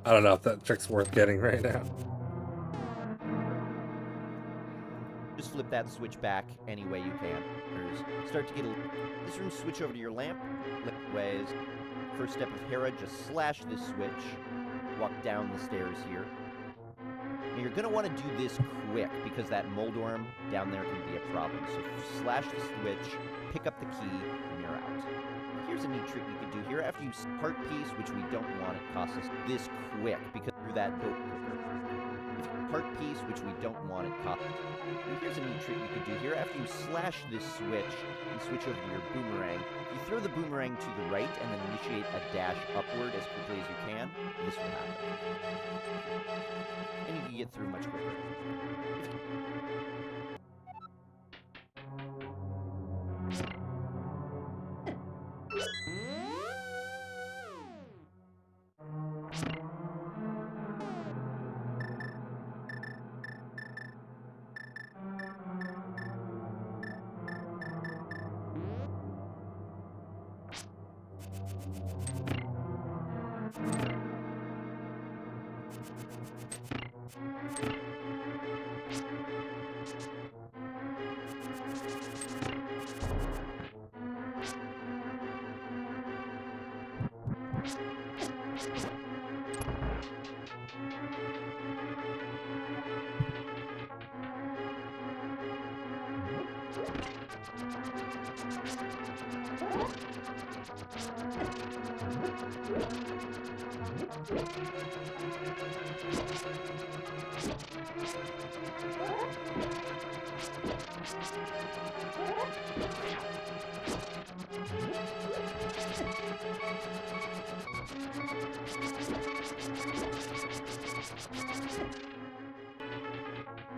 I don't know if that trick's worth getting right now. Just flip that switch back any way you can. Start to get this room, switch over to your lamp. Ways. First step of Hera, just slash this switch. Walk down the stairs here. Now you're going to want to do this quick because that moldorm down there can be a problem. So slash the switch, pick up the key, mirror out. Here's a neat trick you could do here. After you part piece, which we don't want, it costs us this quick because through that door quicker. If you part piece, which we don't want, it costs. Here's a neat trick you could do here. After you slash this switch and switch over to your boomerang, if you throw the boomerang to the right and then initiate a dash upward as quickly as you can, this will happen. And you can get through much quicker.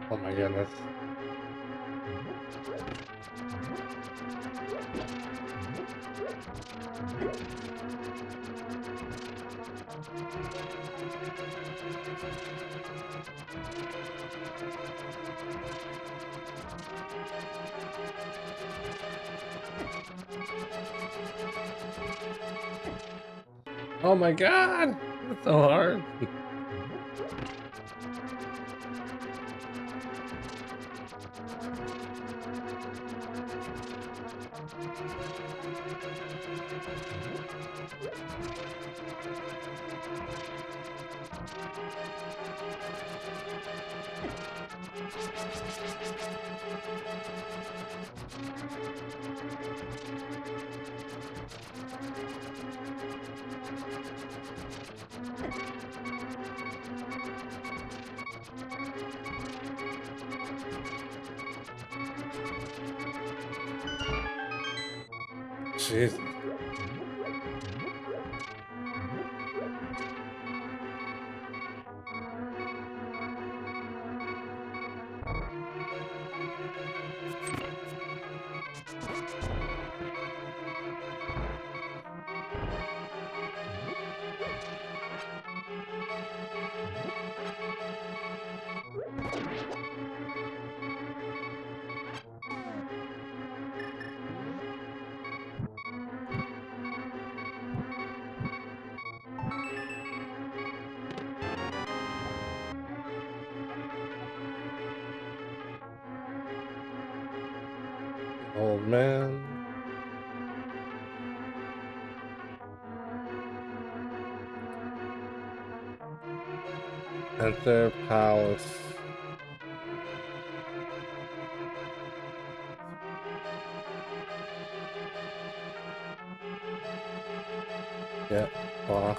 Oh my goodness. Oh my god! It's so hard. Jeez. Old man. Enter palace. Yeah, boss.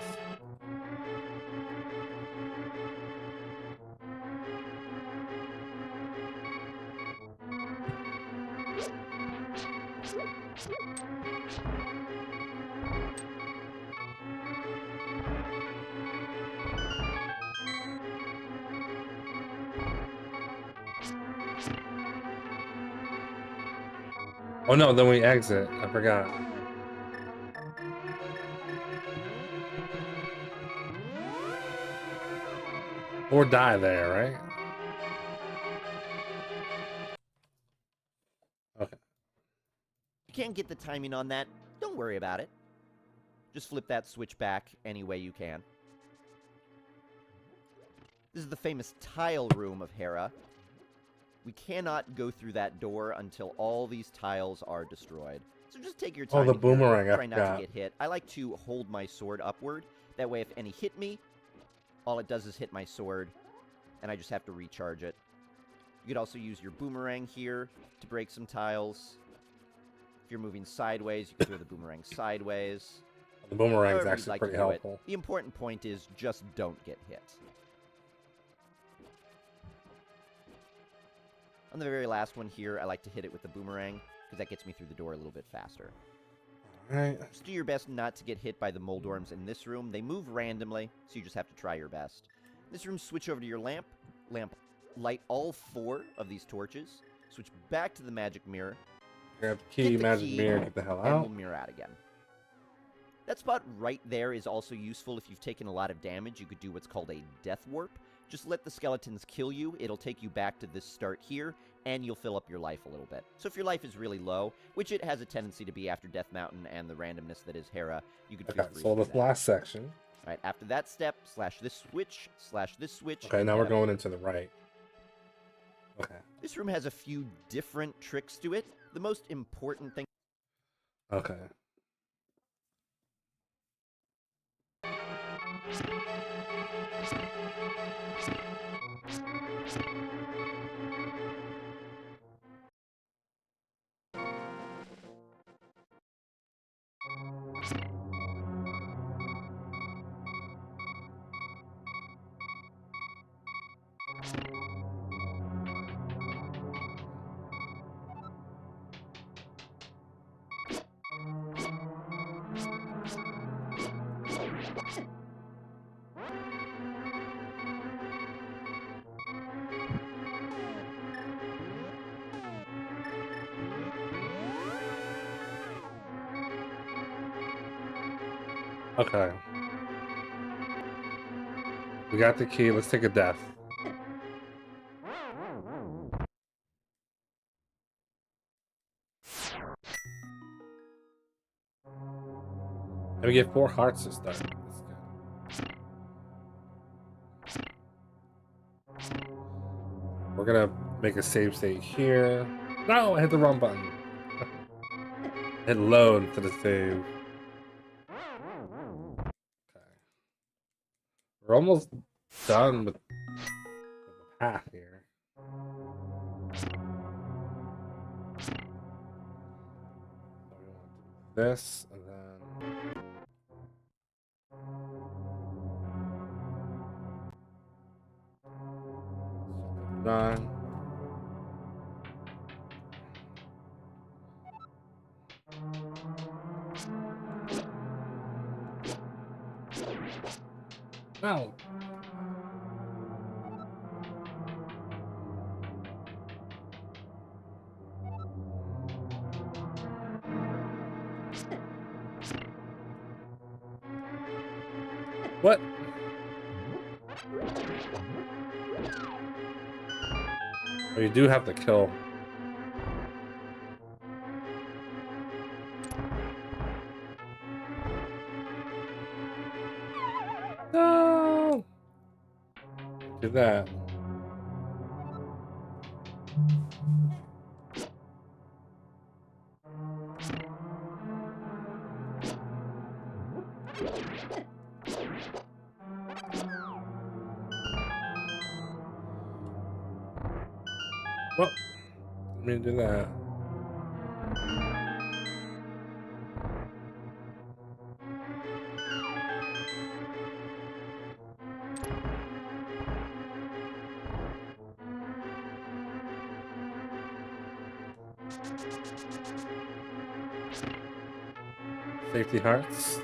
Oh no, then we exit. I forgot. Or die there, right? Okay. If you can't get the timing on that, don't worry about it. Just flip that switch back any way you can. This is the famous tile room of Hera. We cannot go through that door until all these tiles are destroyed. So just take your time. Oh, the boomerang, I Try not to forgot. get hit. I like to hold my sword upward. That way if any hit me, all it does is hit my sword, and I just have to recharge it. You could also use your boomerang here to break some tiles. If you're moving sideways, you can throw the boomerang sideways. The boomerang's However you'd actually like to pretty do it. helpful. The important point is just don't get hit. On the very last one here, I like to hit it with the boomerang, because that gets me through the door a little bit faster. Alright. Just do your best not to get hit by the Moldorms in this room. They move randomly, so you just have to try your best. In this room, switch over to your lamp. Light all 4 of these torches. Switch back to the magic mirror. Grab the key, Get the magic key, mirror, get the hell and out. we'll mirror out again. That spot right there is also useful if you've taken a lot of damage. You could do what's called a death warp. Just let the skeletons kill you. It'll take you back to this start here, and you'll fill up your life a little bit. So if your life is really low, which it has a tendency to be after Death Mountain and the randomness that is Hera, you could feel Okay, free so to do this that. last section. Alright, after that step, slash this switch, Okay, now we're going into the right. Okay. This room has a few different tricks to it. The most important thing... Okay. Okay. We got the key. Let's take a death. And we get 4 hearts to start. That's good. We're gonna make a save state here. No, I hit the wrong button. Hit load to the save. Okay. We're almost done with the path here. So we want to do this and then run. No. What? Oh, you do have to kill. No. Do that. Well, let me do that. Safety hearts.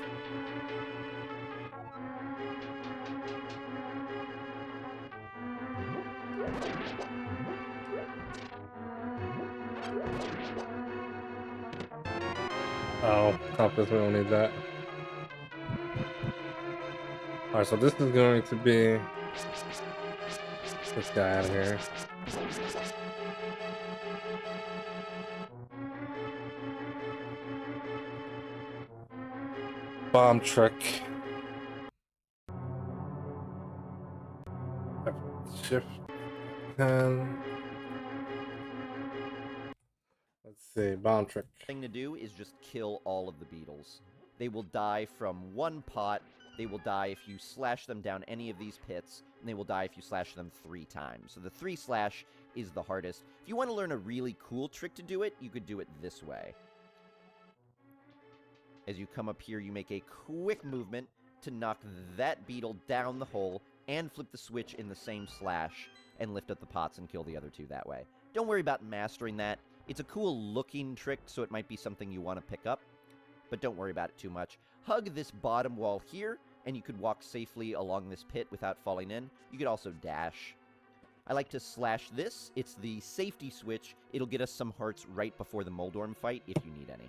Oh, compass, we don't need that. Alright, so this is going to be this guy out of here. Bomb trick. Shift 10. Let's see, bomb trick. Thing to do is just kill all of the beetles. They will die from one pot. They will die if you slash them down any of these pits, and they will die if you slash them 3 times. So the 3 slash is the hardest. If you want to learn a really cool trick to do it, you could do it this way. As you come up here, you make a quick movement to knock that beetle down the hole and flip the switch in the same slash and lift up the pots and kill the other 2 that way. Don't worry about mastering that. It's a cool looking trick, so it might be something you want to pick up, but don't worry about it too much. Hug this bottom wall here, and you could walk safely along this pit without falling in. You could also dash. I like to slash this. It's the safety switch. It'll get us some hearts right before the Moldorm fight if you need any.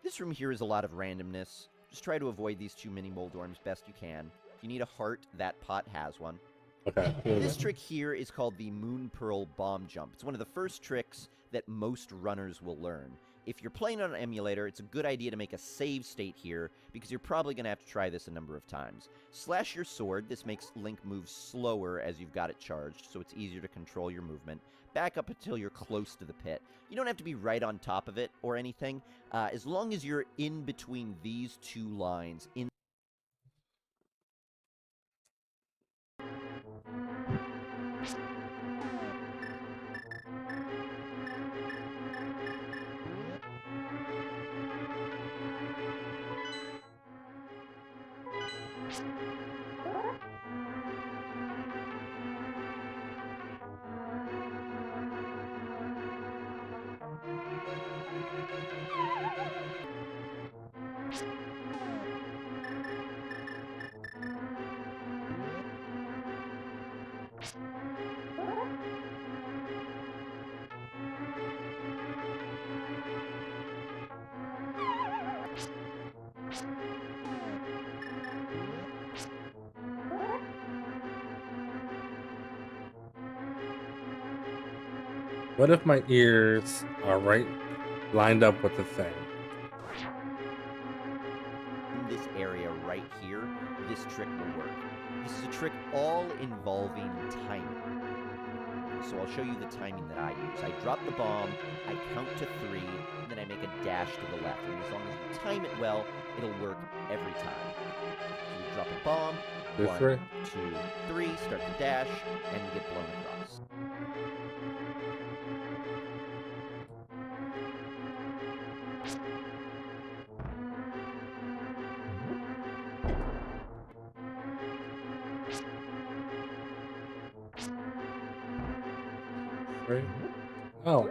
This room here is a lot of randomness. Just try to avoid these 2 mini Moldorms best you can. If you need a heart, that pot has one. Okay. This trick here is called the Moon Pearl Bomb Jump. It's one of the first tricks that most runners will learn. If you're playing on an emulator, it's a good idea to make a save state here, because you're probably going to have to try this a number of times. Slash your sword. This makes Link move slower as you've got it charged, so it's easier to control your movement. Back up until you're close to the pit. You don't have to be right on top of it or anything. As long as you're in between these two lines, What if my ears are right lined up with the thing? in this area right here, this trick will work. This is a trick all involving timing. So I'll show you the timing that I use. I drop the bomb, I count to 3, and then I make a dash to the left. And as long as you time it well, it'll work every time. So you drop a bomb, 1, 2, 3, start the dash, and you get blown across. Right? Oh.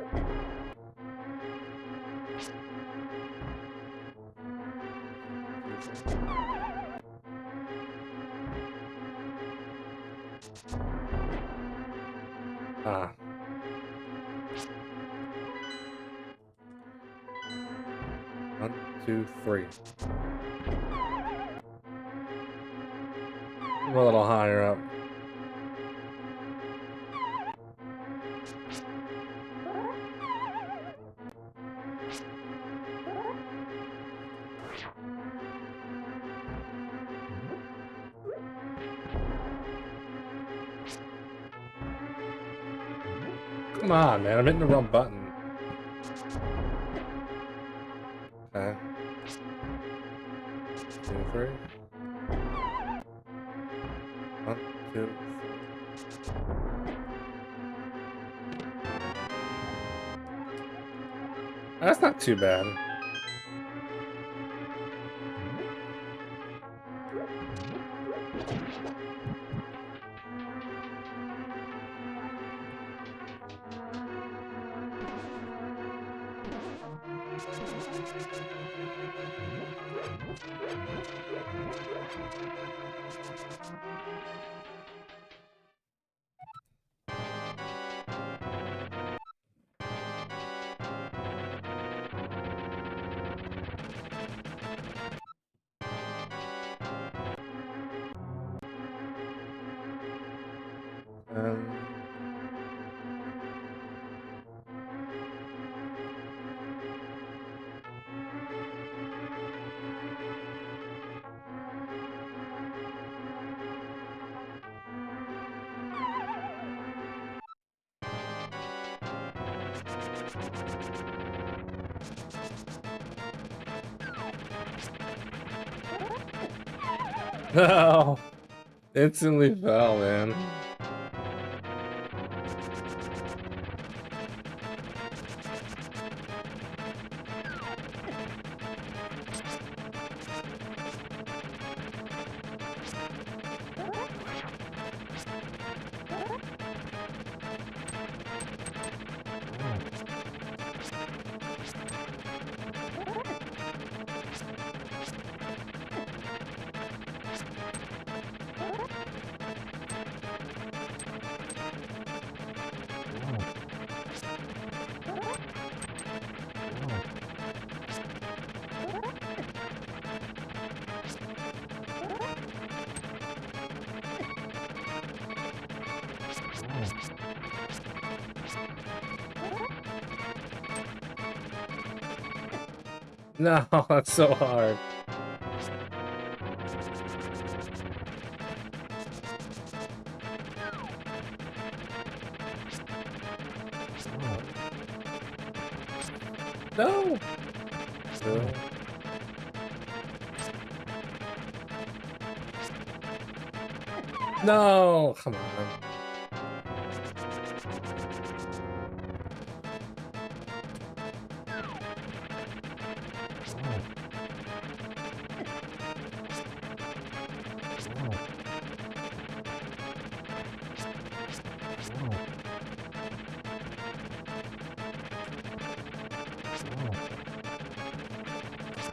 Ah. 1, 2, 3. I'm a little higher up. Come on, man. I'm hitting the wrong button. Okay. 2, 3. 1, 2, 3. That's not too bad. No! Instantly fell, man. No, that's so hard. No. No. No, come on.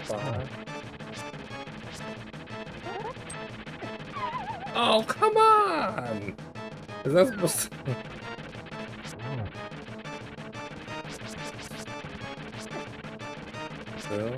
Five. Oh, come on! Is that supposed to... So...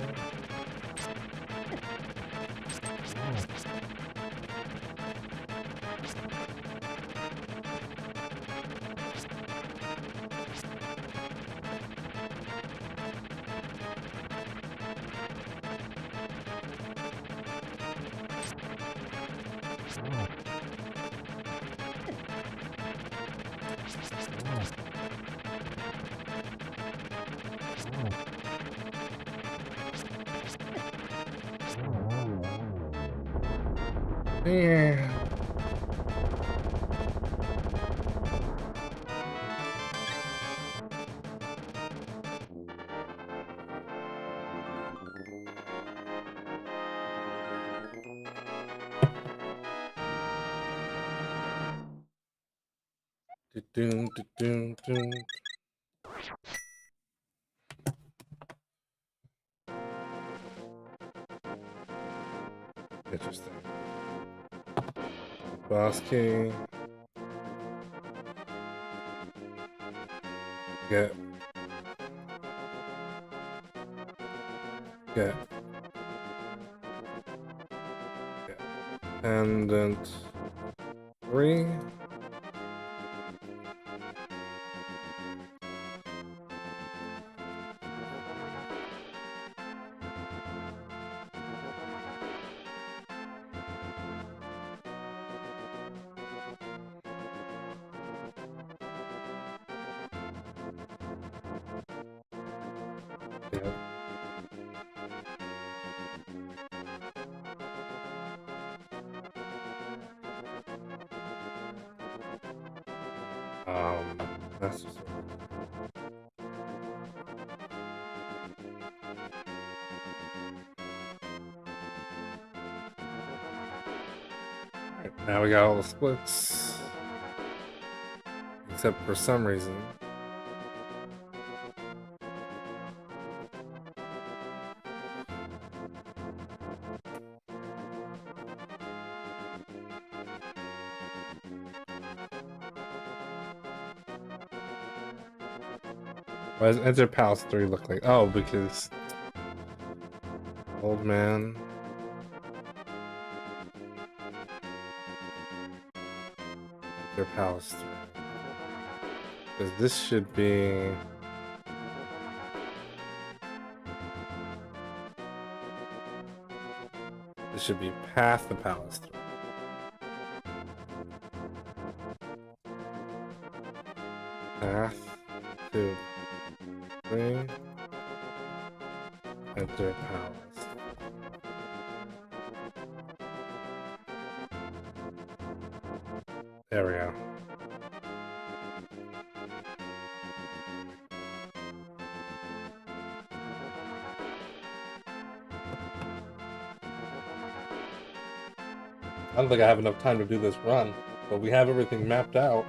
Yeah. Do-doon, do-doon, doon. Interesting. Boss key. Get. Get. Get. Pendant 3. Yeah. That's just... Alright, now we got all the splits. Except for some reason. Why does Enter Palace 3 look like? Oh, because... Old man. Enter Palace 3. Because this should be... This should be Path the Palace 3. Path to 3. Enter Palace. There we go. I don't think I have enough time to do this run, but we have everything mapped out.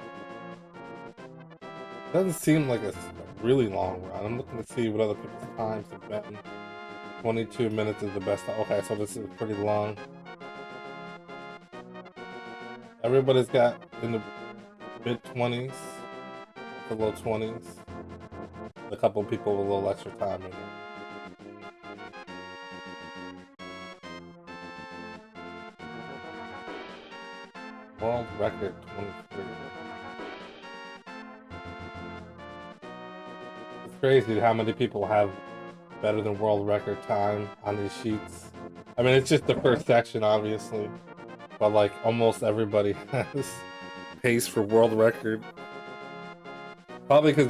Doesn't seem like a really long run. I'm looking to see what other people's times have been. 22 minutes is the best. Okay, so this is pretty long. Everybody's got in the mid-20s, the low 20s. A couple people with a little extra time in there. World record 23. It's crazy how many people have better than world record time on these sheets. I mean, it's just the first section, obviously, but like almost everybody has pace for world record. Probably because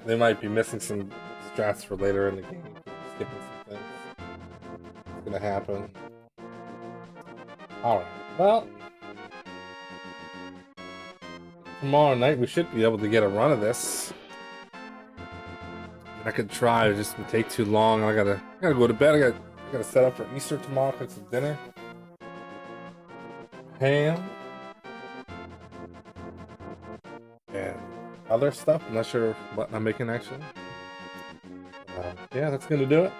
they might be missing some strats for later in the game, skipping some things. It's gonna happen. All right, well, tomorrow night we should be able to get a run of this. I could try, it just would take too long. I gotta go to bed. I gotta set up for Easter tomorrow, cook some dinner. Ham. And other stuff. I'm not sure what I'm making actually. Yeah, that's gonna do it.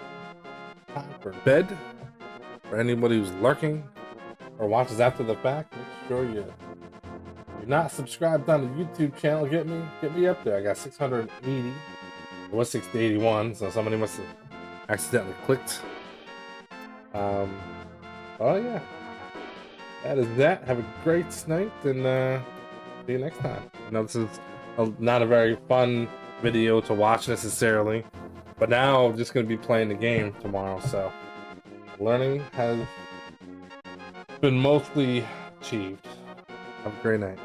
Time for bed. For anybody who's lurking or watches after the fact, make sure you're not subscribed on the YouTube channel. Get me up there. I got 680. It was 681, so somebody must have accidentally clicked. Oh yeah, that is that. Have a great night, and see you next time. I know this is not a very fun video to watch necessarily, but now I'm just going to be playing the game tomorrow, so learning has been mostly achieved. Have a great night.